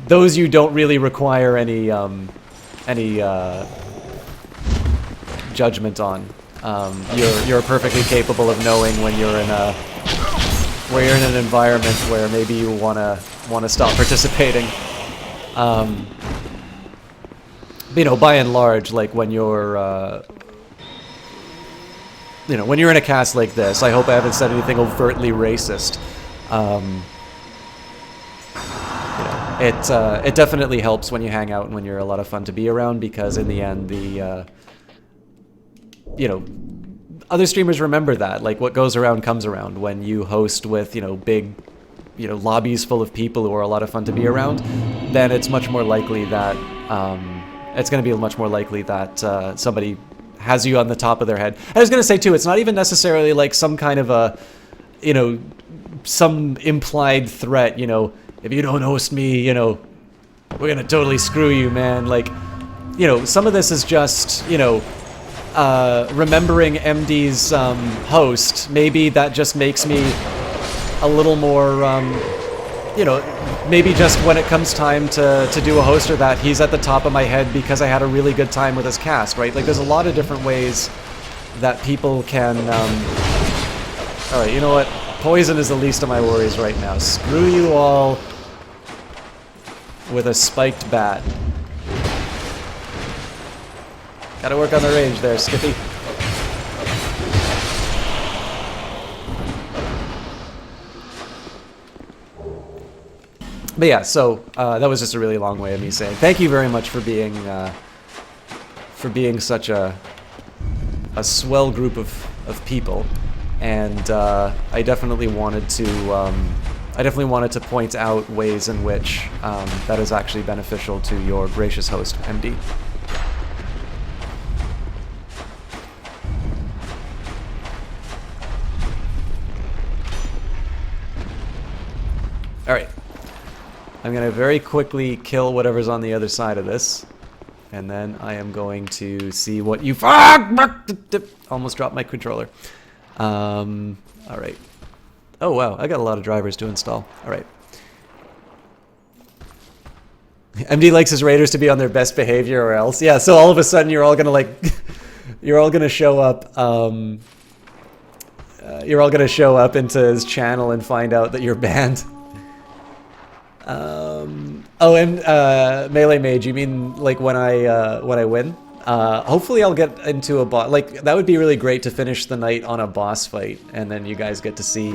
Those you don't really require any judgment on. You're perfectly capable of knowing when you're in a where you're in an environment where maybe you wanna stop participating. You know, by and large, like when you're you know, when you're in a cast like this, I hope I haven't said anything overtly racist. You know, it definitely helps when you hang out and when you're a lot of fun to be around, because in the end, the you know, other streamers remember that, like, what goes around comes around. When you host with, you know, big, you know, lobbies full of people who are a lot of fun to be around, then it's much more likely that it's going to be much more likely that somebody has you on the top of their head. I was going to say too, it's not even necessarily like some kind of a, you know, some implied threat, you know, if you don't host me, you know, we're going to totally screw you, man. Like, you know, some of this is just, you know, remembering MD's host. Maybe that just makes me a little more, you know, maybe just when it comes time to do a host or that, he's at the top of my head because I had a really good time with his cast, right? Like, there's a lot of different ways that people can... Alright, you know what? Poison is the least of my worries right now. Screw you all with a spiked bat. Gotta work on the range there, Skippy. But yeah, so that was just a really long way of me saying thank you very much for being such a swell group of people, and I definitely wanted to point out ways in which that is actually beneficial to your gracious host, MD. All right. I'm going to very quickly kill whatever's on the other side of this. And then I am going to see what you... Almost dropped my controller. Alright. Oh, wow. I got a lot of drivers to install. Alright. MD likes his raiders to be on their best behavior or else. Yeah, so all of a sudden you're all going to, like... you're all going to show up... you're all going to show up into his channel and find out that you're banned. Oh, and Melee Mage, you mean like when I win? Hopefully I'll get into a boss. Like, that would be really great to finish the night on a boss fight, and then you guys get to see me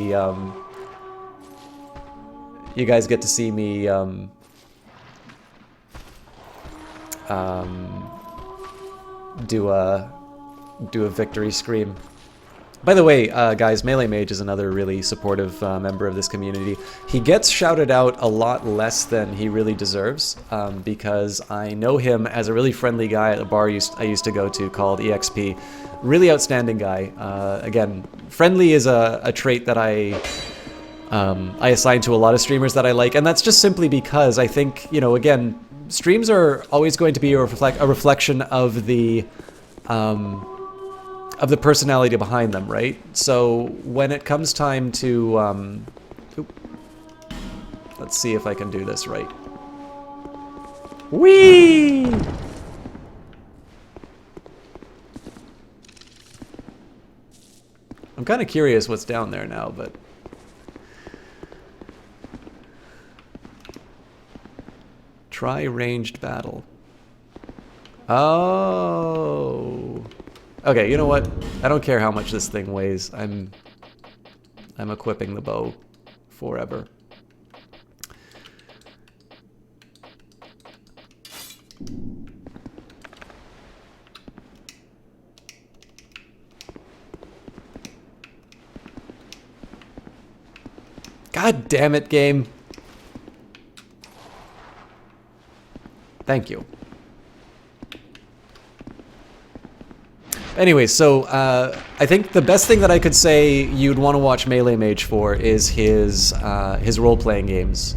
do a victory scream. By the way, guys, Melee Mage is another really supportive member of this community. He gets shouted out a lot less than he really deserves, because I know him as a really friendly guy at a bar I used to go to called EXP. Really outstanding guy. Again, friendly is a trait that I assign to a lot of streamers that I like, and that's just simply because I think, you know, again, streams are always going to be a reflection of the personality behind them, right? So when it comes time to, let's see if I can do this right. Whee! I'm kind of curious what's down there now, but... Try ranged battle. Oh... Okay, you know what? I don't care how much this thing weighs. I'm equipping the bow forever. God damn it, game. Thank you. Anyway, so I think the best thing that I could say you'd want to watch Melee Mage for is his role-playing games.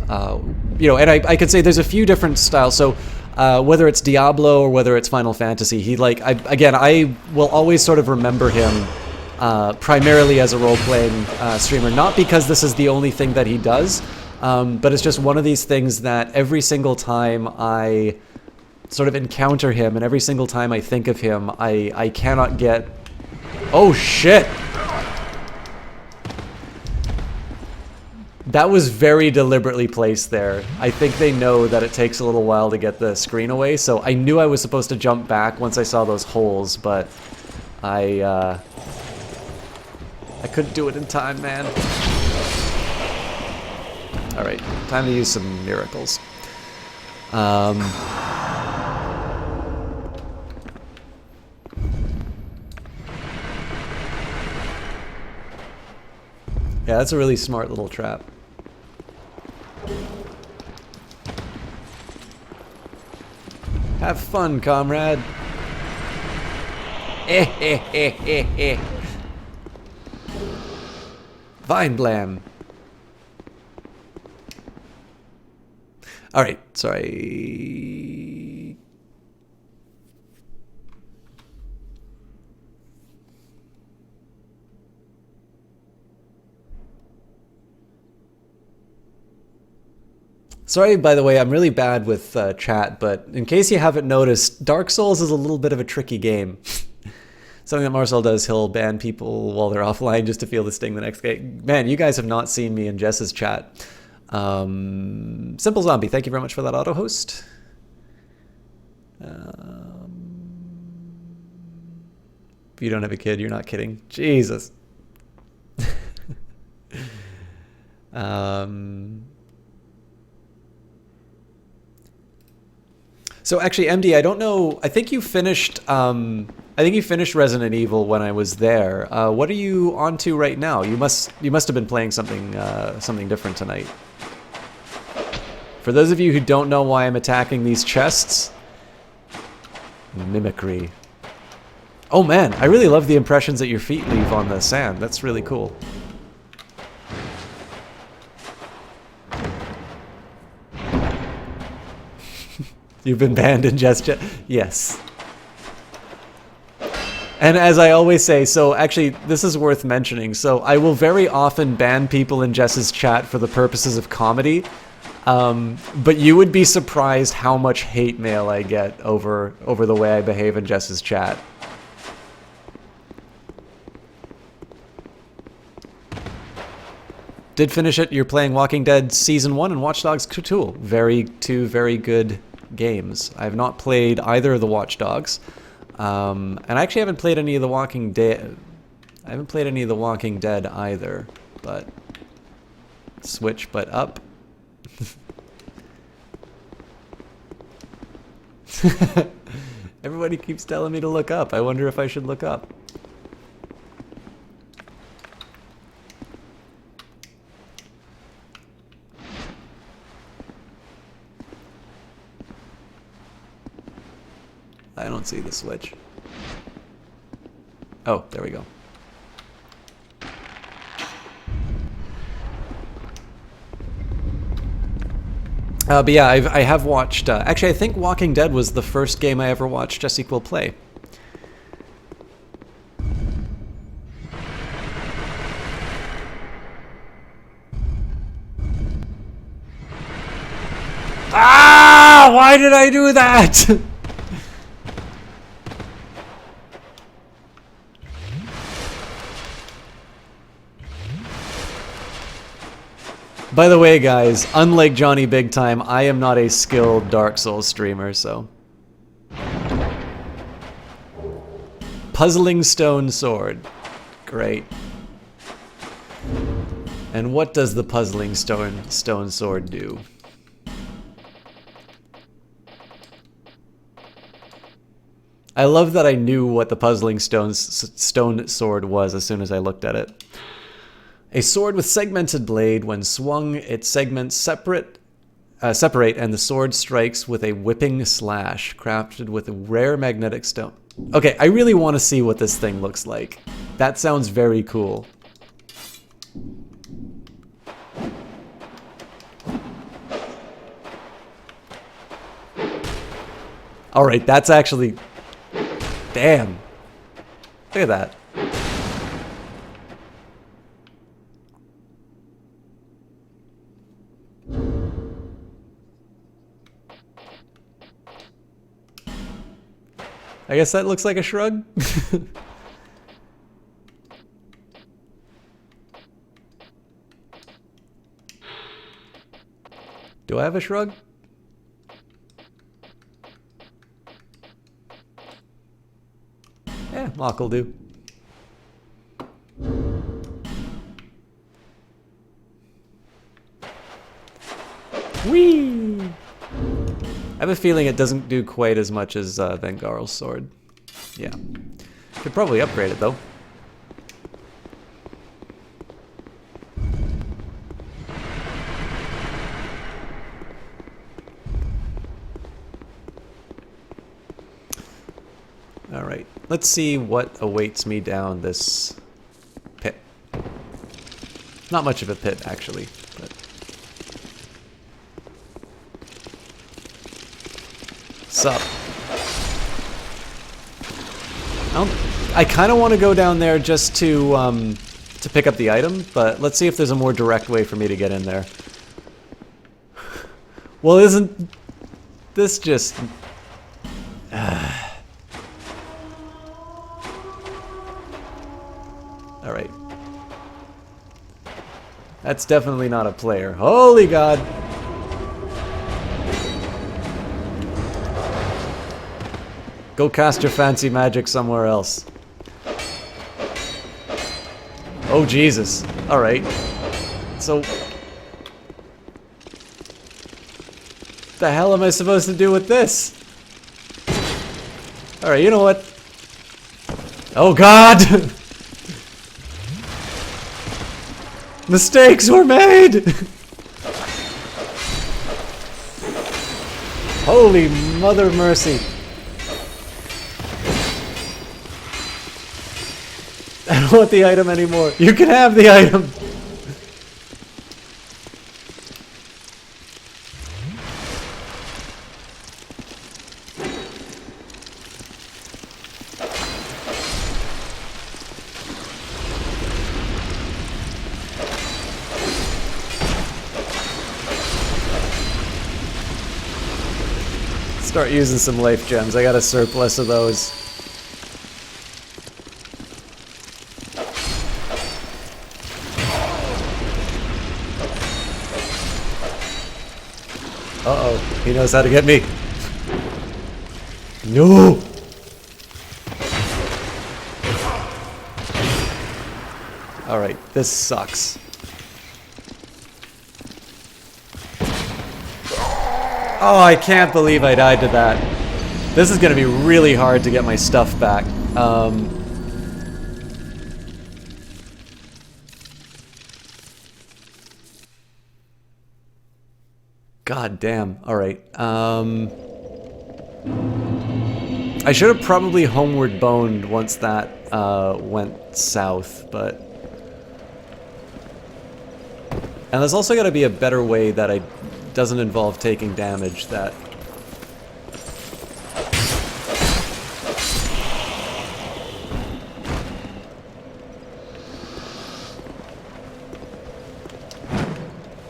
You know, and I could say there's a few different styles. So whether it's Diablo or whether it's Final Fantasy, I will always sort of remember him primarily as a role-playing streamer. Not because this is the only thing that he does, but it's just one of these things that every single time I sort of encounter him, and every single time I think of him, I cannot get... Oh, shit! That was very deliberately placed there. I think they know that it takes a little while to get the screen away, so I knew I was supposed to jump back once I saw those holes, but I couldn't do it in time, man. Alright, time to use some miracles. Yeah, that's a really smart little trap. Have fun, comrade. Vine blam. Alright, sorry. Sorry, by the way, I'm really bad with chat, but in case you haven't noticed, Dark Souls is a little bit of a tricky game. Something that Marcel does, he'll ban people while they're offline just to feel the sting the next game. Man, you guys have not seen me in Jess's chat. Simple Zombie, thank you very much for that auto host. If you don't have a kid, you're not kidding. Jesus. So actually, MD, I don't know. I think you finished. I think you finished Resident Evil when I was there. What are you on to right now? You must have been playing something something different tonight. For those of you who don't know why I'm attacking these chests, mimicry. Oh man, I really love the impressions that your feet leave on the sand. That's really cool. You've been banned in Jess chat? Yes. And as I always say, so actually this is worth mentioning, so I will very often ban people in Jess's chat for the purposes of comedy, but you would be surprised how much hate mail I get over the way I behave in Jess's chat. Did finish it. You're playing Walking Dead Season 1 and Watch Dogs 2. Two very good games. I have not played either of the Watch Dogs. And I actually haven't played any of the Walking Dead. I haven't played any of the Walking Dead either, but switch but up. Everybody keeps telling me to look up. I wonder if I should look up. I don't see the switch. Oh, there we go. But yeah, I have watched... actually, I think Walking Dead was the first game I ever watched Jesse Quill play. Ah! Why did I do that? By the way, guys, unlike Johnny Big Time, I am not a skilled Dark Souls streamer, so... Puzzling Stone Sword. Great. And what does the Puzzling Stone Sword do? I love that I knew what the Puzzling Stone Sword was as soon as I looked at it. A sword with segmented blade. When swung, its segments separate and the sword strikes with a whipping slash, crafted with a rare magnetic stone. Okay, I really want to see what this thing looks like. That sounds very cool. Alright, that's actually... Damn. Look at that. I guess that looks like a shrug. Do I have a shrug? Yeah, Mock will do. Whee! I have a feeling it doesn't do quite as much as Vengarl's sword. Yeah. Could probably upgrade it though. Alright, let's see what awaits me down this pit. Not much of a pit, actually. But... Sup? I kind of want to go down there just to pick up the item, but let's see if there's a more direct way for me to get in there. Well, isn't this just... Alright. That's definitely not a player. Holy God! Go cast your fancy magic somewhere else. Oh, Jesus. Alright. So... the hell am I supposed to do with this? Alright, you know what? Oh, God! Mistakes were made! Holy mother mercy. I don't want the item anymore. You can have the item! Start using some life gems. I got a surplus of those. Uh-oh, he knows how to get me. No! Alright, this sucks. Oh, I can't believe I died to that. This is gonna be really hard to get my stuff back. God damn. Alright. I should have probably homeward boned once that went south, but... And there's also gotta be a better way that doesn't involve taking damage that...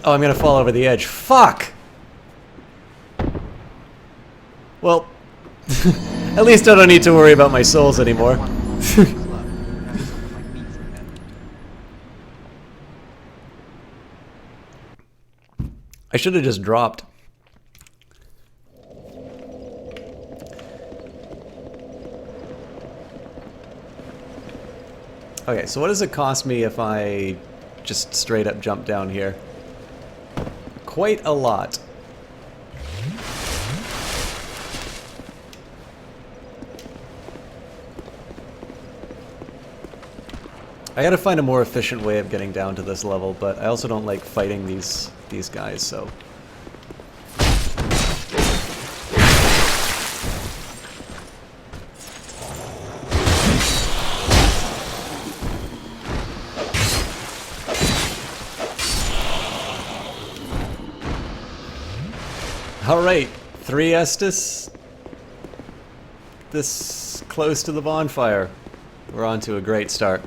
Oh, I'm gonna fall over the edge. Fuck! Well, at least I don't need to worry about my souls anymore. I should have just dropped. Okay, so what does it cost me if I just straight up jump down here? Quite a lot. I gotta find a more efficient way of getting down to this level, but I also don't like fighting these guys, so... Alright, 3 Estus. This close to the bonfire. We're on to a great start.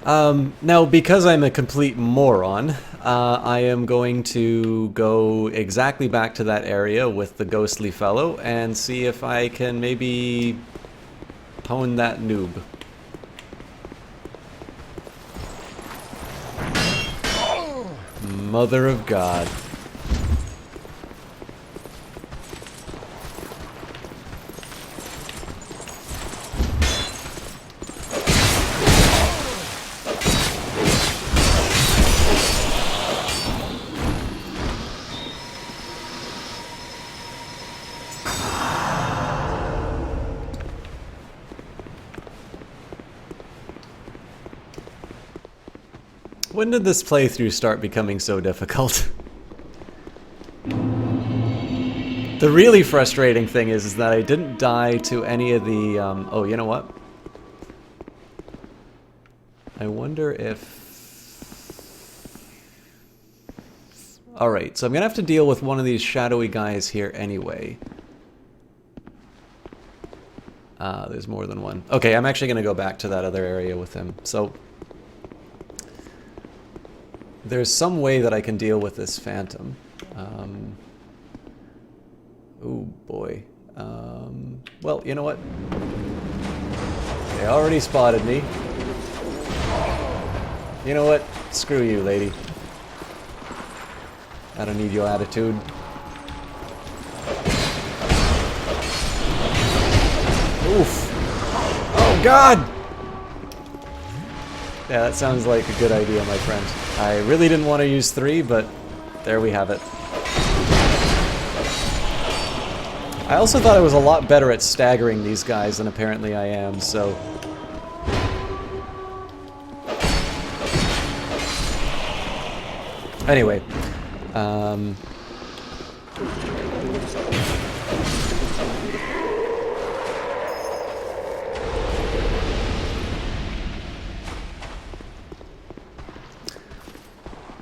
Now, because I'm a complete moron, I am going to go exactly back to that area with the ghostly fellow and see if I can maybe pwn that noob. Mother of God. When did this playthrough start becoming so difficult? The really frustrating thing is that I didn't die to any of the, oh, you know what? I wonder if... Alright, so I'm gonna have to deal with one of these shadowy guys here anyway. There's more than one. Okay, I'm actually gonna go back to that other area with him. So... there's some way that I can deal with this phantom. Oh boy. Well, you know what? They already spotted me. You know what? Screw you, lady. I don't need your attitude. Oof. Oh god! Yeah, that sounds like a good idea, my friend. I really didn't want to use 3, but there we have it. I also thought I was a lot better at staggering these guys than apparently I am, so... Anyway.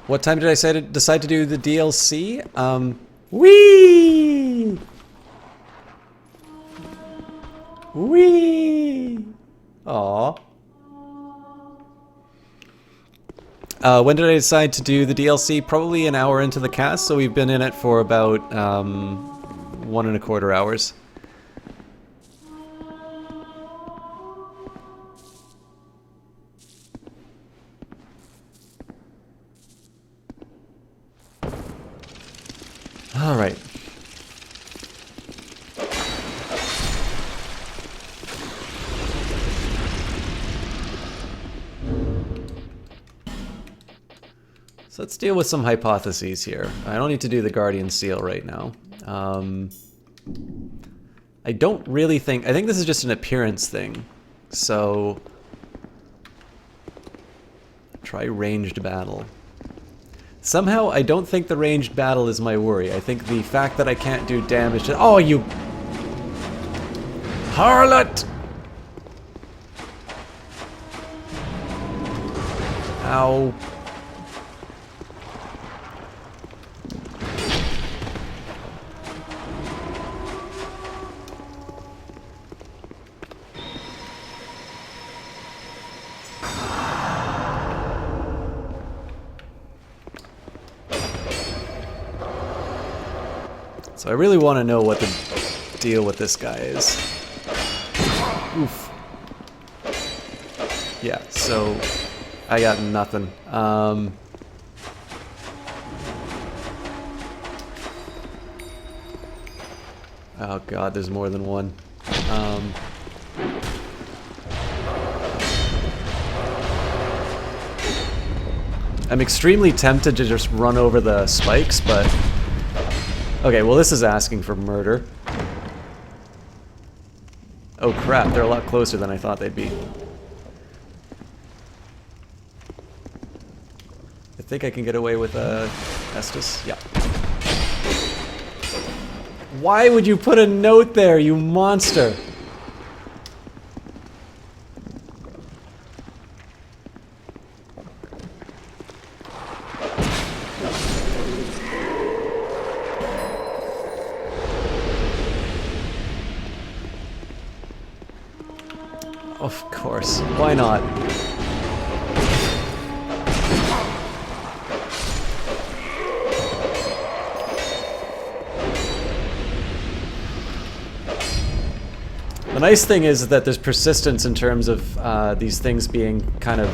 What time did I decide to do the DLC? Whee! Whee! Aww. When did I decide to do the DLC? Probably an hour into the cast, so we've been in it for about 1.25 hours. All right. So let's deal with some hypotheses here. I don't need to do the Guardian Seal right now. I don't really think... I think this is just an appearance thing. So... try ranged battle. Somehow, I don't think the ranged battle is my worry. I think the fact that I can't do damage to... Oh, you... harlot! Ow. So I really want to know what the deal with this guy is. Oof. Yeah, so I got nothing. Oh god, there's more than one. I'm extremely tempted to just run over the spikes, but... Okay, well this is asking for murder. Oh crap, they're a lot closer than I thought they'd be. I think I can get away with Estus. Yeah. Why would you put a note there, you monster? Of course. Why not? The nice thing is that there's persistence in terms of these things being kind of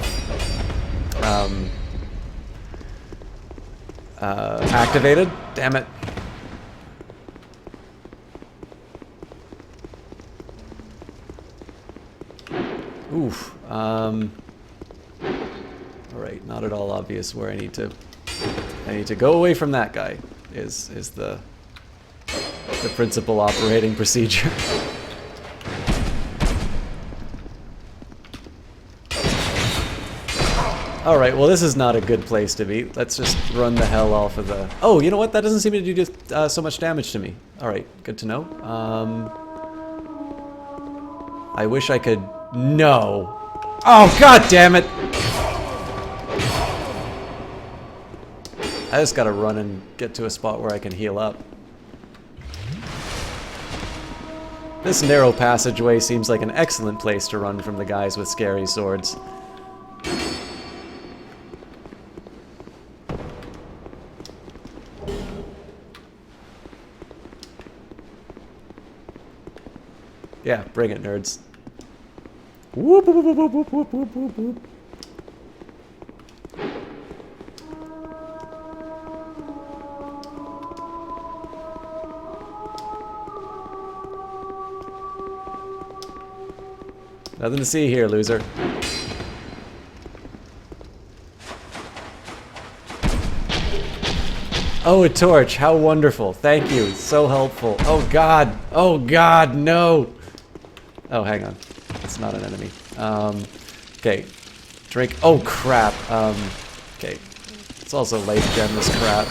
activated. Damn it. Oof. Alright, not at all obvious where I need to go away from that guy is the principal operating procedure. Alright, well this is not a good place to be. Let's just run the hell off of the... Oh, you know what? That doesn't seem to do so much damage to me. Alright, good to know. I wish I could... No! Oh, god damn it! I just gotta run and get to a spot where I can heal up. This narrow passageway seems like an excellent place to run from the guys with scary swords. Yeah, bring it, nerds. Whoop, whoop, whoop, whoop, whoop, whoop, whoop, whoop, whoop. Nothing to see here, loser. Oh, a torch. How wonderful. Thank you. So helpful. Oh, God. Oh, God, no. Oh, hang on. It's not an enemy. Okay. Drink. Oh, crap. Okay. It's also late gem, this crap.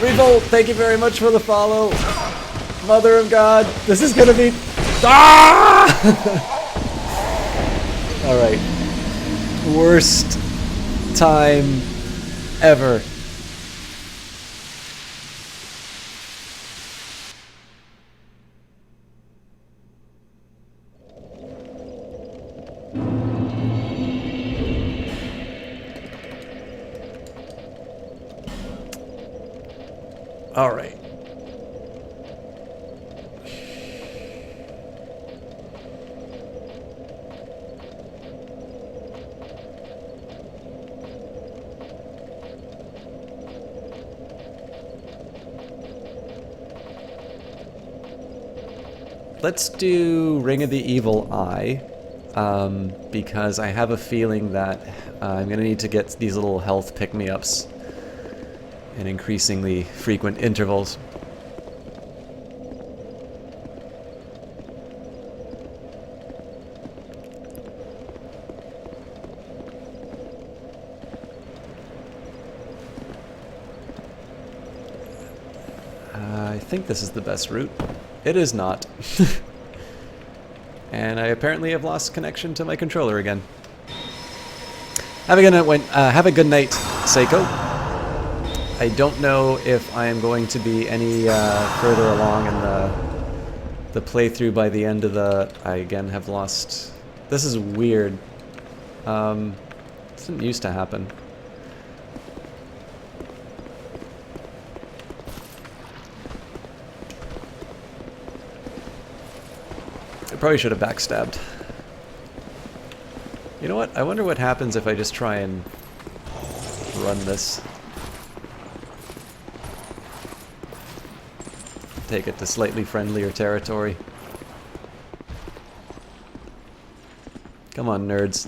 Revolt, thank you very much for the follow. Mother of God. This is gonna be... Ah! Alright. Worst time ever. All right. Let's do Ring of the Evil Eye, because I have a feeling that I'm going to need to get these little health pick-me-ups in increasingly frequent intervals. I think this is the best route. It is not. And I apparently have lost connection to my controller again. Have a good night, Seiko. I don't know if I am going to be any further along in the playthrough by the end of the... I again have lost... This is weird. This didn't used to happen. I probably should have backstabbed. You know what? I wonder what happens if I just try and run this. Take it to slightly friendlier territory. Come on, nerds.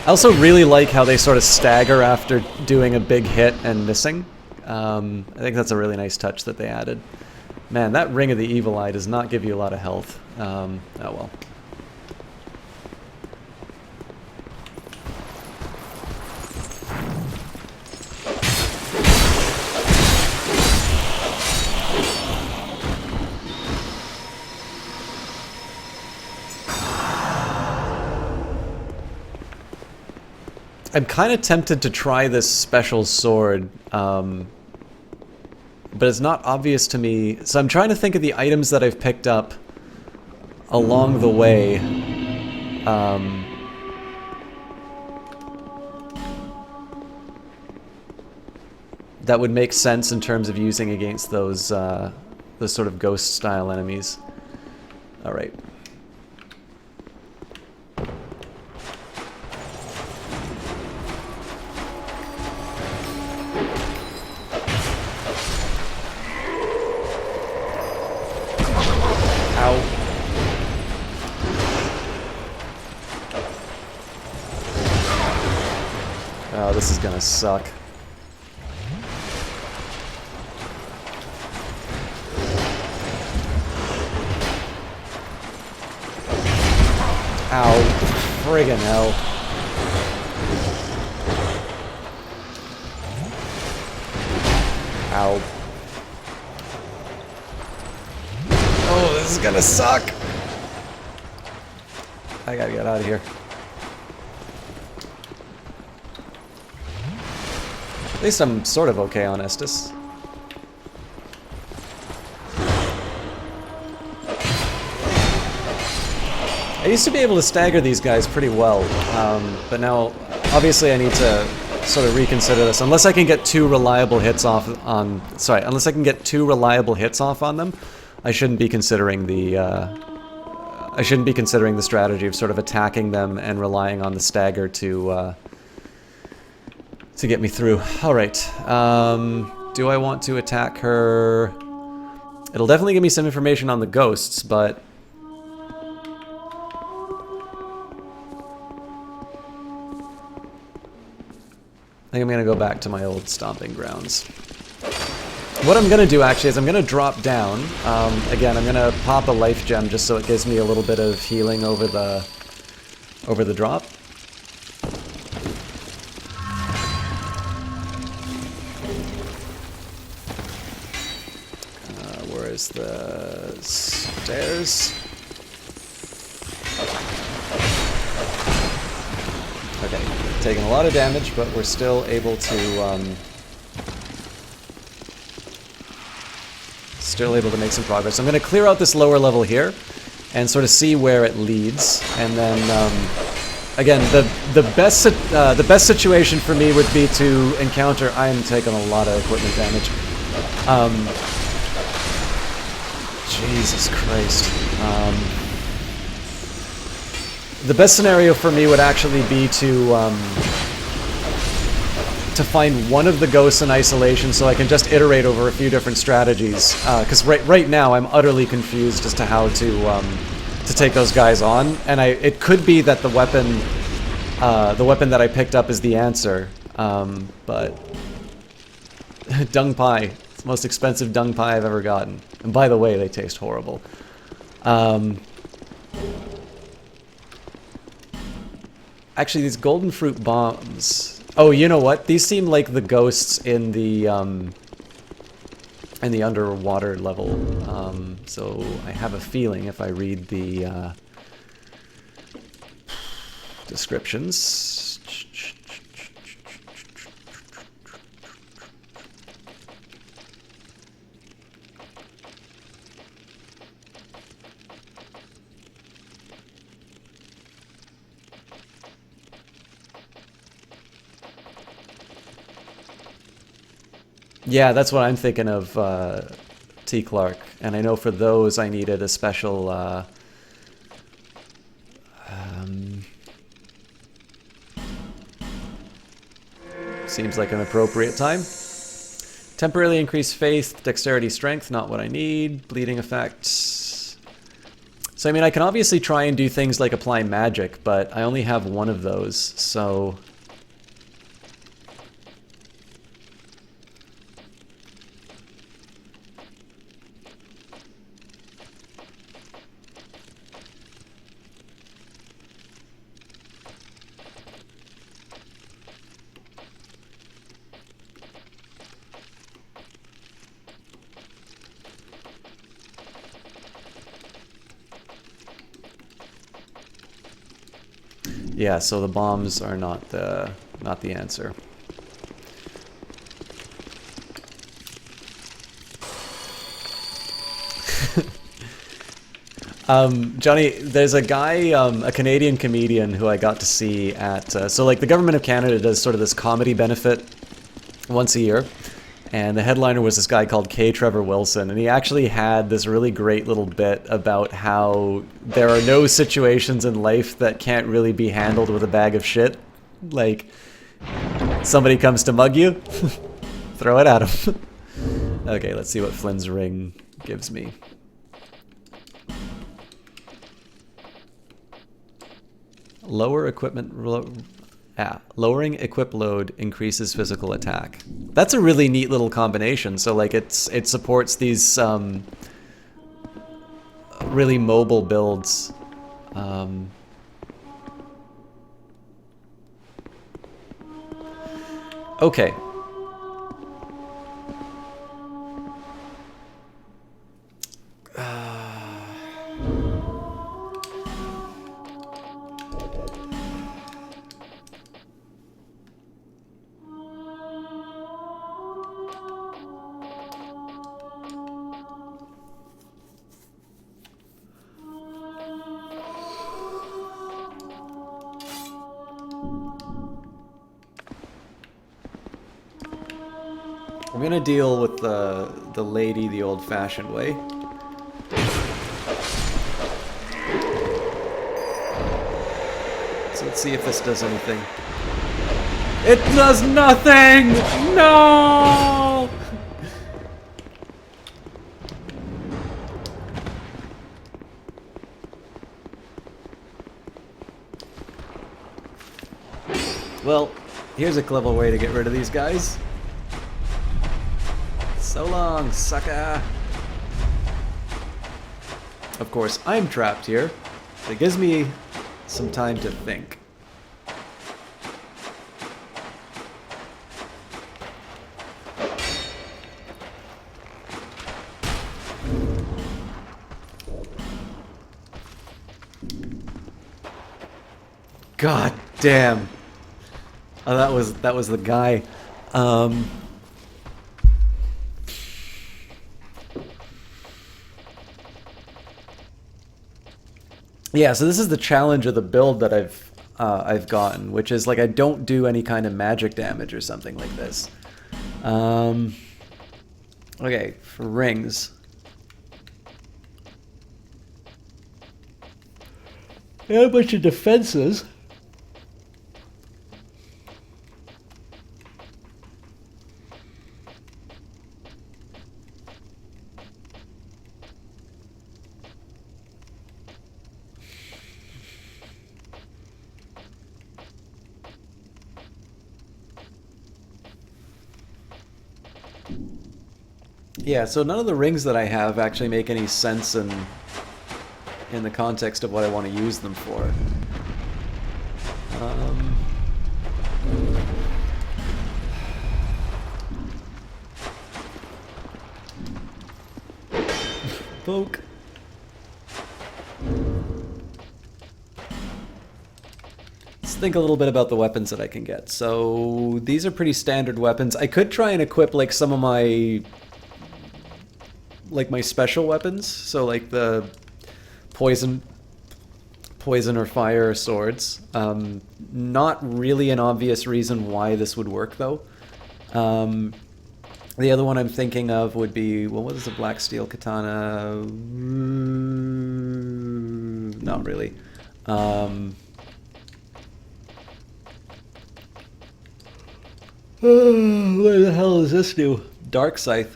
I also really like how they sort of stagger after doing a big hit and missing. I think that's a really nice touch that they added. Man, that Ring of the Evil Eye does not give you a lot of health. Oh well. I'm kind of tempted to try this special sword, but it's not obvious to me. So I'm trying to think of the items that I've picked up along the way. That would make sense in terms of using against those sort of ghost-style enemies. All right. gonna suck. Ow. Friggin' hell. Ow. Oh, this is gonna suck! I gotta get out of here. At least I'm sort of okay on Estus. I used to be able to stagger these guys pretty well, but now obviously I need to sort of reconsider this. Unless I can get two reliable hits off on... Sorry, unless I can get two reliable hits off on them, I shouldn't be considering the... I shouldn't be considering the strategy of sort of attacking them and relying on the stagger to get me through. Alright, do I want to attack her? It'll definitely give me some information on the ghosts, but... I think I'm going to go back to my old stomping grounds. What I'm going to do, actually, is I'm going to drop down. Again, I'm going to pop a life gem just so it gives me a little bit of healing over the drop. Where is the stairs? Okay, taking a lot of damage, but we're still able to make some progress. I'm going to clear out this lower level here and sort of see where it leads, and then again, the best situation for me would be to encounter. I am taking a lot of equipment damage. Jesus Christ. The best scenario for me would actually be to find one of the ghosts in isolation so I can just iterate over a few different strategies. Because right now I'm utterly confused as to how to take those guys on, and it could be that the weapon that I picked up is the answer. But dung pie, it's the most expensive dung pie I've ever gotten, and by the way, they taste horrible. Actually, these golden fruit bombs. Oh, you know what? These seem like the ghosts in the underwater level. So I have a feeling if I read the descriptions. Yeah, that's what I'm thinking of, T. Clark. And I know for those I needed a special, seems like an appropriate time. Temporarily increase faith, dexterity, strength, not what I need. Bleeding effects. So, I mean, I can obviously try and do things like apply magic, but I only have one of those, so... Yeah, so the bombs are not the answer. Johnny, there's a guy, a Canadian comedian who I got to see at, so like the government of Canada does sort of this comedy benefit once a year, and the headliner was this guy called K. Trevor Wilson, and he actually had this really great little bit about how there are no situations in life that can't really be handled with a bag of shit. Like, somebody comes to mug you, throw it at him. Okay, let's see what Flynn's ring gives me. Lower equipment Yeah, lowering equip load increases physical attack. That's a really neat little combination. So like it supports these really mobile builds. Okay. I'm gonna deal with the lady the old-fashioned way. So let's see if this does anything. It does nothing! No! Well, here's a clever way to get rid of these guys. So long, sucker! Of course, I'm trapped here. It gives me some time to think. God damn. Oh, that was the guy. Yeah, so this is the challenge of the build that I've gotten, which is like I don't do any kind of magic damage or something like this. Okay, for rings. Yeah, a bunch of defenses. Yeah, so none of the rings that I have actually make any sense in the context of what I want to use them for. Poke. Let's think a little bit about the weapons that I can get. So these are pretty standard weapons. I could try and equip like some of my special weapons, so like the poison or fire swords. Not really an obvious reason why this would work though. The other one I'm thinking of would be, well, what is a black steel katana? Not really. What the hell does this do? Dark Scythe.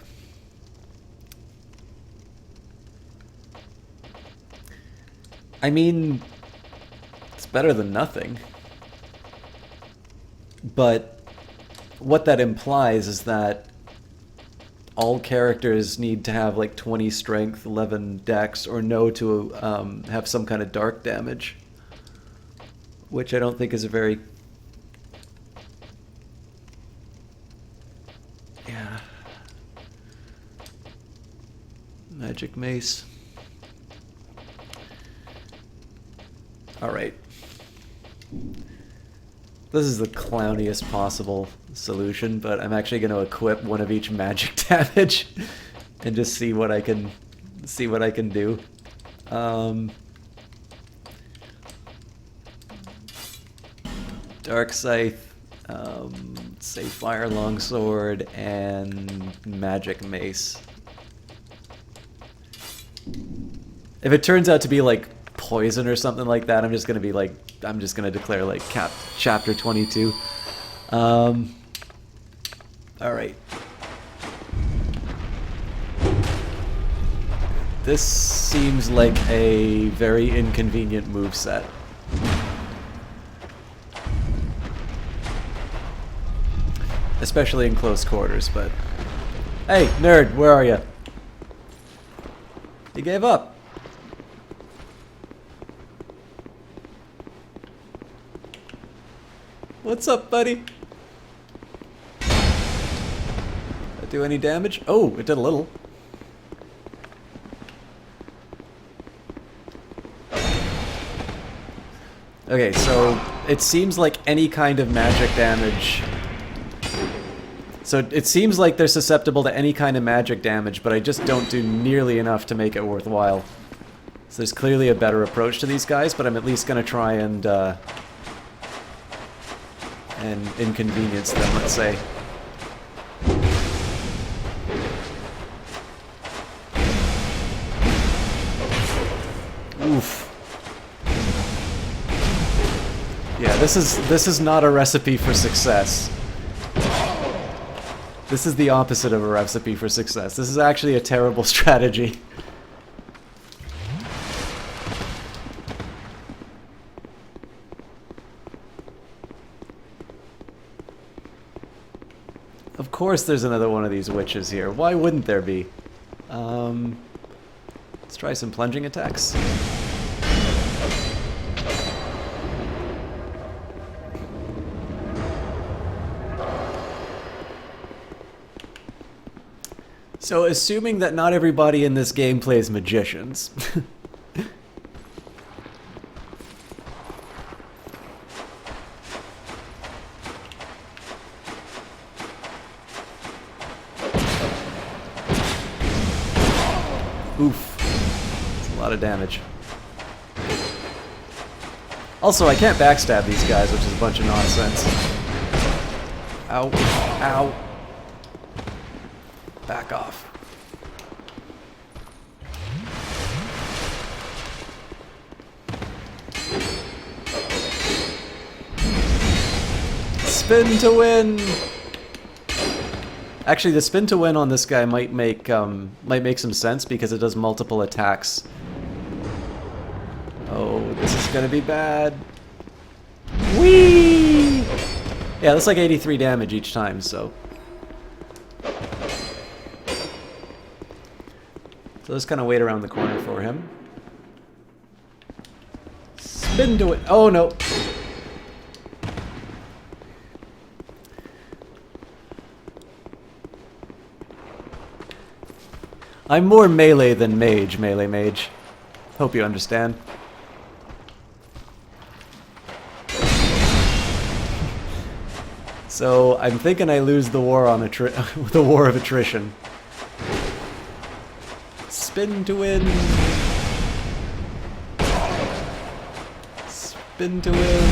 I mean, it's better than nothing. But what that implies is that all characters need to have like 20 strength, 11 dex, or no to have some kind of dark damage. Which I don't think is a very... Yeah. Magic mace. Alright. This is the clowniest possible solution, but I'm actually going to equip one of each magic damage and just see what I can do. Dark Scythe, say Fire Longsword, and Magic Mace. If it turns out to be like poison or something like that, I'm just gonna declare like chapter 22. All right. This seems like a very inconvenient moveset. especially in close quarters, but... Hey, nerd, where are you? He gave up. What's up, buddy? That do any damage? Oh, it did a little. Okay, so it seems like any kind of magic damage... So it seems like they're susceptible to any kind of magic damage, but I just don't do nearly enough to make it worthwhile. So there's clearly a better approach to these guys, but I'm at least going to try and inconvenience them, let's say. Oof. Yeah, this is not a recipe for success. This is the opposite of a recipe for success. This is actually a terrible strategy. Of course there's another one of these witches here. Why wouldn't there be? Let's try some plunging attacks. So, assuming that not everybody in this game plays magicians. Oof. That's a lot of damage. Also, I can't backstab these guys, which is a bunch of nonsense. Ow. Ow. Back off. Spin to win! Actually, the spin to win on this guy might make some sense because it does multiple attacks. Oh, this is gonna be bad. Whee! Yeah, that's like 83 damage each time, so... So let's kind of wait around the corner for him. Spin to it. Oh no. I'm more melee than mage, melee mage. Hope you understand. So I'm thinking I lose the war on the war of attrition. Spin to win. Spin to win.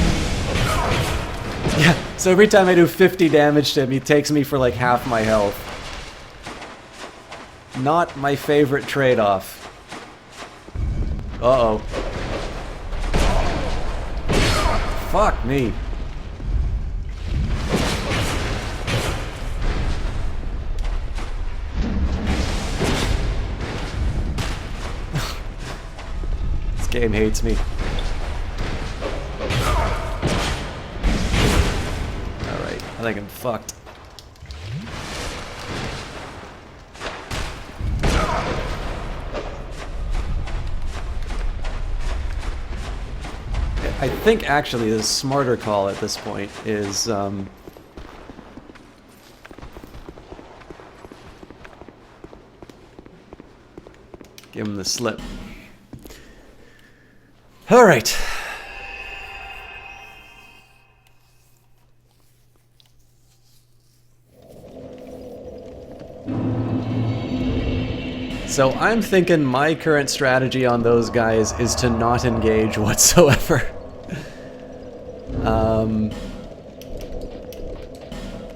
Yeah, so every time I do 50 damage to him, he takes me for like half my health. Not my favorite trade-off. Uh-oh. Fuck me. Game hates me. Alright, I think I'm fucked. I think actually the smarter call at this point is give him the slip. All right. So I'm thinking my current strategy on those guys is to not engage whatsoever.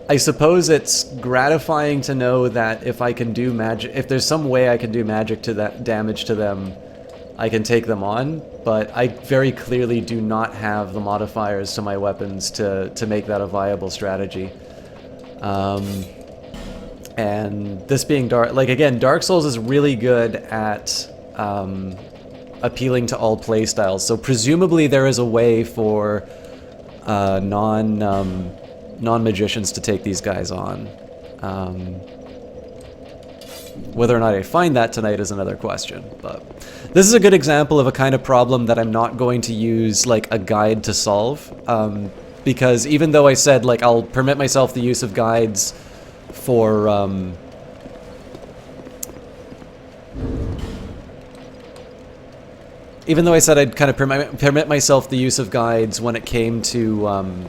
I suppose it's gratifying to know that if I can do magic, if there's some way I can do magic to that damage to them, I can take them on, but I very clearly do not have the modifiers to my weapons to make that a viable strategy. And this being Dark... Like, again, Dark Souls is really good at appealing to all playstyles, so presumably there is a way for non-magicians to take these guys on. Whether or not I find that tonight is another question, but this is a good example of a kind of problem that I'm not going to use like a guide to solve, because even though I said like I'll permit myself the use of guides for even though I said I'd kind of permit myself the use of guides when it came to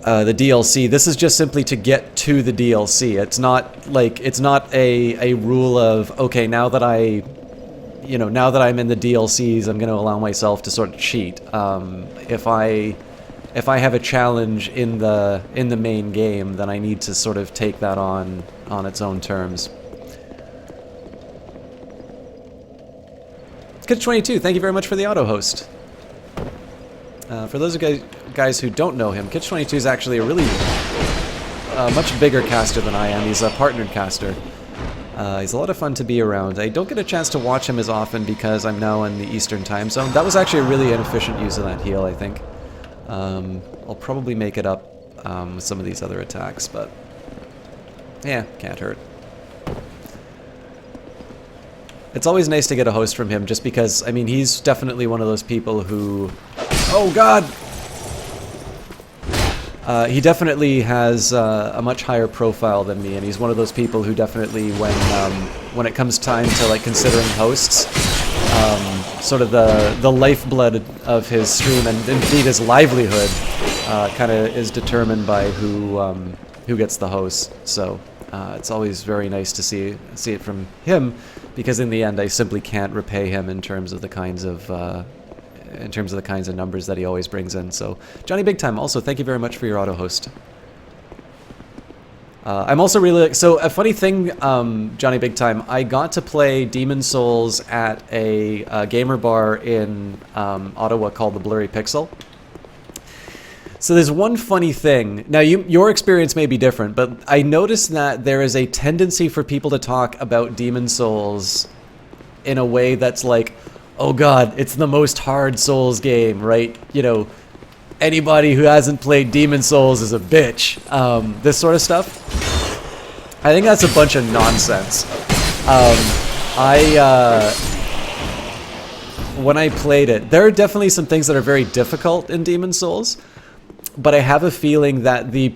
the DLC, this is just simply to get to the DLC. It's not like, it's not a rule of, okay, now that now that I'm in the DLCs, I'm going to allow myself to sort of cheat. If I have a challenge in the main game, then I need to sort of take that on its own terms. Kitch22, thank you very much for the auto host. For those of you guys who don't know him, Kitch22 is actually a really much bigger caster than I am. He's a partnered caster. He's a lot of fun to be around. I don't get a chance to watch him as often because I'm now in the Eastern time zone. That was actually a really inefficient use of that heal, I think. I'll probably make it up with some of these other attacks, but yeah, can't hurt. It's always nice to get a host from him just because, I mean, he's definitely one of those people who... Oh god! He definitely has a much higher profile than me, and he's one of those people who definitely, when it comes time to like considering hosts, sort of the lifeblood of his stream and indeed his livelihood kind of is determined by who gets the host. So it's always very nice to see it from him, because in the end I simply can't repay him in terms of the kinds of numbers that he always brings in. So Johnny Big Time, also thank you very much for your auto host. I'm also really, so a funny thing, Johnny Big Time, I got to play Demon Souls at a gamer bar in Ottawa called the Blurry Pixel. So there's one funny thing. Now, your experience may be different, but I noticed that there is a tendency for people to talk about Demon Souls in a way that's like, oh god, it's the most hard Souls game, right? You know, anybody who hasn't played Demon Souls is a bitch. This sort of stuff. I think that's a bunch of nonsense. When I played it, there are definitely some things that are very difficult in Demon Souls, but I have a feeling that the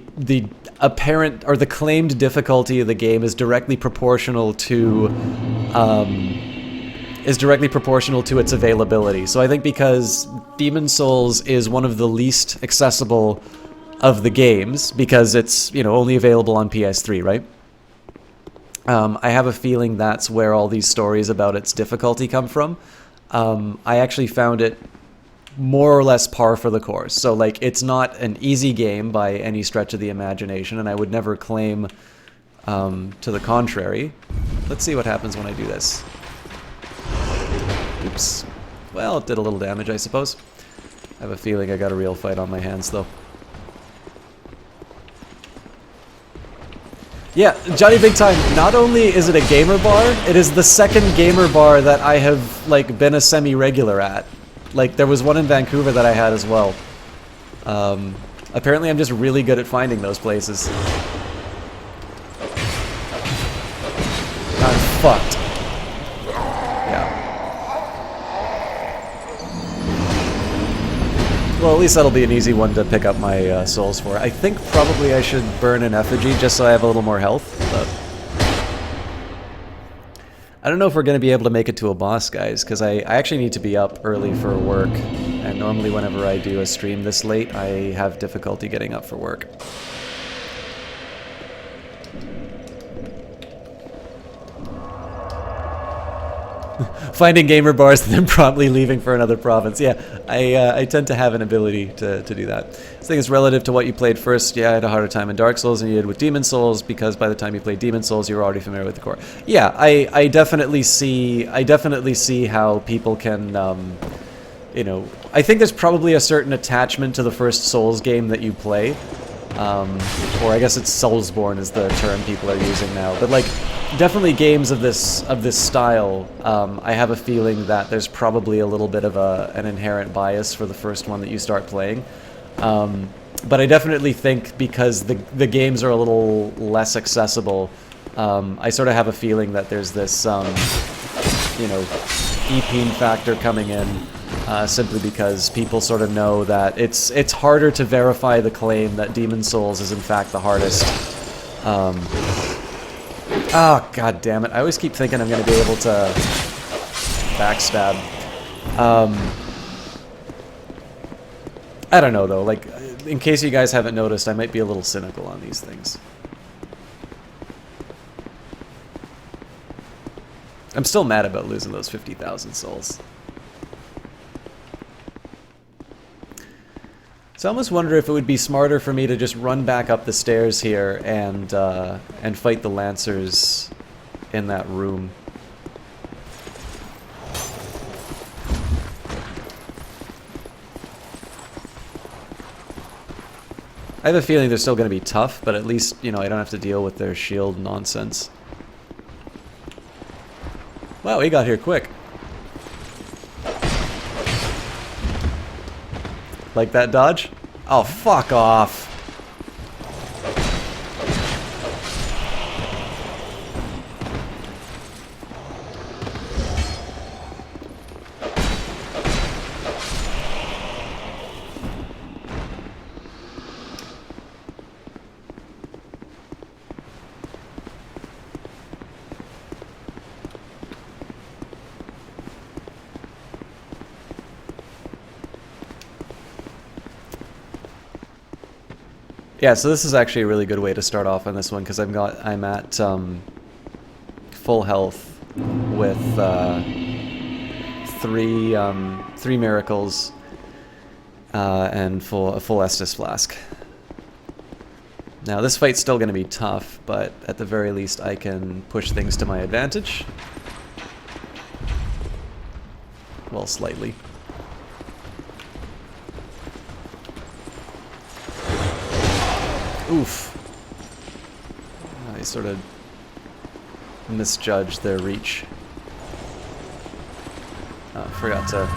apparent or the claimed difficulty of the game is directly proportional to its availability. So I think because Demon Souls is one of the least accessible of the games, because it's, you know, only available on PS3, right? I have a feeling that's where all these stories about its difficulty come from. I actually found it more or less par for the course. So, like, it's not an easy game by any stretch of the imagination, and I would never claim to the contrary. Let's see what happens when I do this. Oops. Well, it did a little damage, I suppose. I have a feeling I got a real fight on my hands, though. Yeah, Johnny Big Time, not only is it a gamer bar, it is the second gamer bar that I have, like, been a semi-regular at. Like, there was one in Vancouver that I had as well. Apparently I'm just really good at finding those places. I'm fucked. Yeah. Well, at least that'll be an easy one to pick up my souls for. I think probably I should burn an effigy just so I have a little more health, but... I don't know if we're going to be able to make it to a boss, guys, because I actually need to be up early for work, and normally whenever I do a stream this late, I have difficulty getting up for work. Finding gamer bars and then promptly leaving for another province. Yeah, I tend to have an ability to do that. This thing is relative to what you played first. Yeah, I had a harder time in Dark Souls than you did with Demon Souls, because by the time you played Demon Souls, you were already familiar with the core. Yeah, I definitely see how people can, you know, I think there's probably a certain attachment to the first Souls game that you play. Or I guess it's Soulsborne is the term people are using now. But like, definitely games of this style, I have a feeling that there's probably a little bit of an inherent bias for the first one that you start playing. But I definitely think because the games are a little less accessible, I sort of have a feeling that there's this, you know, EP factor coming in, simply because people sort of know that it's harder to verify the claim that Demon Souls is in fact the hardest. Oh, god damn it. I always keep thinking I'm going to be able to backstab. I don't know, though. Like, in case you guys haven't noticed, I might be a little cynical on these things. I'm still mad about losing those 50,000 souls. So I almost wonder if it would be smarter for me to just run back up the stairs here and fight the Lancers in that room. I have a feeling they're still going to be tough, but at least, you know, I don't have to deal with their shield nonsense. Wow, he got here quick. Like that dodge? Oh, fuck off. Yeah, so this is actually a really good way to start off on this one because I'm at full health with three miracles and a full Estus flask. Now this fight's still going to be tough, but at the very least I can push things to my advantage. Well, slightly. Oof. I sort of misjudged their reach. Oh, forgot to...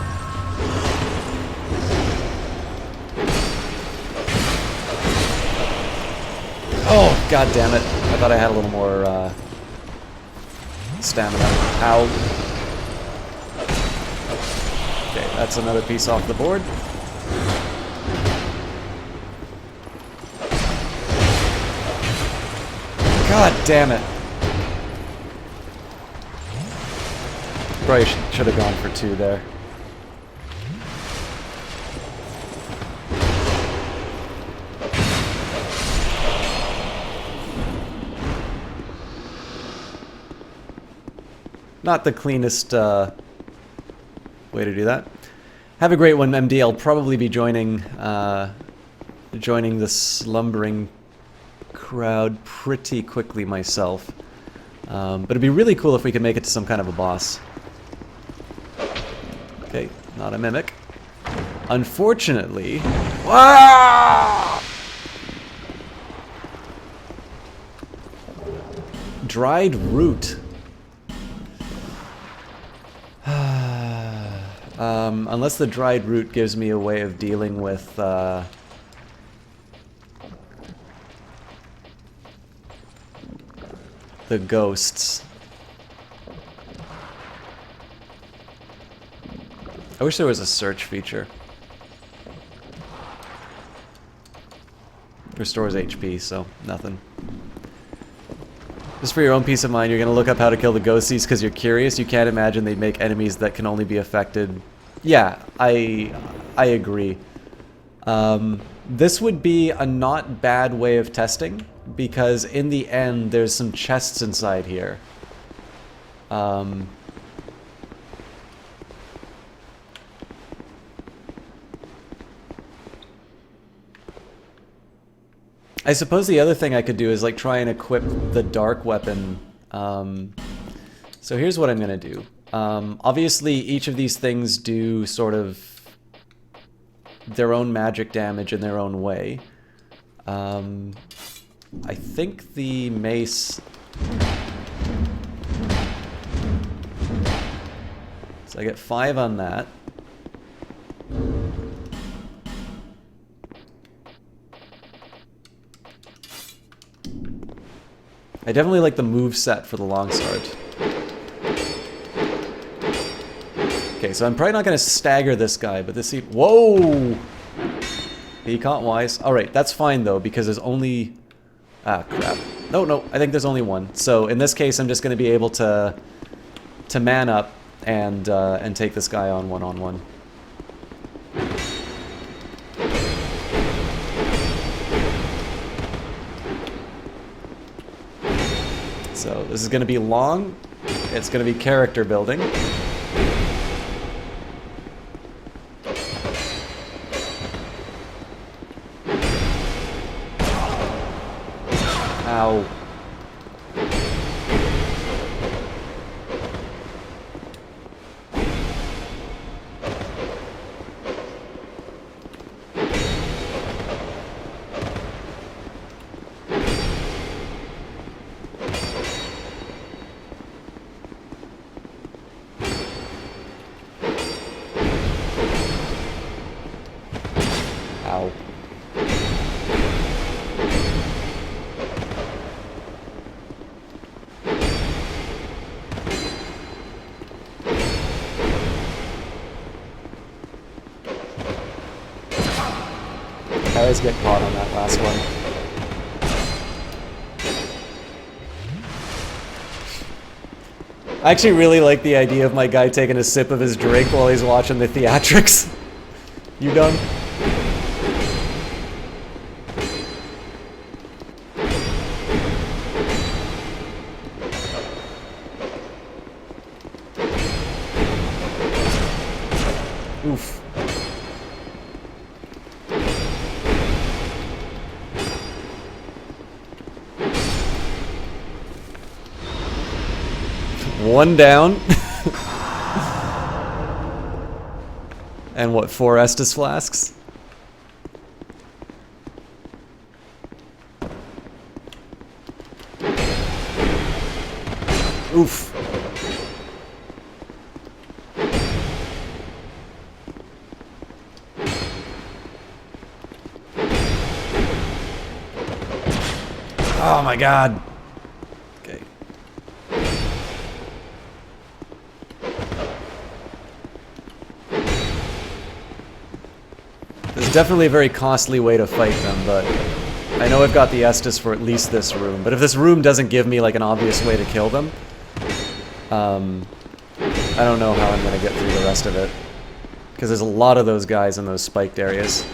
Oh, god damn it. I thought I had a little more stamina. Ow. Okay, that's another piece off the board. God damn it. Probably should have gone for 2 there. Not the cleanest way to do that. Have a great one, MD. I'll probably be joining the slumbering crowd pretty quickly myself. But it'd be really cool if we could make it to some kind of a boss. Okay, not a mimic. Unfortunately... Ah! Dried root. Unless the dried root gives me a way of dealing with the ghosts. I wish there was a search feature. Restores HP, so nothing. Just for your own peace of mind, you're going to look up how to kill the ghosties because you're curious. You can't imagine they'd make enemies that can only be affected. Yeah, I agree. This would be a not bad way of testing because in the end there's some chests inside here. I suppose the other thing I could do is like try and equip the dark weapon. So here's what I'm gonna do. Obviously each of these things do sort of their own magic damage in their own way. I think the mace... So I get 5 on that. I definitely like the move set for the longsword. Okay, so I'm probably not going to stagger this guy, but this... Whoa! He caught wise. Alright, that's fine though, because there's only... Ah, crap. No, I think there's only one. So in this case, I'm just going to be able to man up and take this guy on one-on-one. So this is going to be long. It's going to be character building. Ow. Ow. I always get caught on that last one. I actually really like the idea of my guy taking a sip of his drink while he's watching the theatrics. You done? Oof. One down. And what, 4 Estus flasks? Oof. Oh my god. Okay. This is definitely a very costly way to fight them, but I know I've got the Estus for at least this room. But if this room doesn't give me like an obvious way to kill them, I don't know how I'm gonna get through the rest of it. Because there's a lot of those guys in those spiked areas.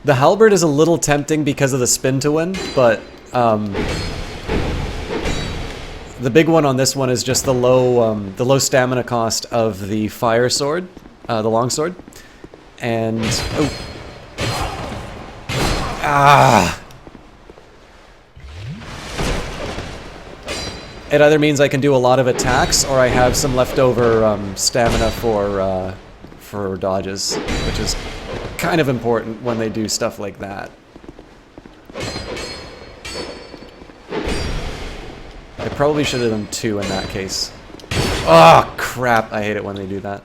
The halberd is a little tempting because of the spin to win, but the big one on this one is just the low stamina cost of the fire sword, the longsword, and it either means I can do a lot of attacks or I have some leftover stamina for dodges, which is kind of important when they do stuff like that. I probably should have done 2 in that case. Oh, crap. I hate it when they do that.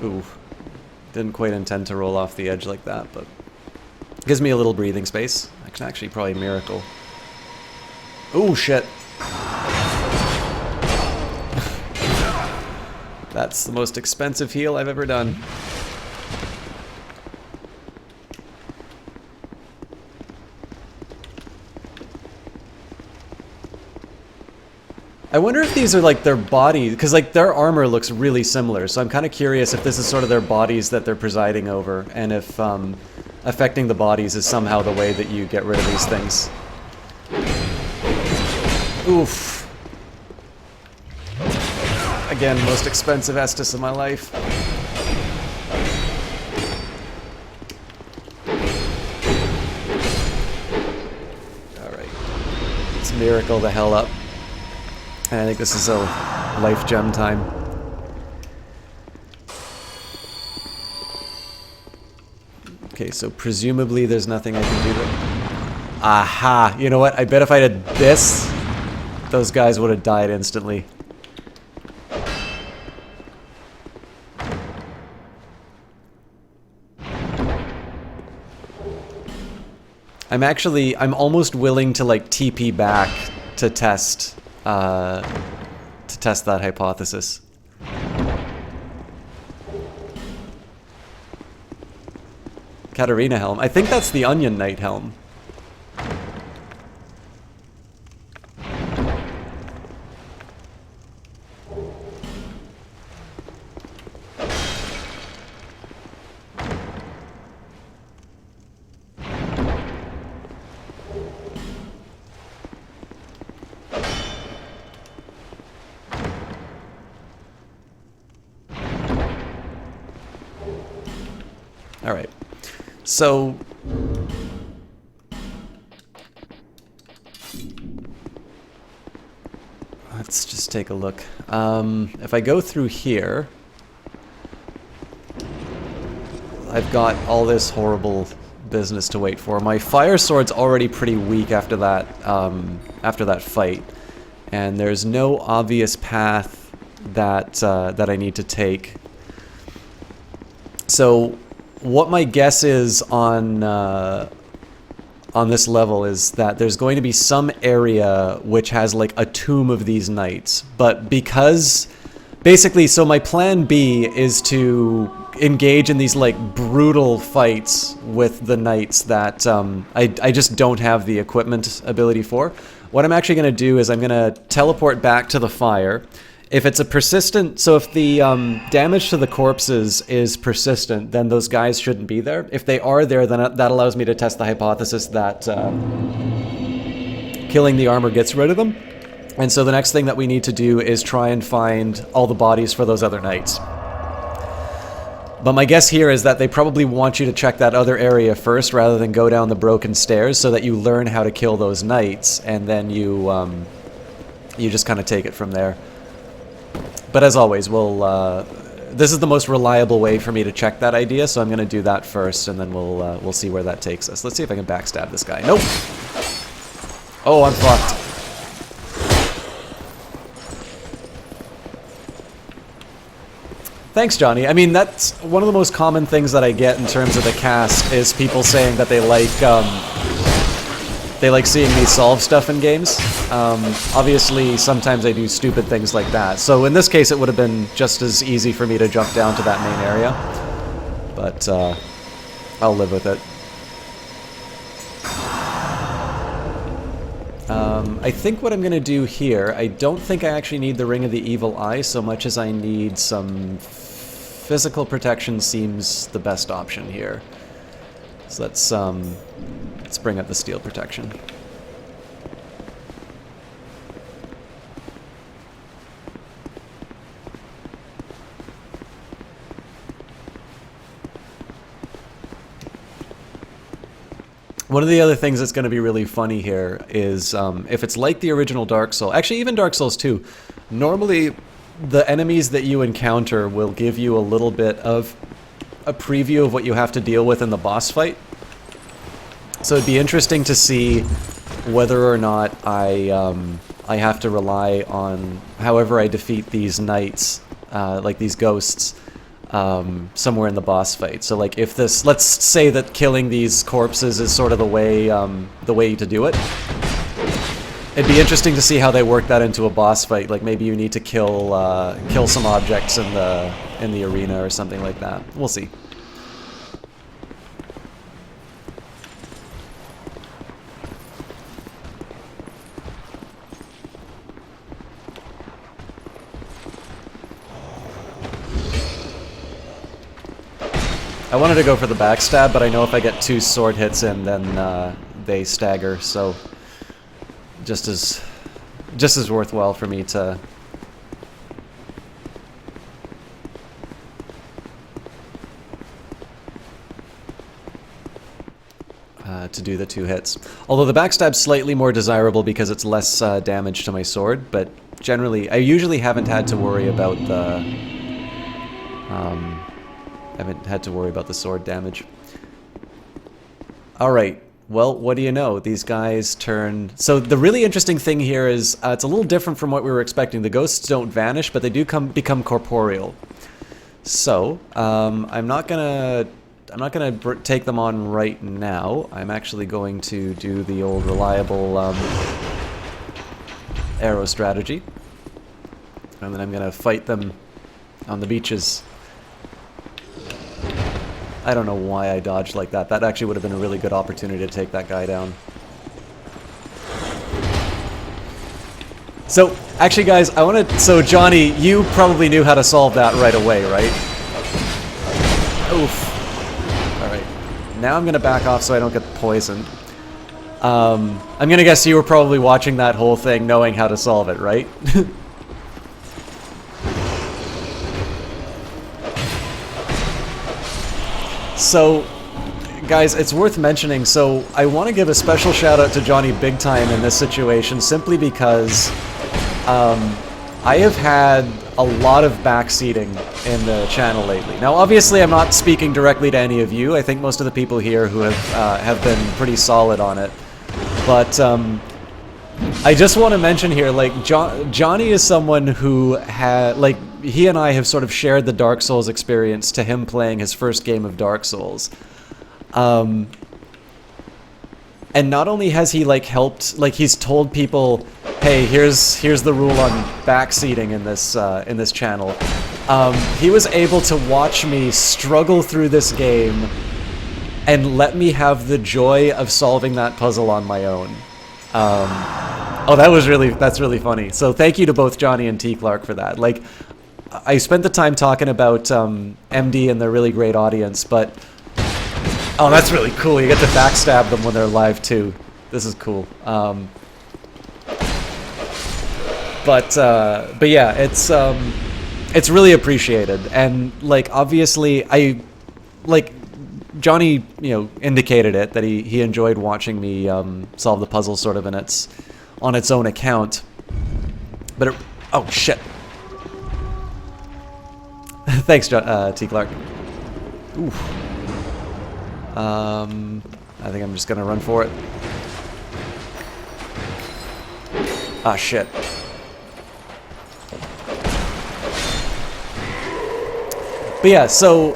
Ooh, didn't quite intend to roll off the edge like that, but gives me a little breathing space. I can actually probably miracle. Ooh, shit. That's the most expensive heal I've ever done. I wonder if these are like their bodies, because like their armor looks really similar, so I'm kind of curious if this is sort of their bodies that they're presiding over, and if affecting the bodies is somehow the way that you get rid of these things. Oof. Again, most expensive Estus of my life. miracle the hell up. And I think this is a life gem time. Okay, so presumably there's nothing I can do there. Aha! You know what? I bet if I did this, those guys would have died instantly. I'm almost willing to like TP back to test that hypothesis. Katarina helm. I think that's the Onion Knight helm. All right. So let's just take a look. If I go through here, I've got all this horrible business to wait for. My fire sword's already pretty weak after that fight, and there's no obvious path that that I need to take. So what my guess is on this level is that there's going to be some area which has like a tomb of these knights, but because basically, so my plan B is to engage in these like brutal fights with the knights that I just don't have the equipment ability for. What I'm actually going to do is I'm going to teleport back to the fire. If it's a persistent, so if the damage to the corpses is persistent, then those guys shouldn't be there. If they are there, then that allows me to test the hypothesis that killing the armor gets rid of them. And so the next thing that we need to do is try and find all the bodies for those other knights. But my guess here is that they probably want you to check that other area first rather than go down the broken stairs so that you learn how to kill those knights, and then you just kind of take it from there. But as always, this is the most reliable way for me to check that idea, so I'm going to do that first, and then we'll see where that takes us. Let's see if I can backstab this guy. Nope! Oh, I'm fucked. Thanks, Johnny. I mean, that's one of the most common things that I get in terms of the cast is people saying that they like seeing me solve stuff in games. Obviously, sometimes I do stupid things like that. So in this case, it would have been just as easy for me to jump down to that main area. But I'll live with it. I think what I'm going to do here, I don't think I actually need the Ring of the Evil Eye so much as I need some physical protection seems the best option here. So let's bring up the steel protection. One of the other things that's going to be really funny here is if it's like the original Dark Souls, actually even Dark Souls 2, normally the enemies that you encounter will give you a little bit of a preview of what you have to deal with in the boss fight. So it'd be interesting to see whether or not I have to rely on however I defeat these knights, like these ghosts, somewhere in the boss fight. So like if this, let's say that killing these corpses is sort of the way to do it. It'd be interesting to see how they work that into a boss fight. Like maybe you need to kill some objects in the arena or something like that. We'll see. I wanted to go for the backstab, but I know if I get 2 sword hits in, then they stagger, so just as worthwhile for me to... to do the 2 hits. Although the backstab's slightly more desirable because it's less damage to my sword, but generally, I usually haven't had to worry about the sword damage. Alright, well, what do you know? These guys turn... So the really interesting thing here is, it's a little different from what we were expecting. The ghosts don't vanish, but they do become corporeal. So, I'm not gonna take them on right now. I'm actually going to do the old reliable arrow strategy. And then I'm gonna fight them on the beaches. I don't know why I dodged like that. That actually would have been a really good opportunity to take that guy down. So, actually guys, so Johnny, you probably knew how to solve that right away, right? Oof. Alright. Now I'm gonna back off so I don't get poisoned. I'm gonna guess you were probably watching that whole thing knowing how to solve it, right? So, guys, it's worth mentioning, so I want to give a special shout out to Johnny big time in this situation, simply because I have had a lot of backseating in the channel lately. Now, obviously, I'm not speaking directly to any of you. I think most of the people here who have been pretty solid on it. But I just want to mention here, like, Johnny is someone who had, like, he and I have sort of shared the Dark Souls experience to him playing his first game of Dark Souls. And not only has he, like, helped, like, he's told people, hey, here's the rule on backseating in this channel. He was able to watch me struggle through this game and let me have the joy of solving that puzzle on my own. Oh, that's really funny. So thank you to both Johnny and T. Clark for that. Like, I spent the time talking about MD and their really great audience, but oh, that's really cool. You get to backstab them when they're live too. This is cool. But yeah, it's really appreciated, and like obviously Johnny, you know, indicated it that he enjoyed watching me solve the puzzle sort of on its own account. But oh shit. Thanks, T. Clark. Oof. I think I'm just gonna run for it. Ah, shit. But yeah, so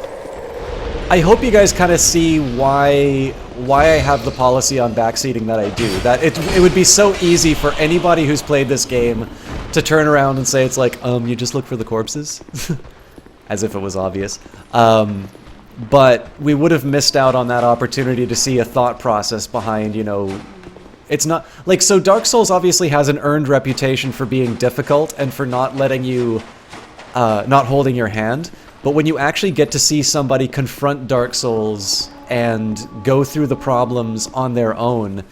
I hope you guys kind of see why I have the policy on backseating that I do. That it would be so easy for anybody who's played this game to turn around and say it's like, you just look for the corpses, as if it was obvious. But we would have missed out on that opportunity to see a thought process behind, you know, it's not like, so Dark Souls obviously has an earned reputation for being difficult and for not letting you, not holding your hand. But when you actually get to see somebody confront Dark Souls and go through the problems on their own,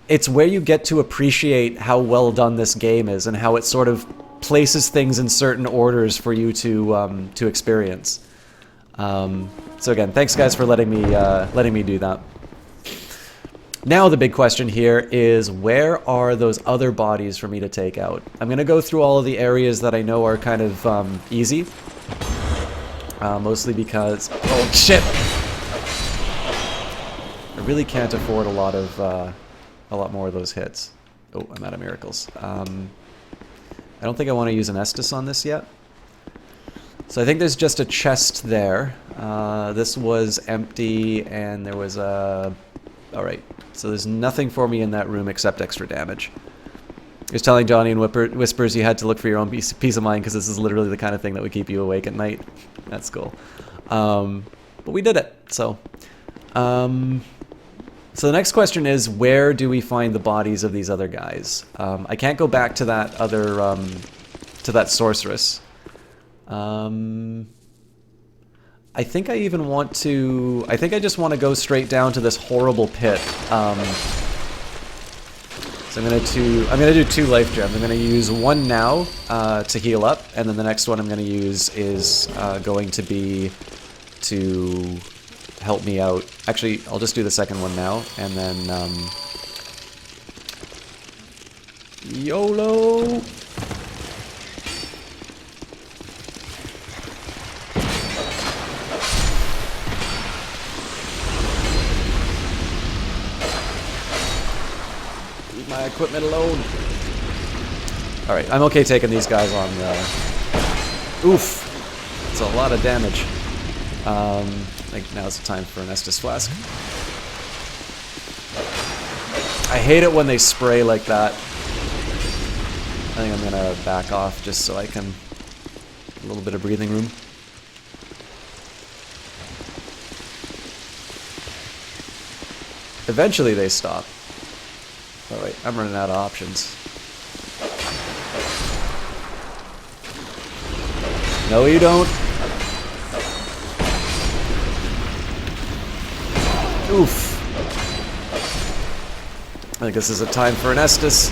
it's where you get to appreciate how well done this game is and how it sort of places things in certain orders for you to experience. So again, thanks guys for letting me do that. Now the big question here is, where are those other bodies for me to take out? I'm gonna go through all of the areas that I know are kind of easy. Mostly because, oh shit! I really can't afford a lot more of those hits. Oh, I'm out of miracles. I don't think I want to use an Estus on this yet. So I think there's just a chest there. This was empty, and there was a... Alright, so there's nothing for me in that room except extra damage. He was telling Johnny in whispers you had to look for your own peace of mind because this is literally the kind of thing that would keep you awake at night. That's cool. But we did it, so... So the next question is, where do we find the bodies of these other guys? I can't go back to that other, to that sorceress. I think I even want to... I think I just want to go straight down to this horrible pit. So I'm gonna do 2 life gems. I'm gonna use one now to heal up, and then the next one I'm gonna use is going to be to help me out. Actually, I'll just do the second one now, and then YOLO! Leave my equipment alone. Alright, I'm okay taking these guys on. Oof! It's a lot of damage. I think now's the time for an Estus Flask. I hate it when they spray like that. I think I'm gonna back off just so I can... a little bit of breathing room. Eventually they stop. Alright, I'm running out of options. No, you don't. Oof. I think this is a time for an Estus.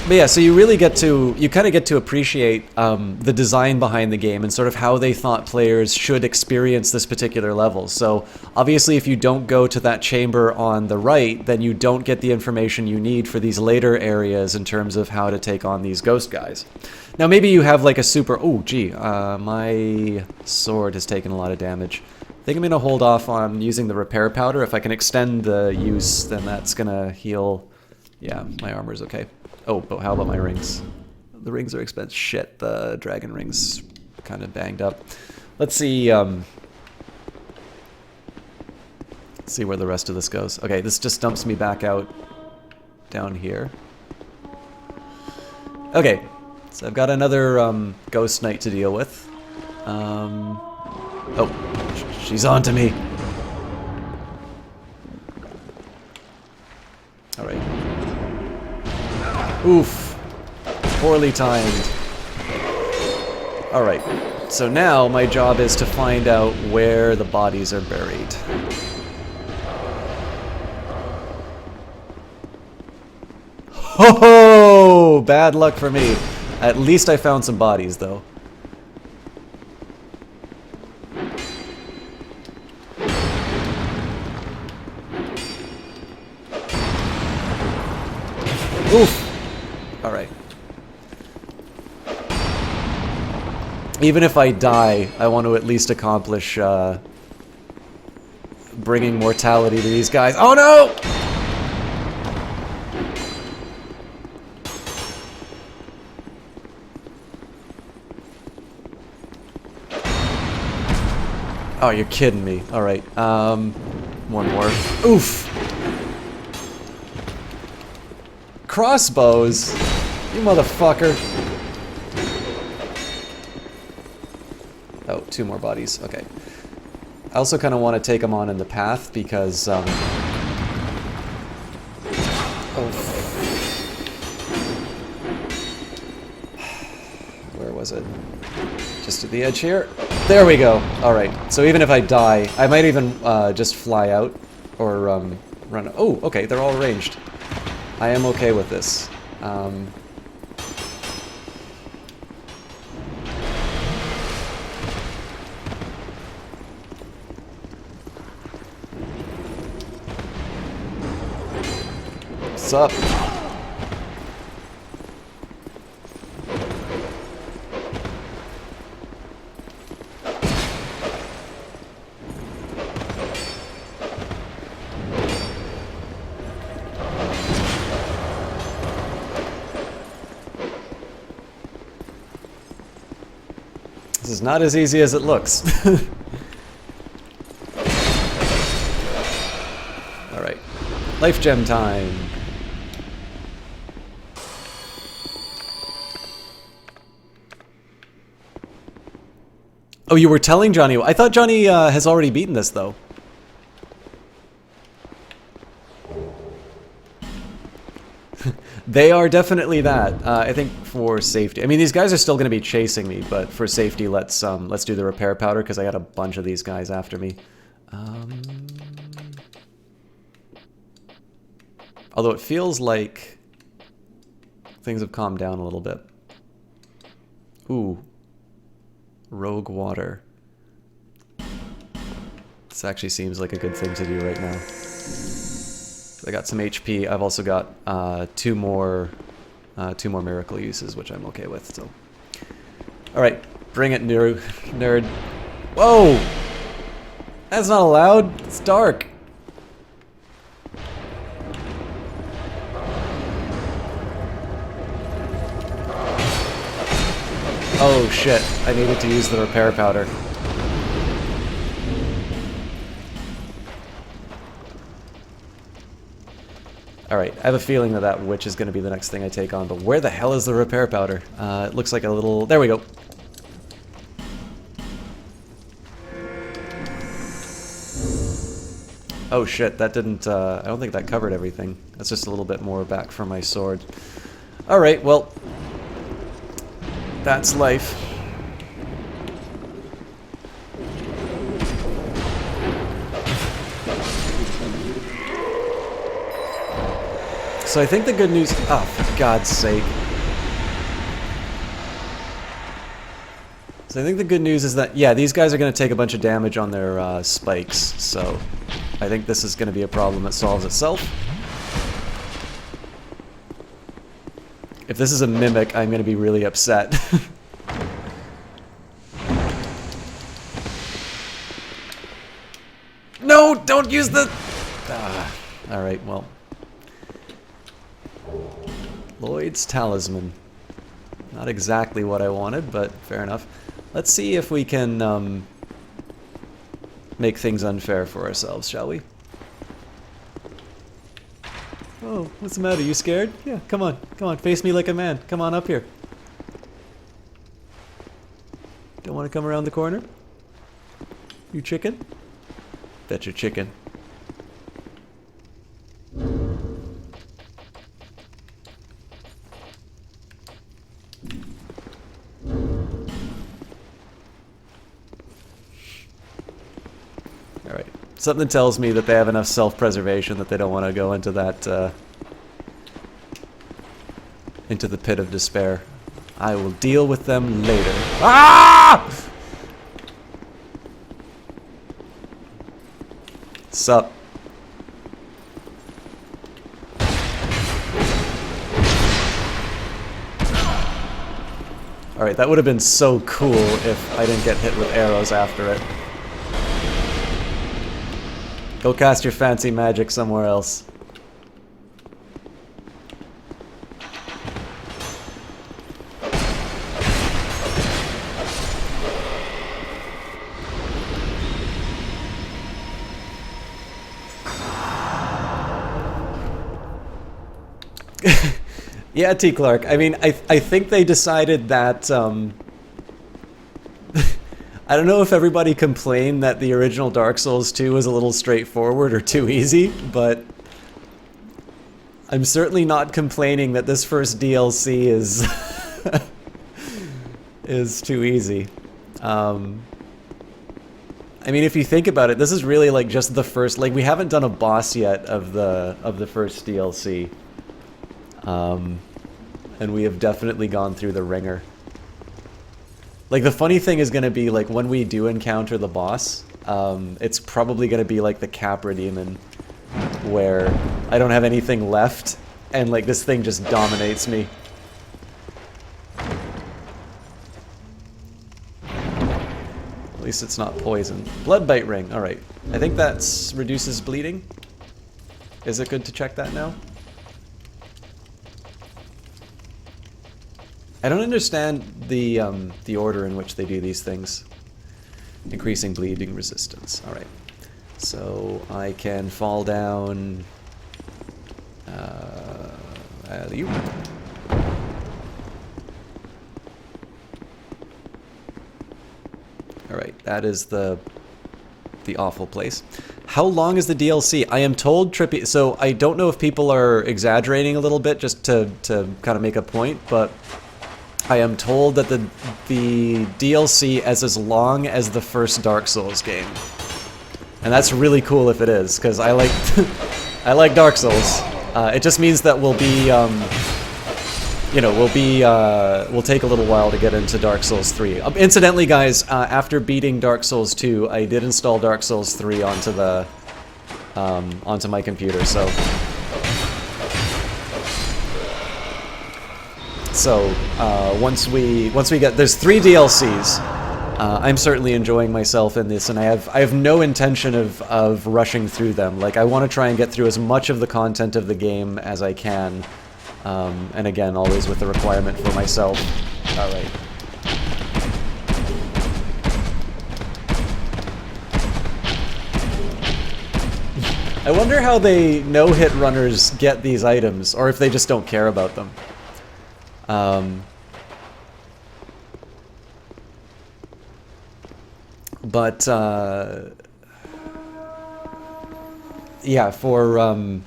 But yeah, so you really get to, you kind of get to appreciate the design behind the game and sort of how they thought players should experience this particular level. So obviously if you don't go to that chamber on the right, then you don't get the information you need for these later areas in terms of how to take on these ghost guys. Now maybe you have like a super, oh gee, my sword has taken a lot of damage. I think I'm going to hold off on using the repair powder. If I can extend the use, then that's going to heal. Yeah, my armor's okay. Oh, but how about my rings? The rings are expensive. Shit, the dragon rings kind of banged up. Let's see where the rest of this goes. Okay, this just dumps me back out down here. Okay, so I've got another ghost knight to deal with. Oh, she's on to me. Alright. Oof. Poorly timed. Alright, so now my job is to find out where the bodies are buried. Ho ho! Bad luck for me. At least I found some bodies, though. Oof! Alright. Even if I die, I want to at least accomplish bringing mortality to these guys. Oh no! Oh, you're kidding me. Alright, one more. Oof! Crossbows? You motherfucker. Oh, two more bodies. Okay. I also kind of want to take them on in the path because, oh. Where was it? Just at the edge here? There we go. Alright, so even if I die, I might even just fly out or run. Oh, okay, they're all ranged. I am okay with this. What's up? This is not as easy as it looks. Alright. Life gem time. Oh, you were telling Johnny. I thought Johnny has already beaten this, though. They are definitely that. I think for safety. I mean, these guys are still going to be chasing me, but for safety, let's do the repair powder because I got a bunch of these guys after me. Although it feels like things have calmed down a little bit. Ooh. Rogue water. This actually seems like a good thing to do right now. I got some HP. I've also got two more miracle uses, which I'm okay with. So, all right, bring it, nerd. Whoa, that's not allowed. It's dark. Oh shit! I needed to use the repair powder. Alright, I have a feeling that that witch is going to be the next thing I take on, but where the hell is the repair powder? It looks like a little... There we go. Oh shit, that didn't... I don't think that covered everything. That's just a little bit more back from my sword. Alright, well... That's life. So I think the good news... Oh, for God's sake. So I think the good news is that, yeah, these guys are going to take a bunch of damage on their spikes, so I think this is going to be a problem that solves itself. If this is a mimic, I'm going to be really upset. No, don't use the... Alright, well... Lloyd's Talisman. Not exactly what I wanted, but fair enough. Let's see if we can make things unfair for ourselves, shall we? Oh, what's the matter? You scared? Yeah, come on, face me like a man. Come on up here. Don't want to come around the corner? You chicken? Bet you're chicken. Alright. Something tells me that they have enough self-preservation that they don't want to go into that, into the pit of despair. I will deal with them later. Ah! Sup? Alright, that would have been so cool if I didn't get hit with arrows after it. Go cast your fancy magic somewhere else. Yeah, T. Clark. I mean, I think they decided that, I don't know if everybody complained that the original Dark Souls 2 was a little straightforward or too easy, but I'm certainly not complaining that this first DLC is is too easy. I mean, if you think about it, this is really like just the first, like we haven't done a boss yet of the first DLC. And we have definitely gone through the ringer. Like, the funny thing is going to be, like, when we do encounter the boss, it's probably going to be like the Capra Demon, where I don't have anything left, and, like, this thing just dominates me. At least it's not poison. Bloodbite Ring, alright. I think that reduces bleeding. Is it good to check that now? I don't understand the order in which they do these things. Increasing bleeding resistance. All right. So I can fall down. You. All right. That is the awful place. How long is the DLC? I am told Trippy. So I don't know if people are exaggerating a little bit just to kind of make a point, but I am told that the DLC is as long as the first Dark Souls game. And that's really cool if it is, because I like I like Dark Souls. It just means that we'll be you know, we'll take a little while to get into Dark Souls 3. Incidentally, guys, after beating Dark Souls 2, I did install Dark Souls 3 onto the onto my computer. So once we get, there's 3 DLCs. I'm certainly enjoying myself in this, and I have no intention of rushing through them. Like, I want to try and get through as much of the content of the game as I can, and again, always with the requirement for myself. All right. I wonder how they no-hit runners get these items, or if they just don't care about them. But yeah, for I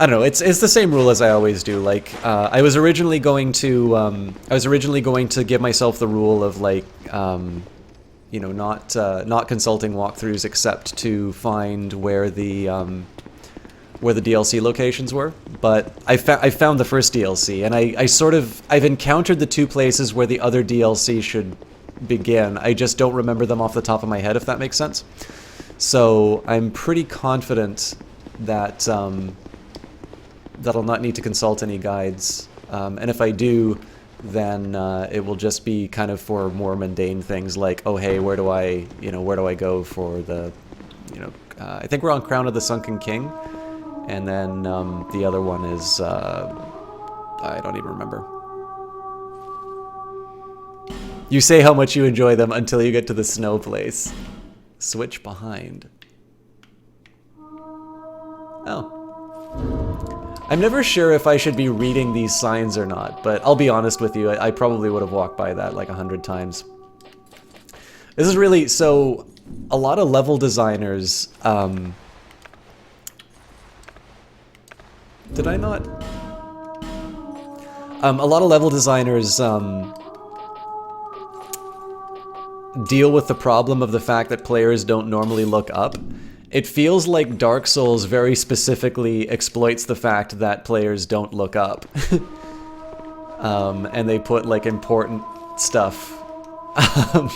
don't know. It's the same rule as I always do. Like, I was originally going to give myself the rule of, like, you know, not consulting walkthroughs except to find where the DLC locations were. But I found the first DLC, and I've encountered the 2 places where the other DLC should begin. I just don't remember them off the top of my head, if that makes sense. So I'm pretty confident that that I'll not need to consult any guides, and if I do, then it will just be kind of for more mundane things like, oh hey, where do I go for the, you know, I think we're on Crown of the Sunken King, and then the other one is I don't even remember. You say how much you enjoy them until you get to the snow place. Switch behind. Oh. I'm never sure if I should be reading these signs or not, but I'll be honest with you, I probably would have walked by that like 100 times. This is really, so a lot of level designers, did I not? A lot of level designers, deal with the problem of the fact that players don't normally look up. It feels like Dark Souls very specifically exploits the fact that players don't look up. And they put, like, important stuff. Alright.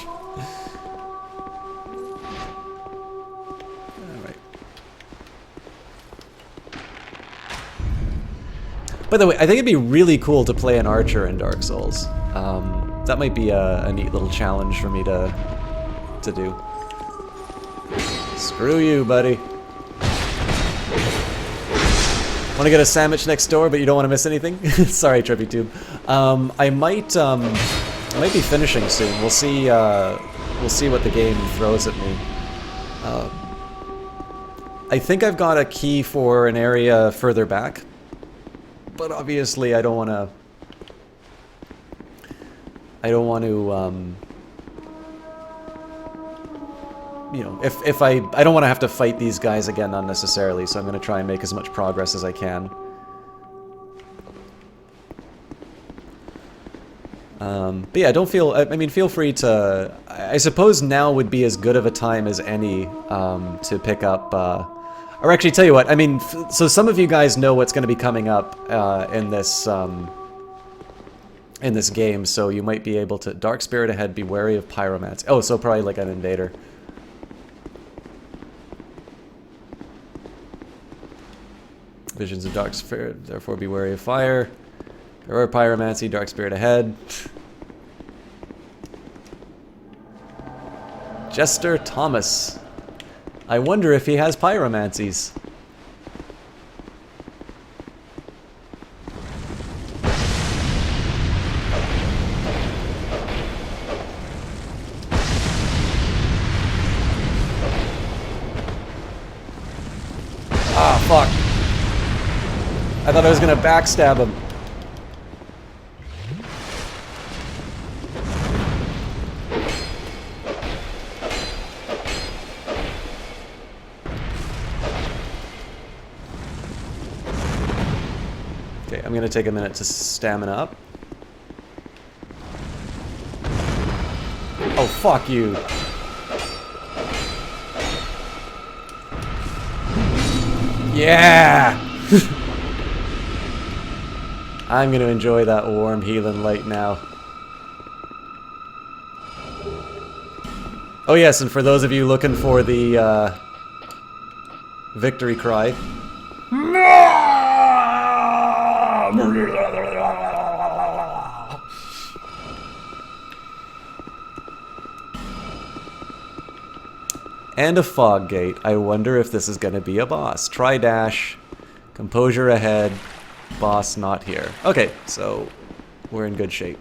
By the way, I think it'd be really cool to play an archer in Dark Souls. That might be a neat little challenge for me to do. Screw you, buddy. Want to get a sandwich next door, but you don't want to miss anything? Sorry, TrippyTube. I might be finishing soon. We'll see what the game throws at me. I think I've got a key for an area further back, but obviously I don't want to. You know, if I don't want to have to fight these guys again unnecessarily, so I'm going to try and make as much progress as I can. But yeah, don't feel, I mean, feel free to, I suppose now would be as good of a time as any to pick up, or actually tell you what, I mean, so some of you guys know what's going to be coming up in this game, so you might be able to, Dark Spirit ahead, be wary of pyromancy. Oh, so probably like an invader. Visions of Dark Spirit, therefore be wary of fire. There are pyromancy, Dark Spirit ahead. Jester Thomas. I wonder if he has pyromancies. Ah, fuck. I thought I was gonna backstab him. Okay, I'm gonna take a minute to stamina up. Oh, fuck you. Yeah! I'm gonna enjoy that warm healing light now. Oh yes, and for those of you looking for the victory cry. And a fog gate. I wonder if this is going to be a boss. Try dash. Composure ahead. Boss not here. Okay, so we're in good shape.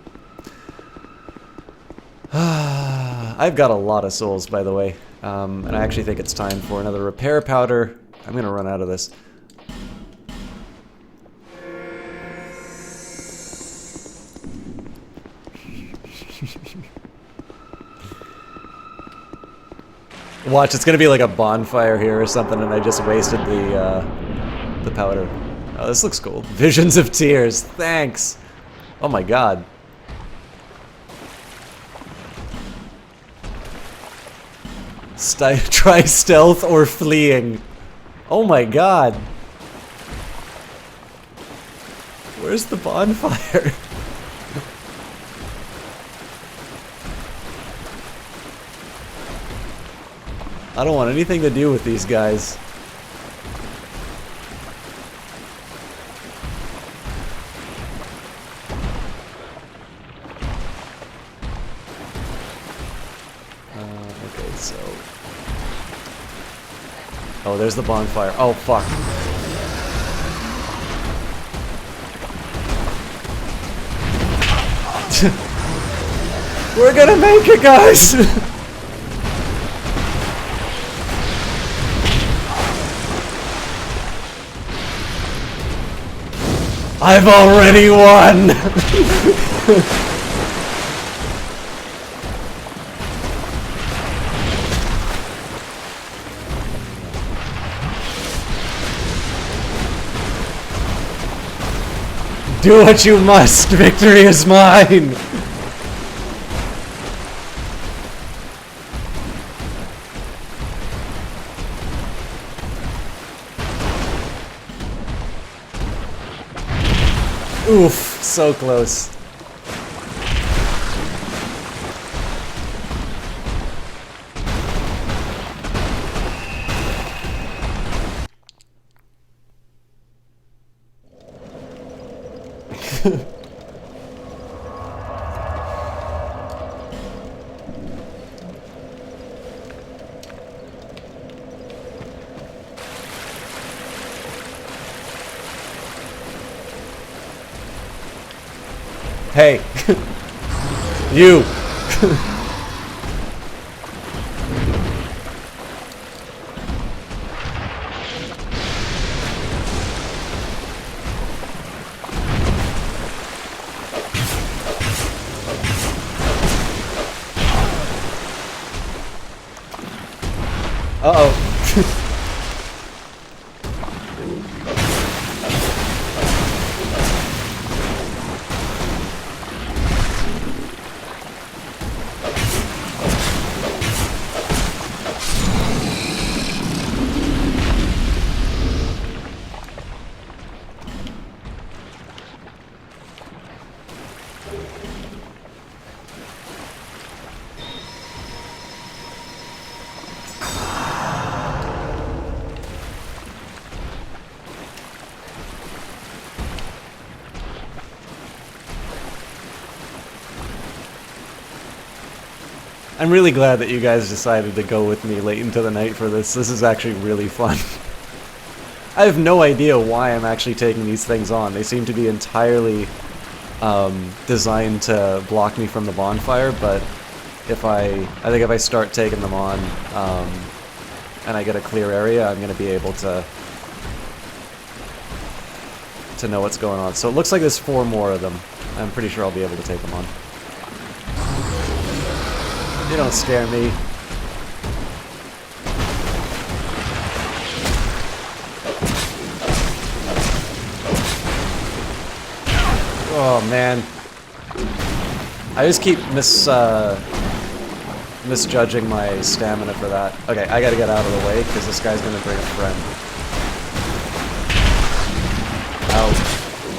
I've got a lot of souls, by the way. And I actually think it's time for another repair powder. I'm going to run out of this. Watch, it's gonna be like a bonfire here or something, and I just wasted the powder. Oh, this looks cool. Visions of tears. Thanks. Oh my god. Try stealth or fleeing. Oh my god. Where's the bonfire? I don't want anything to do with these guys. Okay, so... Oh, there's the bonfire. Oh, fuck. We're gonna make it, guys! I've already won! Do what you must! Victory is mine! Oof, so close. Hey, you. Uh-oh. I'm really glad that you guys decided to go with me late into the night for this. This is actually really fun. I have no idea why I'm actually taking these things on. They seem to be entirely designed to block me from the bonfire, but I think if I start taking them on and I get a clear area, I'm going to be able to know what's going on. So it looks like there's 4 more of them. I'm pretty sure I'll be able to take them on. You don't scare me. Oh man. I just keep misjudging my stamina for that. Okay, I gotta get out of the way because this guy's gonna bring a friend. Ouch.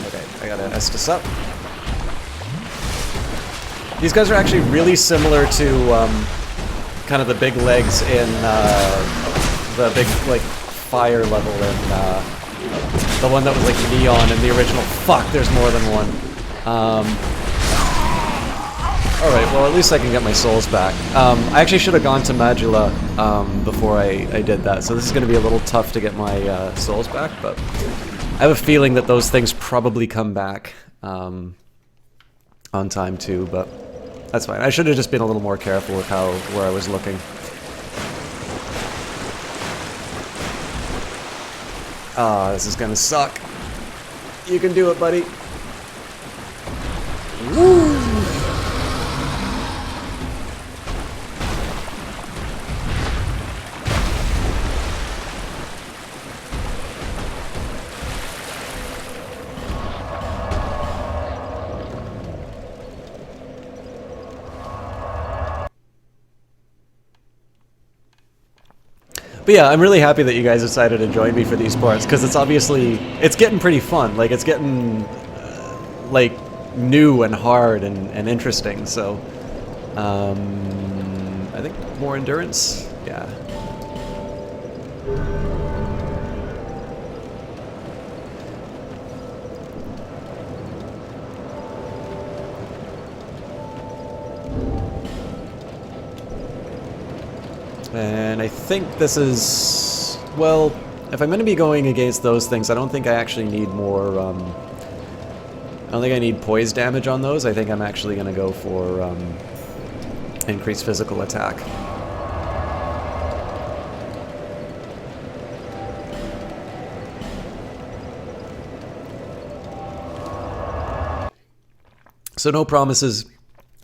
Okay, I gotta Estus up. These guys are actually really similar to kind of the big legs in the big like fire level in the one that was like neon in the original. Fuck, there's more than one. Alright, well at least I can get my souls back. I actually should have gone to Magula before I did that, so this is going to be a little tough to get my souls back, but I have a feeling that those things probably come back on time too, but that's fine. I should have just been a little more careful with where I was looking. Ah, this is gonna suck. You can do it, buddy. Woo! But yeah, I'm really happy that you guys decided to join me for these parts, because it's getting pretty fun. Like, it's getting, like, new and hard and interesting, so, I think more endurance? Yeah. And I think this is, well, if I'm going to be going against those things, I don't think I actually need more, I don't think I need poise damage on those. I think I'm actually going to go for increased physical attack. So no promises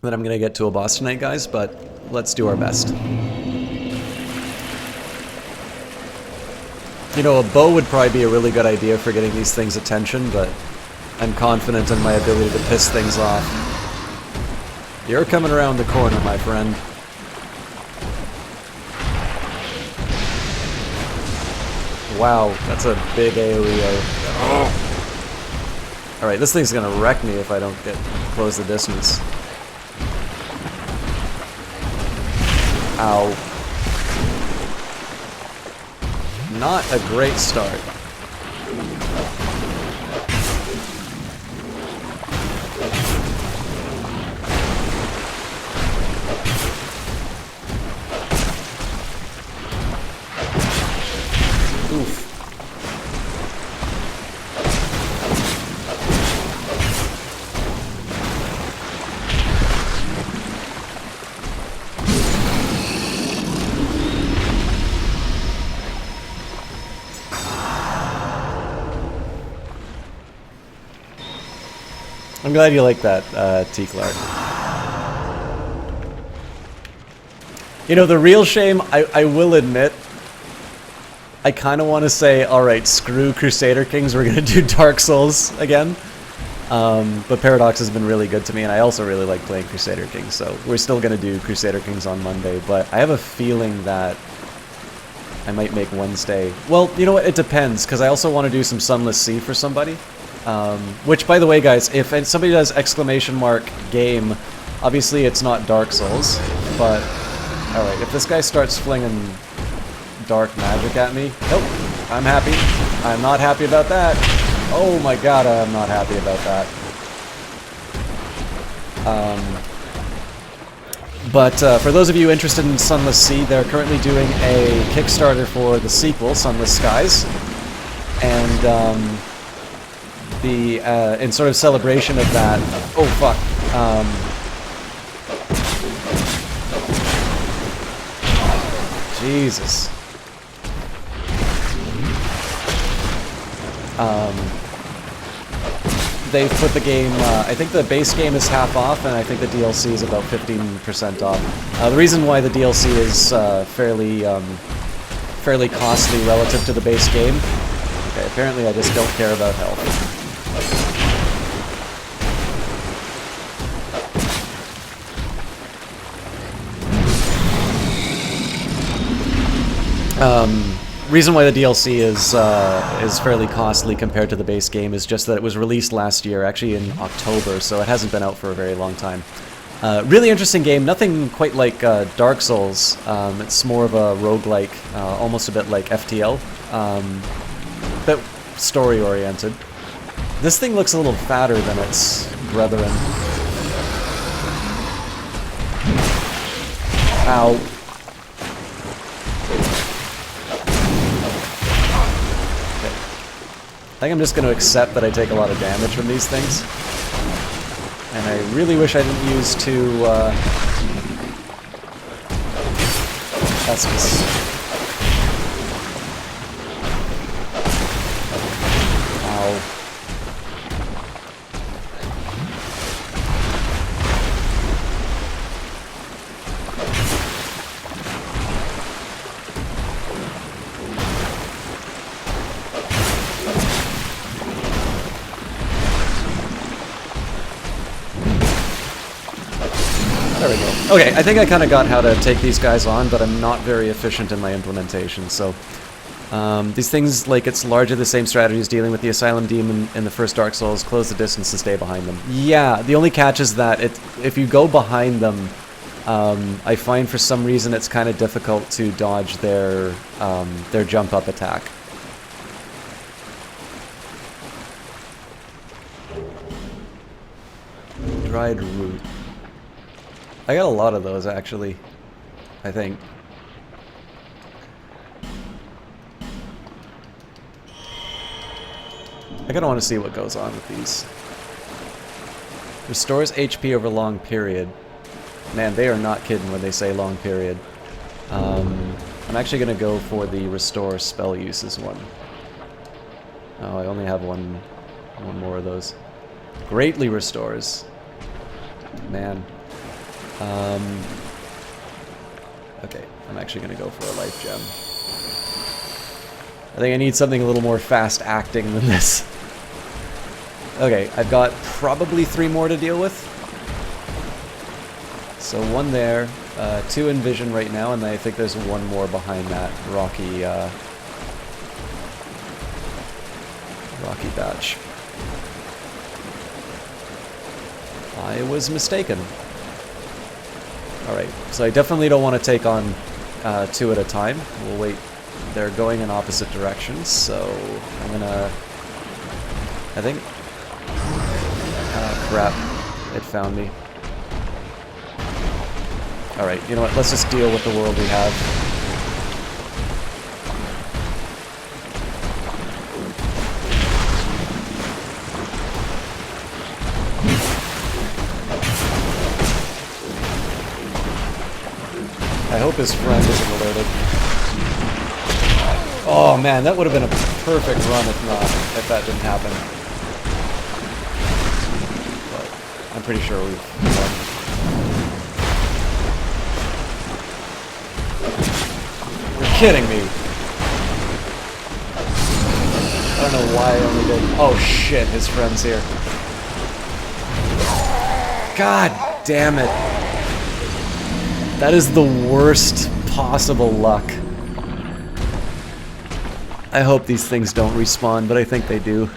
that I'm going to get to a boss tonight, guys, but let's do our best. You know, a bow would probably be a really good idea for getting these things' attention, but I'm confident in my ability to piss things off. You're coming around the corner, my friend. Wow, that's a big AoE. Oh. Alright, this thing's gonna wreck me if I don't close the distance. Ow. Not a great start. Oof. I'm glad you like that, T. Clark. You know, the real shame, I will admit, I kind of want to say, alright, screw Crusader Kings, we're going to do Dark Souls again. But Paradox has been really good to me, and I also really like playing Crusader Kings, so we're still going to do Crusader Kings on Monday, but I have a feeling that I might make Wednesday. Well, you know what, it depends, because I also want to do some Sunless Sea for somebody. Which, by the way, guys, if somebody does !game, obviously it's not Dark Souls, but alright, if this guy starts flinging dark magic at me, nope, I'm happy. I'm not happy about that. Oh my god, I'm not happy about that. But for those of you interested in Sunless Sea, they're currently doing a Kickstarter for the sequel, Sunless Skies, and in sort of celebration of that, oh fuck, Jesus. They've put the game, I think the base game is half off, and I think the DLC is about 15% off. The reason why the DLC is fairly costly relative to the base game, okay, apparently I just don't care about health. reason why the DLC is fairly costly compared to the base game is just that it was released last year, actually in October, so it hasn't been out for a very long time. Really interesting game, nothing quite like Dark Souls. It's more of a roguelike, almost a bit like FTL, bit story-oriented. This thing looks a little fatter than its brethren. Ow. I think I'm just going to accept that I take a lot of damage from these things. And I really wish I didn't use two, Estus. Ow. There we go. Okay, I think I kind of got how to take these guys on, but I'm not very efficient in my implementation, so... these things, like, it's largely the same strategy as dealing with the Asylum Demon in the first Dark Souls, close the distance and stay behind them. Yeah, the only catch is that if you go behind them, I find for some reason it's kind of difficult to dodge their jump-up attack. Dried root. I got a lot of those, actually, I think. I kinda want to see what goes on with these. Restores HP over long period. Man, they are not kidding when they say long period. I'm actually gonna go for the restore spell uses one. Oh, I only have one more of those. Greatly restores. Man. Okay, I'm actually gonna go for a life gem. I think I need something a little more fast acting than this. Okay, I've got probably 3 more to deal with. So 1 there, 2 in vision right now, and I think there's 1 more behind that rocky batch. I was mistaken. Alright, so I definitely don't want to take on 2 at a time. We'll wait. They're going in opposite directions, so I'm gonna... I think... crap. It found me. Alright, you know what? Let's just deal with the world we have. I hope his friend isn't alerted. Oh man, that would have been a perfect run if that didn't happen. But I'm pretty sure we've won. You're kidding me. I don't know why I only did... Oh shit, his friend's here. God damn it. That is the worst possible luck. I hope these things don't respawn, but I think they do.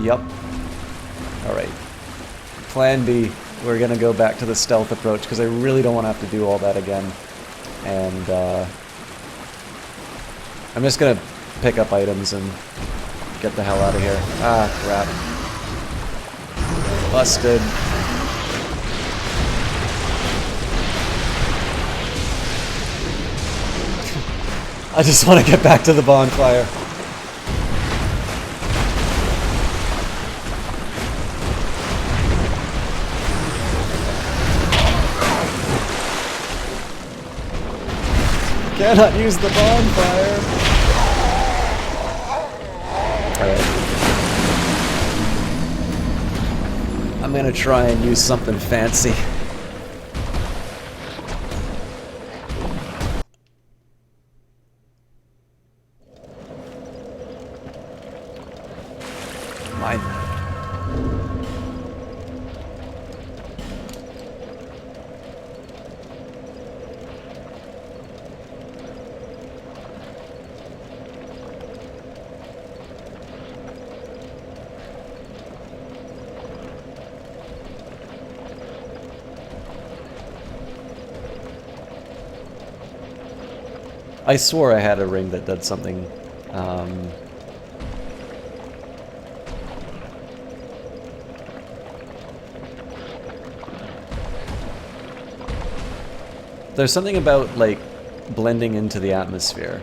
Yup. Alright. Plan B. We're gonna go back to the stealth approach, because I really don't want to have to do all that again. And, I'm just gonna pick up items and get the hell out of here. Ah, crap. Busted. I just want to get back to the bonfire. Cannot use the bonfire. Alright. I'm gonna try and use something fancy. Fine. I swore I had a ring that did something. There's something about, like, blending into the atmosphere.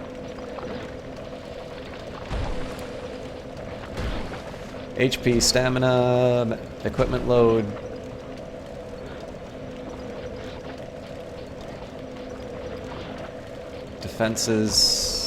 HP, stamina, equipment load. Defenses.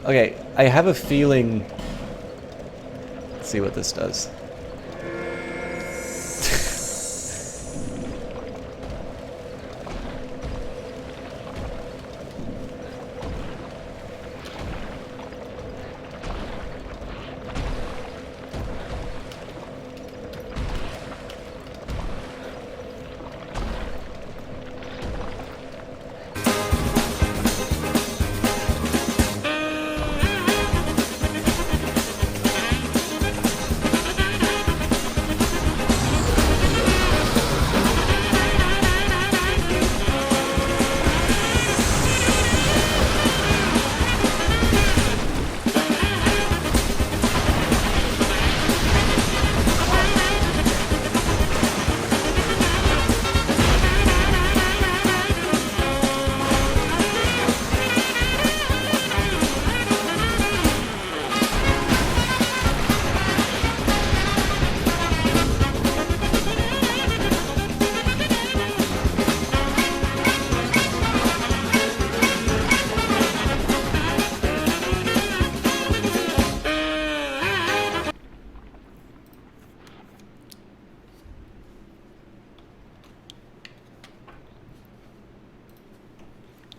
Okay, I have a feeling... Let's see what this does.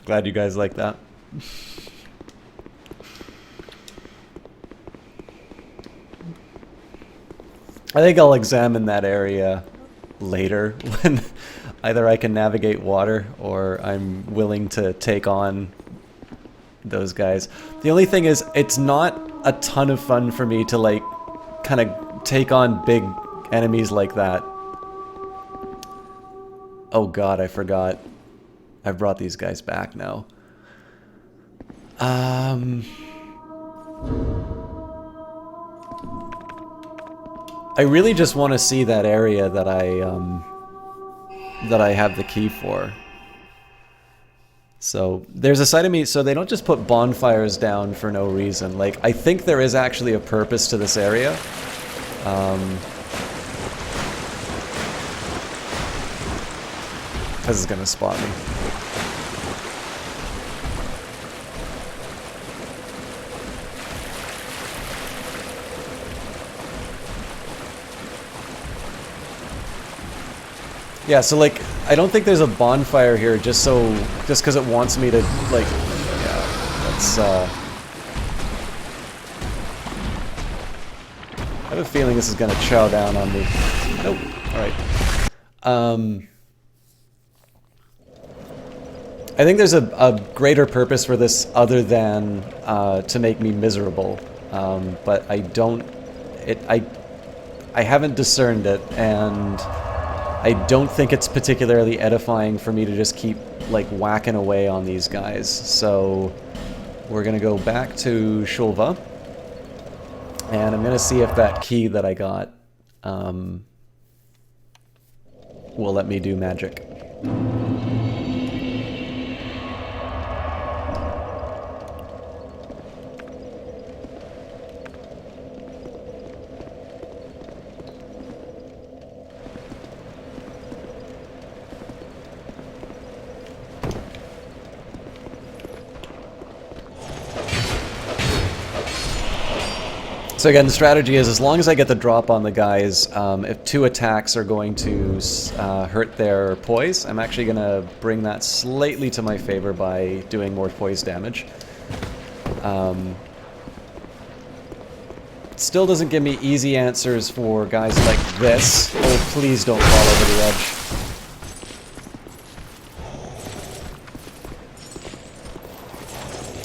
Glad you guys like that. I think I'll examine that area later when either I can navigate water or I'm willing to take on those guys. The only thing is, it's not a ton of fun for me to, like, kind of take on big enemies like that. Oh god, I forgot. I've brought these guys back now. I really just want to see that area that I have the key for. So there's a side of me, so they don't just put bonfires down for no reason. Like, I think there is actually a purpose to this area. Because it's gonna spot me. Yeah, so like, I don't think there's a bonfire here just because it wants me to, like, yeah, that's, I have a feeling this is gonna chow down on me. Nope, alright. I think there's a greater purpose for this other than to make me miserable, but I don't I haven't discerned it, and I don't think it's particularly edifying for me to just keep, like, whacking away on these guys. So we're gonna go back to Shulva, and I'm gonna see if that key that I got will let me do magic. So again, the strategy is, as long as I get the drop on the guys, if 2 attacks are going to hurt their poise, I'm actually going to bring that slightly to my favor by doing more poise damage. Still doesn't give me easy answers for guys like this. Oh, please don't fall over the edge.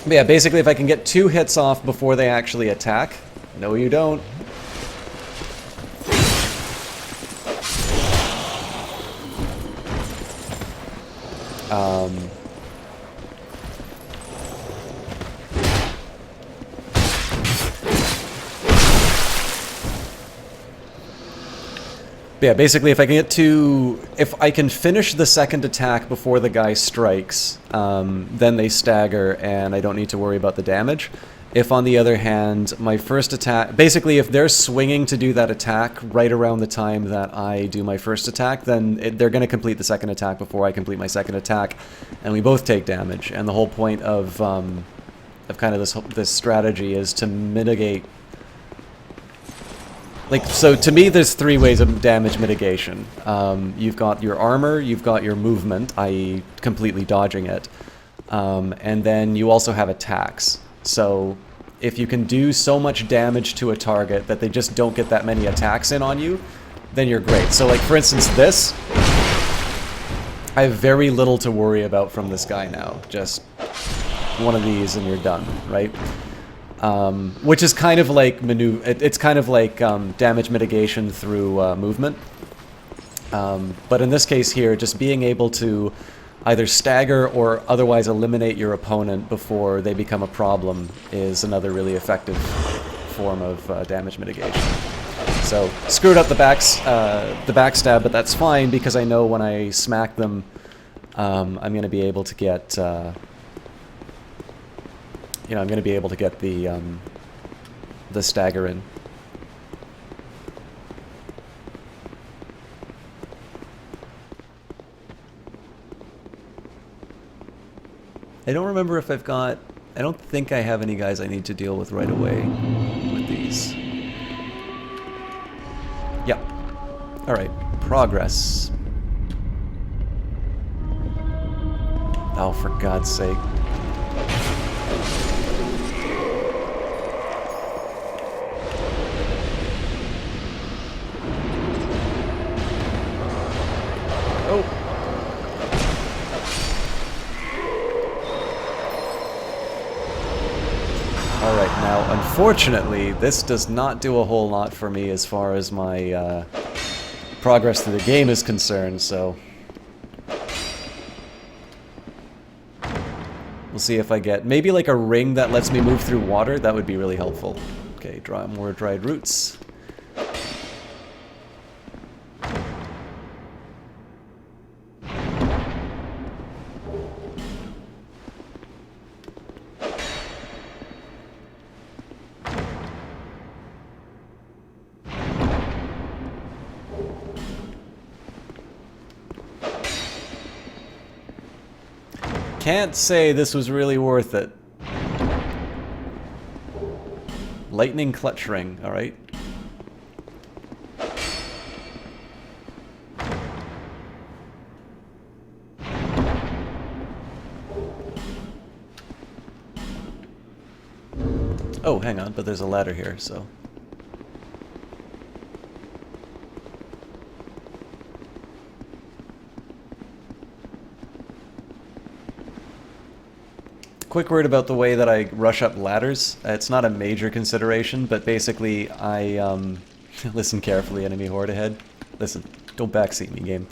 But yeah, basically if I can get 2 hits off before they actually attack. No, you don't. But yeah, basically if I can get to... If I can finish the second attack before the guy strikes, then they stagger and I don't need to worry about the damage. If, on the other hand, my first attack... Basically, if they're swinging to do that attack right around the time that I do my first attack, then they're going to complete the second attack before I complete my second attack, and we both take damage. And the whole point of kind of this strategy is to mitigate... Like, so to me, there's 3 ways of damage mitigation. You've got your armor, you've got your movement, i.e. completely dodging it, and then you also have attacks. So if you can do so much damage to a target that they just don't get that many attacks in on you, then you're great. So like for instance this, I have very little to worry about from this guy now. Just one of these and you're done, right? Which is kind of like it's kind of like damage mitigation through movement. But in this case here, just being able to either stagger or otherwise eliminate your opponent before they become a problem is another really effective form of damage mitigation. So screwed up the backstab, but that's fine because I know when I smack them, I'm going to be able to get, I'm going to be able to get the stagger in. I don't remember if I've got... I don't think I have any guys I need to deal with right away with these. Yeah. Alright. Progress. Oh, for God's sake. Oh! Alright, now, unfortunately, this does not do a whole lot for me as far as my progress through the game is concerned, so... We'll see if I get... Maybe like a ring that lets me move through water, that would be really helpful. Okay, draw more dried roots. Can't say this was really worth it. Lightning clutch ring, alright. Oh, hang on, but there's a ladder here, so... quick word about the way that I rush up ladders. It's not a major consideration, but basically I listen carefully, enemy horde ahead. Listen, don't backseat me, game.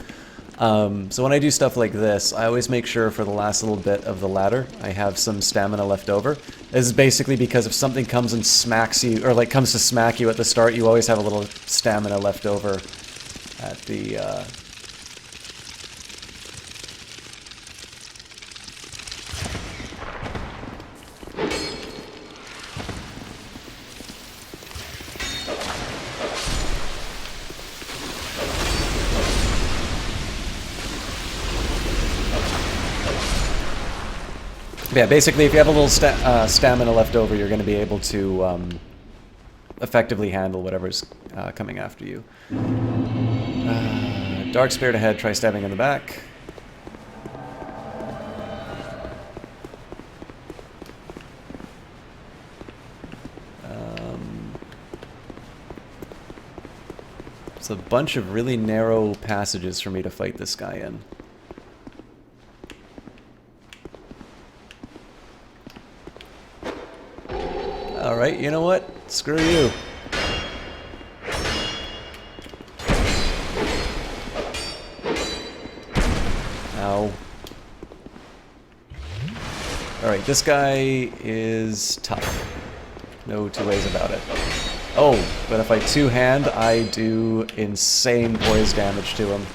So when I do stuff like this, I always make sure for the last little bit of the ladder, I have some stamina left over. This is basically because if something comes and smacks you, or like comes to smack you at the start, you always have a little stamina left over at the, yeah, basically, if you have a little stamina left over, you're going to be able to effectively handle whatever's coming after you. Dark Spirit ahead, try stabbing in the back. It's a bunch of really narrow passages for me to fight this guy in. Alright, you know what? Screw you. Ow. Alright, this guy is tough. No two ways about it. Oh, but if I two-hand, I do insane poise damage to him.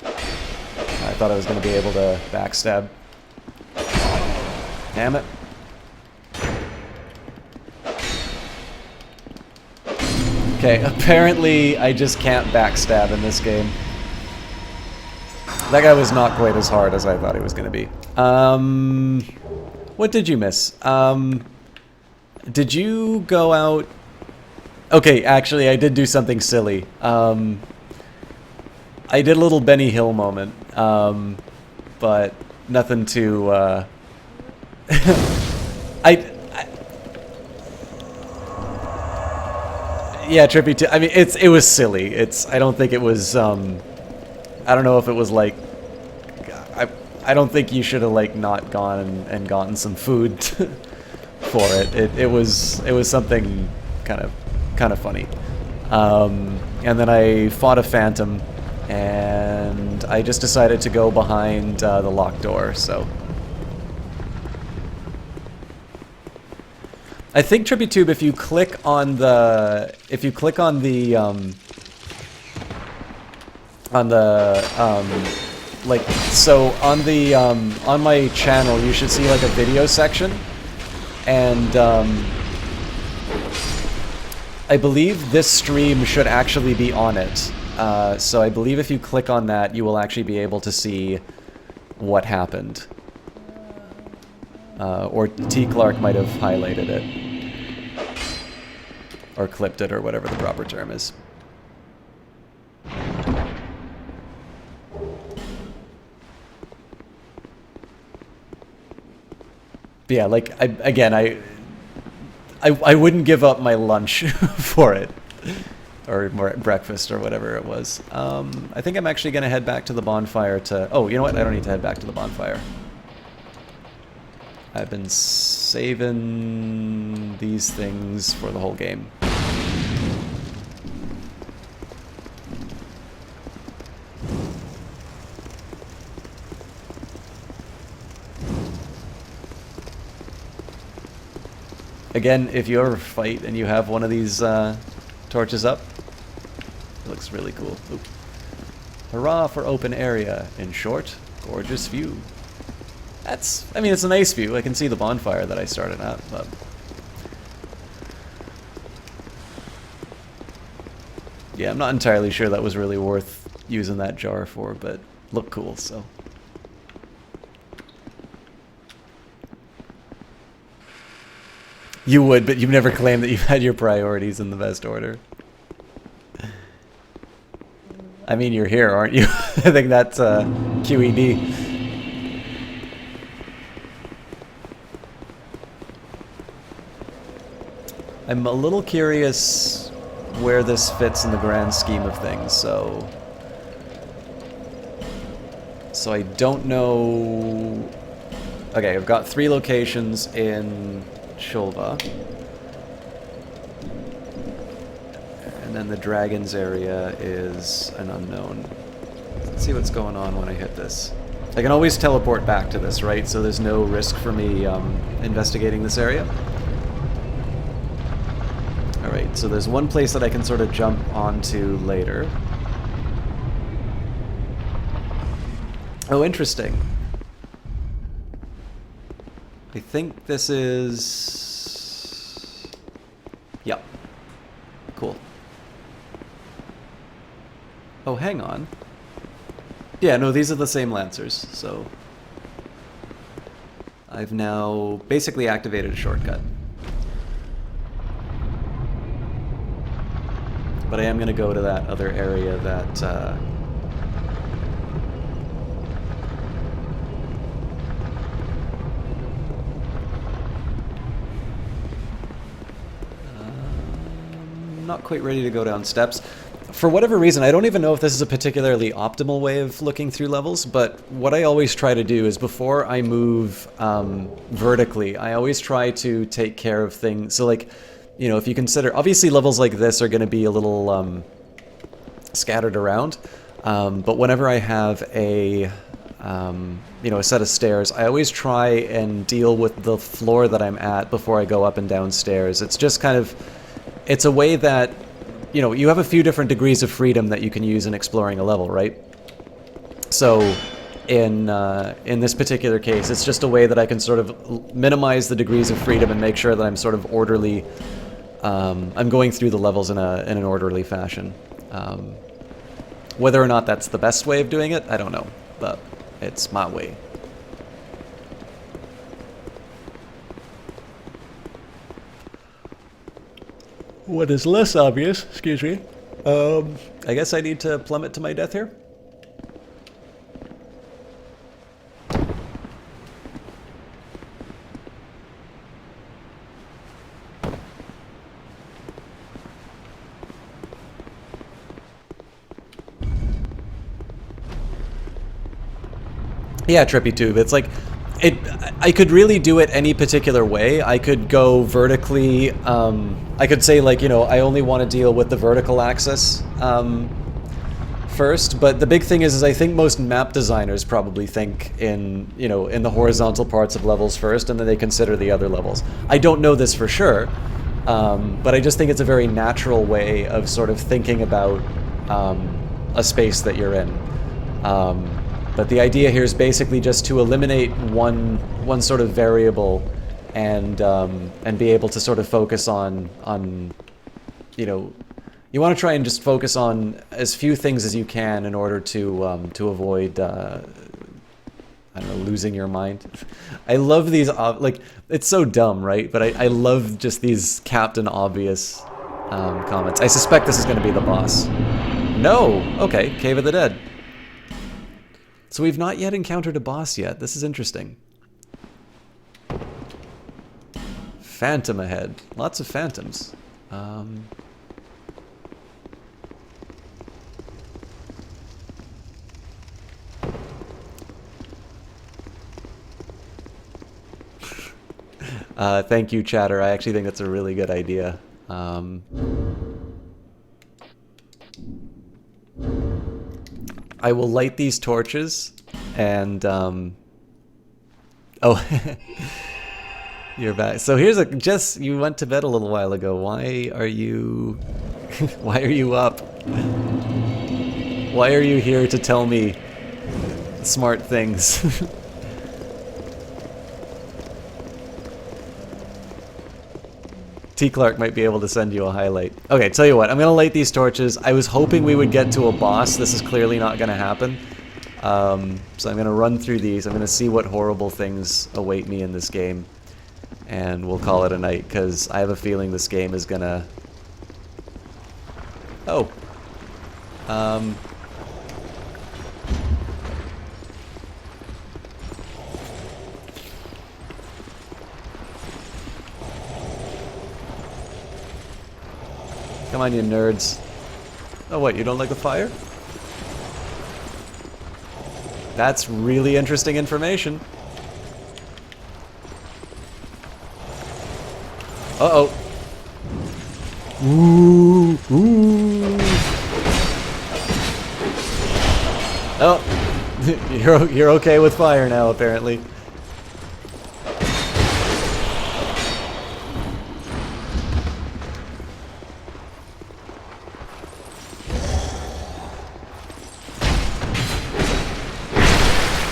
I thought I was going to be able to backstab. Damn it. Okay, apparently I just can't backstab in this game. That guy was not quite as hard as I thought he was going to be. What did you miss? Did you go out... Okay, actually, I did do something silly. I did a little Benny Hill moment, but nothing too... Yeah, trippy too. I mean, it was silly. I don't think it was. I don't know if it was like. I don't think you should have like not gone and gotten some food for it. It was something kind of funny. And then I fought a phantom, and I just decided to go behind the locked door. So. I think TrippyTube, if you click on the like, so on the on my channel, you should see like a video section, and I believe this stream should actually be on it. So I believe if you click on that, you will actually be able to see what happened. Or T. Clark might have highlighted it. Or clipped it, or whatever the proper term is. But yeah, like, I wouldn't give up my lunch for it. Or more breakfast, or whatever it was. I think I'm actually going to head back to the bonfire to... Oh, you know what? I don't need to head back to the bonfire. I've been saving these things for the whole game. Again, if you ever fight and you have one of these torches up, it looks really cool. Ooh. Hurrah for open area. In short, gorgeous view. I mean, it's a nice view. I can see the bonfire that I started at, but... Yeah, I'm not entirely sure that was really worth using that jar for, but looked cool, so... You would, but you've never claimed that you've had your priorities in the best order. I mean, you're here, aren't you? I think that's QED. I'm a little curious where this fits in the grand scheme of things, so I don't know Okay, I've got 3 locations in Shulva. And then the dragons area is an unknown. Let's see what's going on when I hit this. I can always teleport back to this, right? So there's no risk for me investigating this area. Alright, so there's one place that I can sort of jump onto later. Oh, interesting. I think this is... Yep. Cool. Oh, hang on. Yeah, no, these are the same Lancers, so... I've now basically activated a shortcut. But I am going to go to that other area that... not quite ready to go down steps. For whatever reason, I don't even know if this is a particularly optimal way of looking through levels, but what I always try to do is before I move vertically, I always try to take care of things. So like, you know, if you consider, obviously levels like this are going to be a little scattered around, but whenever I have a, you know, a set of stairs, I always try and deal with the floor that I'm at before I go up and down stairs. It's just kind of, it's a way that, you know, you have a few different degrees of freedom that you can use in exploring a level, right? So in this particular case, it's just a way that I can sort of minimize the degrees of freedom and make sure that I'm sort of orderly. I'm going through the levels in an orderly fashion. Whether or not that's the best way of doing it, I don't know, but it's my way. What is less obvious, excuse me, I guess I need to plummet to my death here. Yeah, Trippy Tube, it's like, I could really do it any particular way. I could go vertically, I could say like, you know, I only want to deal with the vertical axis first, but the big thing is I think most map designers probably think in, you know, in the horizontal parts of levels first, and then they consider the other levels. I don't know this for sure, but I just think it's a very natural way of sort of thinking about a space that you're in. But the idea here is basically just to eliminate one sort of variable, and be able to sort of focus on you know, you want to try and just focus on as few things as you can in order to avoid I don't know, losing your mind. I love these like, it's so dumb, right? But I love just these Captain Obvious comments. I suspect this is going to be the boss. No, okay, Cave of the Dead. So we've not yet encountered a boss yet. This is interesting. Phantom ahead. Lots of phantoms. Thank you, Chatter. I actually think that's a really good idea. I will light these torches, and oh, you're back. So here's a Jess. You went to bed a little while ago. Why are you? Why are you up? Why are you here to tell me smart things? T. Clark might be able to send you a highlight. Okay, tell you what, I'm going to light these torches. I was hoping we would get to a boss. This is clearly not going to happen. So I'm going to run through these. I'm going to see what horrible things await me in this game. And we'll call it a night, because I have a feeling this game is going to... Oh. Come on, you nerds. Oh, what, you don't like the fire? That's really interesting information. Uh-oh. Ooh, ooh. Oh, you're okay with fire now, apparently.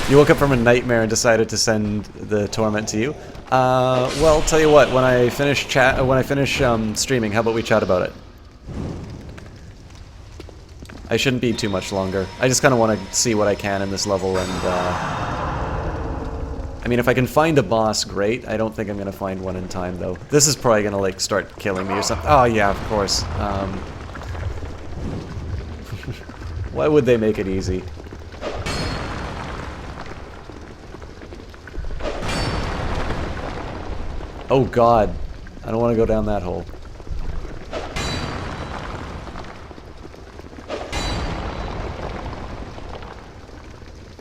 You woke up from a nightmare and decided to send the torment to you. Well, tell you what. When I finish streaming, how about we chat about it? I shouldn't be too much longer. I just kind of want to see what I can in this level, and I mean, if I can find a boss, great. I don't think I'm gonna find one in time, though. This is probably gonna like start killing me or something. Oh yeah, of course. Why would they make it easy? Oh god, I don't want to go down that hole.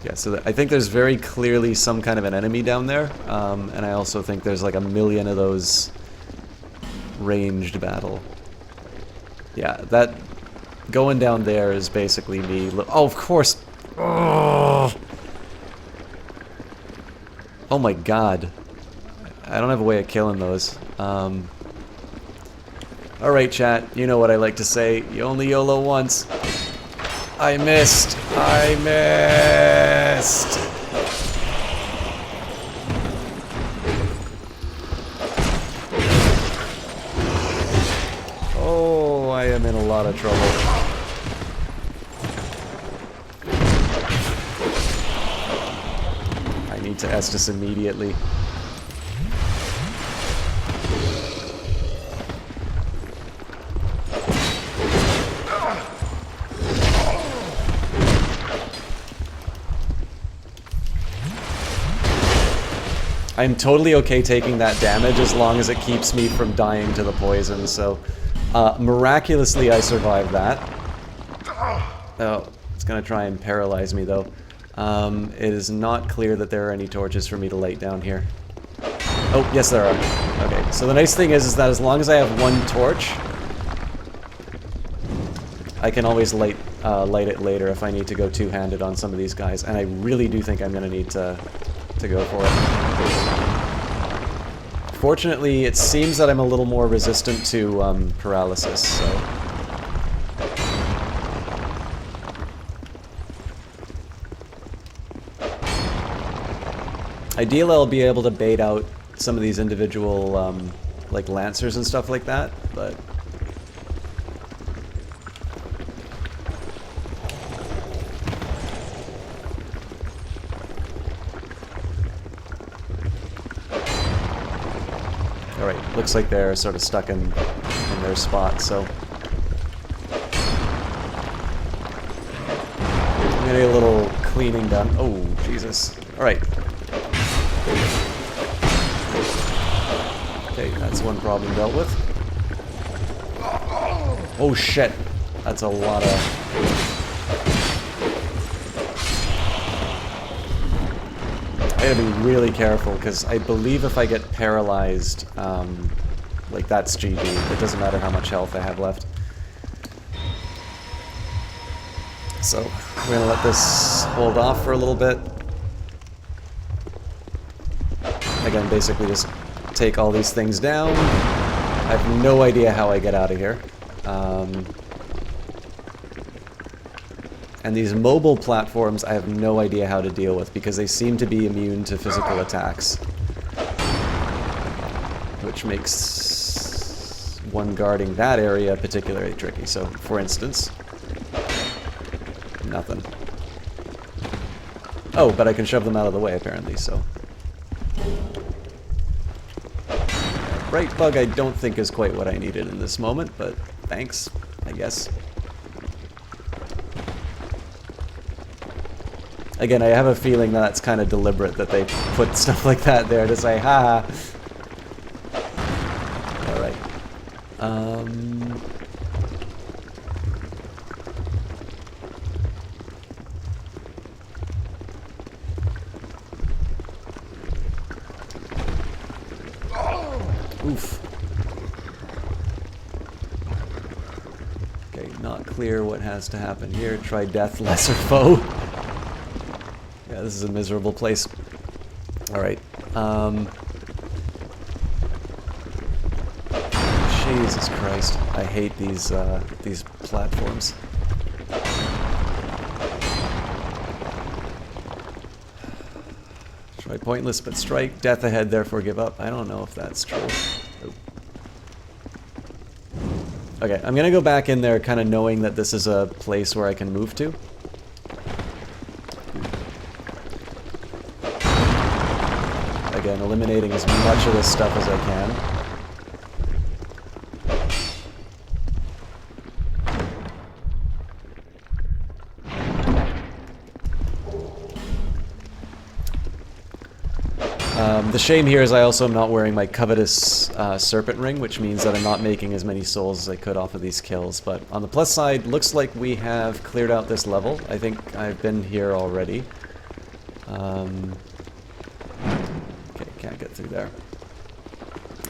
Yeah, so I think there's very clearly some kind of an enemy down there, and I also think there's like a million of those ranged battle. Yeah, that going down there is basically me. Oh, of course. Oh my god. I don't have a way of killing those. Alright, chat. You know what I like to say. You only YOLO once. I missed. I missed. Oh, I am in a lot of trouble. I need to Estus immediately. I'm totally okay taking that damage as long as it keeps me from dying to the poison, so... miraculously I survived that. Oh, it's gonna try and paralyze me though. It is not clear that there are any torches for me to light down here. Oh, yes there are. Okay, so the nice thing is that as long as I have one torch, I can always light it later if I need to go two-handed on some of these guys, and I really do think I'm gonna need to go for it. Fortunately, it seems that I'm a little more resistant to paralysis, so... Ideally, I'll be able to bait out some of these individual, like, lancers and stuff like that, but... Alright, looks like they're sort of stuck in their spot, so... I'm gonna get a little cleaning done. Oh, Jesus. Alright. Okay, that's one problem dealt with. Oh shit! That's a lot of... I gotta be really careful, because I believe if I get paralyzed, like that's GG. It doesn't matter how much health I have left. So, we're gonna let this hold off for a little bit. Again, basically just take all these things down. I have no idea how I get out of here. And these mobile platforms, I have no idea how to deal with, because they seem to be immune to physical attacks. Which makes one guarding that area particularly tricky. So, for instance... nothing. Oh, but I can shove them out of the way, apparently, so... Bright bug I don't think is quite what I needed in this moment, but thanks, I guess. Again, I have a feeling that's kind of deliberate that they put stuff like that there to say, haha. Alright. Oof. clear what has to happen here. Try death, lesser foe. Yeah, this is a miserable place. Alright. Jesus Christ. I hate these platforms. Try pointless but strike. Death ahead, therefore give up. I don't know if that's true. Nope. Okay, I'm gonna go back in there kind of knowing that this is a place where I can move to. Again, eliminating as much of this stuff as I can. The shame here is I also am not wearing my covetous serpent ring, which means that I'm not making as many souls as I could off of these kills. But on the plus side, looks like we have cleared out this level. I think I've been here already. Okay, can't get through there.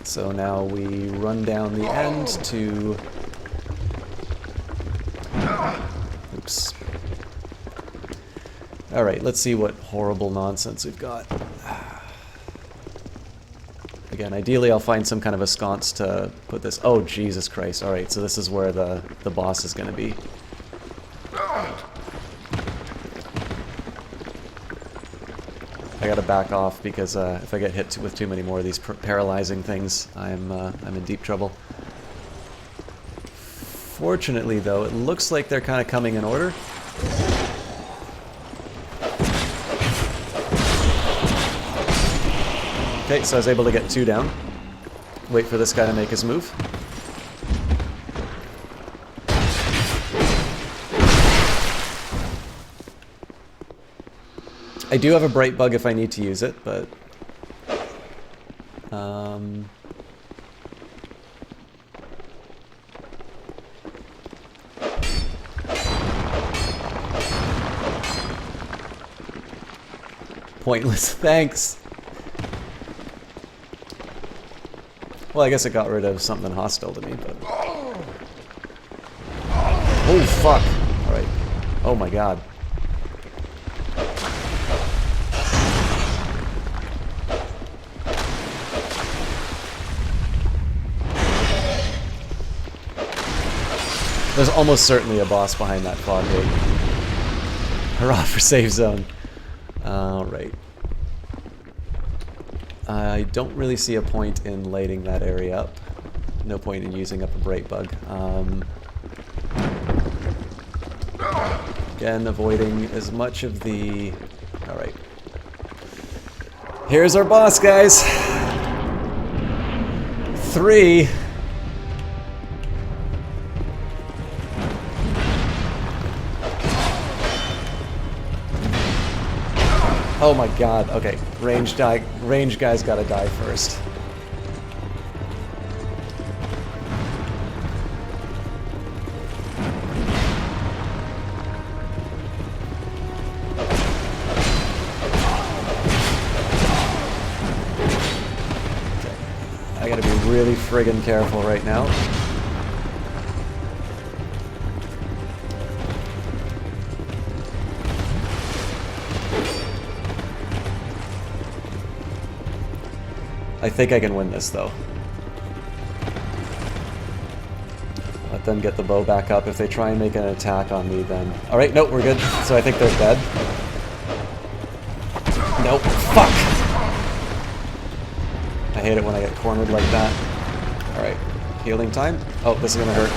So now we run down the end to... Oops. Alright, let's see what horrible nonsense we've got. Again, ideally I'll find some kind of a sconce to put this... Oh, Jesus Christ. Alright, so this is where the boss is going to be. I gotta back off because if I get hit with too many more of these paralyzing things, I'm in deep trouble. Fortunately, though, it looks like they're kind of coming in order. Okay, so I was able to get 2 down. Wait for this guy to make his move. I do have a bright bug if I need to use it, but... Pointless, thanks! Well, I guess it got rid of something hostile to me, but... Oh, fuck! Alright. Oh my god. There's almost certainly a boss behind that fog gate. Hurrah for save zone. Alright. I don't really see a point in lighting that area up. No point in using up a bright bug. Again, avoiding as much of the... Alright. Here's our boss, guys! 3... Oh my god, okay. Range guy's gotta die first. Okay. I gotta be really friggin' careful right now. I think I can win this, though. Let them get the bow back up. If they try and make an attack on me, then... Alright, nope, we're good. So I think they're dead. Nope. Fuck! I hate it when I get cornered like that. Alright. Healing time. Oh, this is gonna hurt.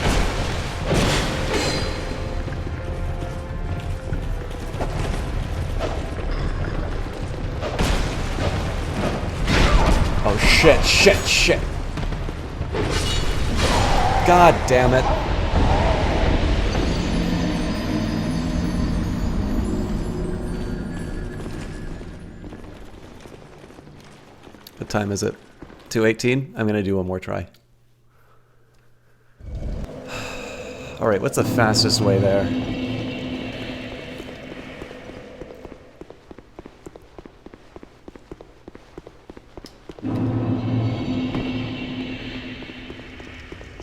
Oh shit, shit, shit. God damn it. What time is it? 2:18? I'm gonna do one more try. Alright, what's the fastest way there?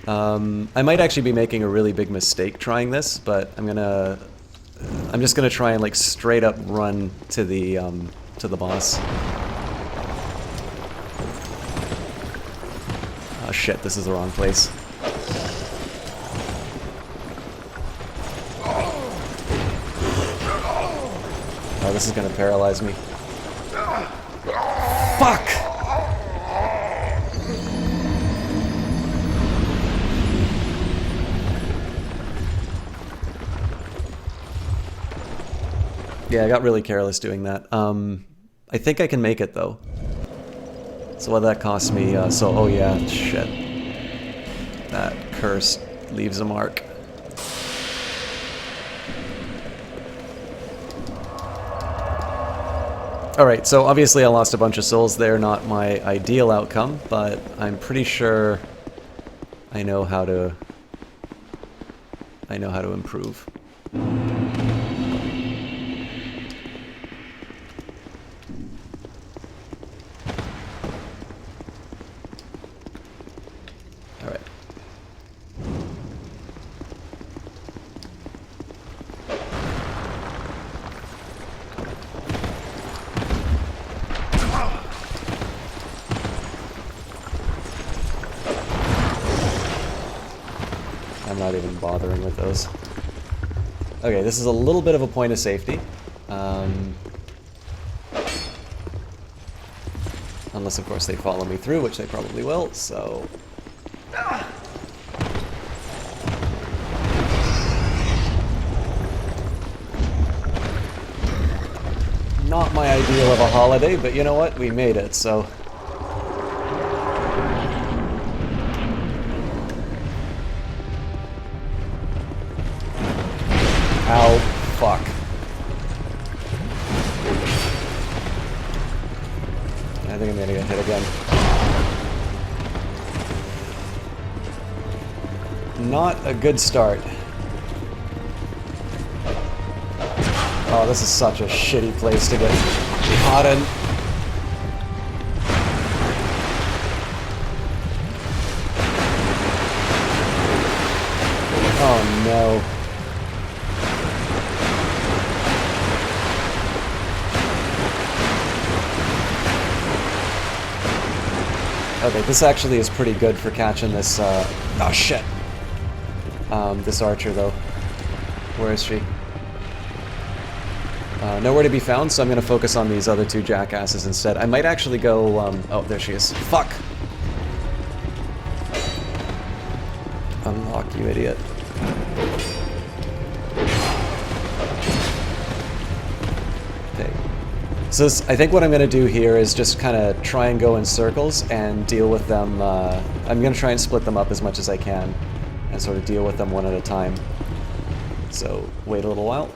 I might actually be making a really big mistake trying this, but I'm just gonna try and like straight up run to the boss. Oh shit, this is the wrong place. Oh, this is gonna paralyze me. Fuck! Yeah, I got really careless doing that. I think I can make it though. So what that cost me, oh yeah, shit. That curse leaves a mark. Alright, so obviously I lost a bunch of souls there, not my ideal outcome, but I'm pretty sure I know how to improve. Alright. I'm not even bothering with those. Okay, this is a little bit of a point of safety. Unless, of course, they follow me through, which they probably will, so... Not my ideal of a holiday, but you know what? We made it, so... Ow, fuck. I think I'm gonna get hit again. Not a good start. Oh, this is such a shitty place to get caught in. Oh no. Okay, this actually is pretty good for catching this, oh shit. This archer, though. Where is she? Nowhere to be found, so I'm gonna focus on these other two jackasses instead. I might actually go, oh, there she is. Fuck! Unlock, you idiot. Okay. So I think what I'm gonna do here is just kind of try and go in circles and deal with them, I'm gonna try and split them up as much as I can and sort of deal with them one at a time. So, wait a little while.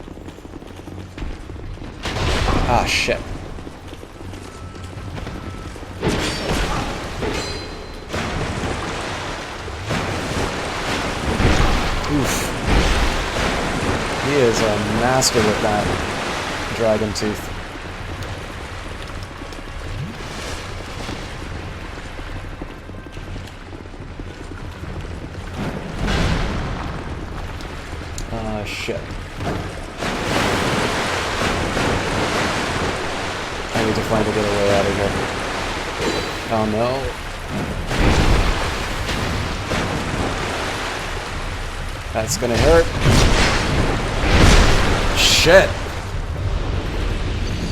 Ah, shit. Oof. He is a master with that dragon tooth. Ah, shit. I need to find a good way out of here. Oh no. That's gonna hurt. Shit!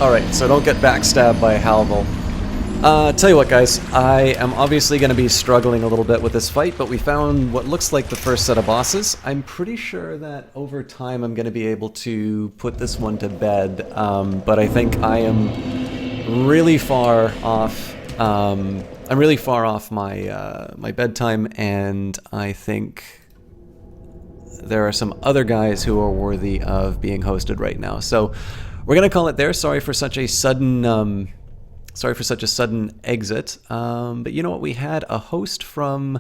Alright, so don't get backstabbed by Halval. Tell you what guys, I am obviously going to be struggling a little bit with this fight, but we found what looks like the first set of bosses. I'm pretty sure that over time I'm going to be able to put this one to bed, but I think I am really far off. I'm really far off my my bedtime, and I think there are some other guys who are worthy of being hosted right now. So we're going to call it there. Sorry for such a sudden exit, but you know what? We had a host from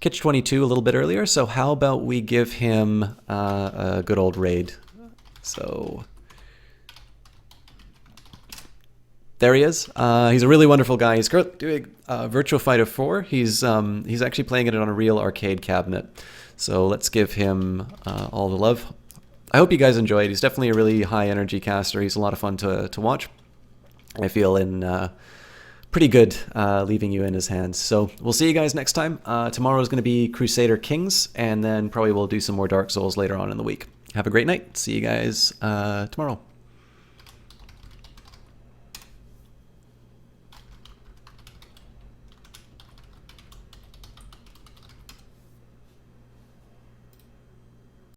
Kitch22 a little bit earlier, so how about we give him a good old raid? So there he is. He's a really wonderful guy. He's doing Virtua Fighter 4. He's actually playing it on a real arcade cabinet. So let's give him all the love. I hope you guys enjoyed. He's definitely a really high energy caster. He's a lot of fun to watch. I feel pretty good leaving you in his hands. So we'll see you guys next time. Tomorrow is going to be Crusader Kings, and then probably we'll do some more Dark Souls later on in the week. Have a great night. See you guys tomorrow.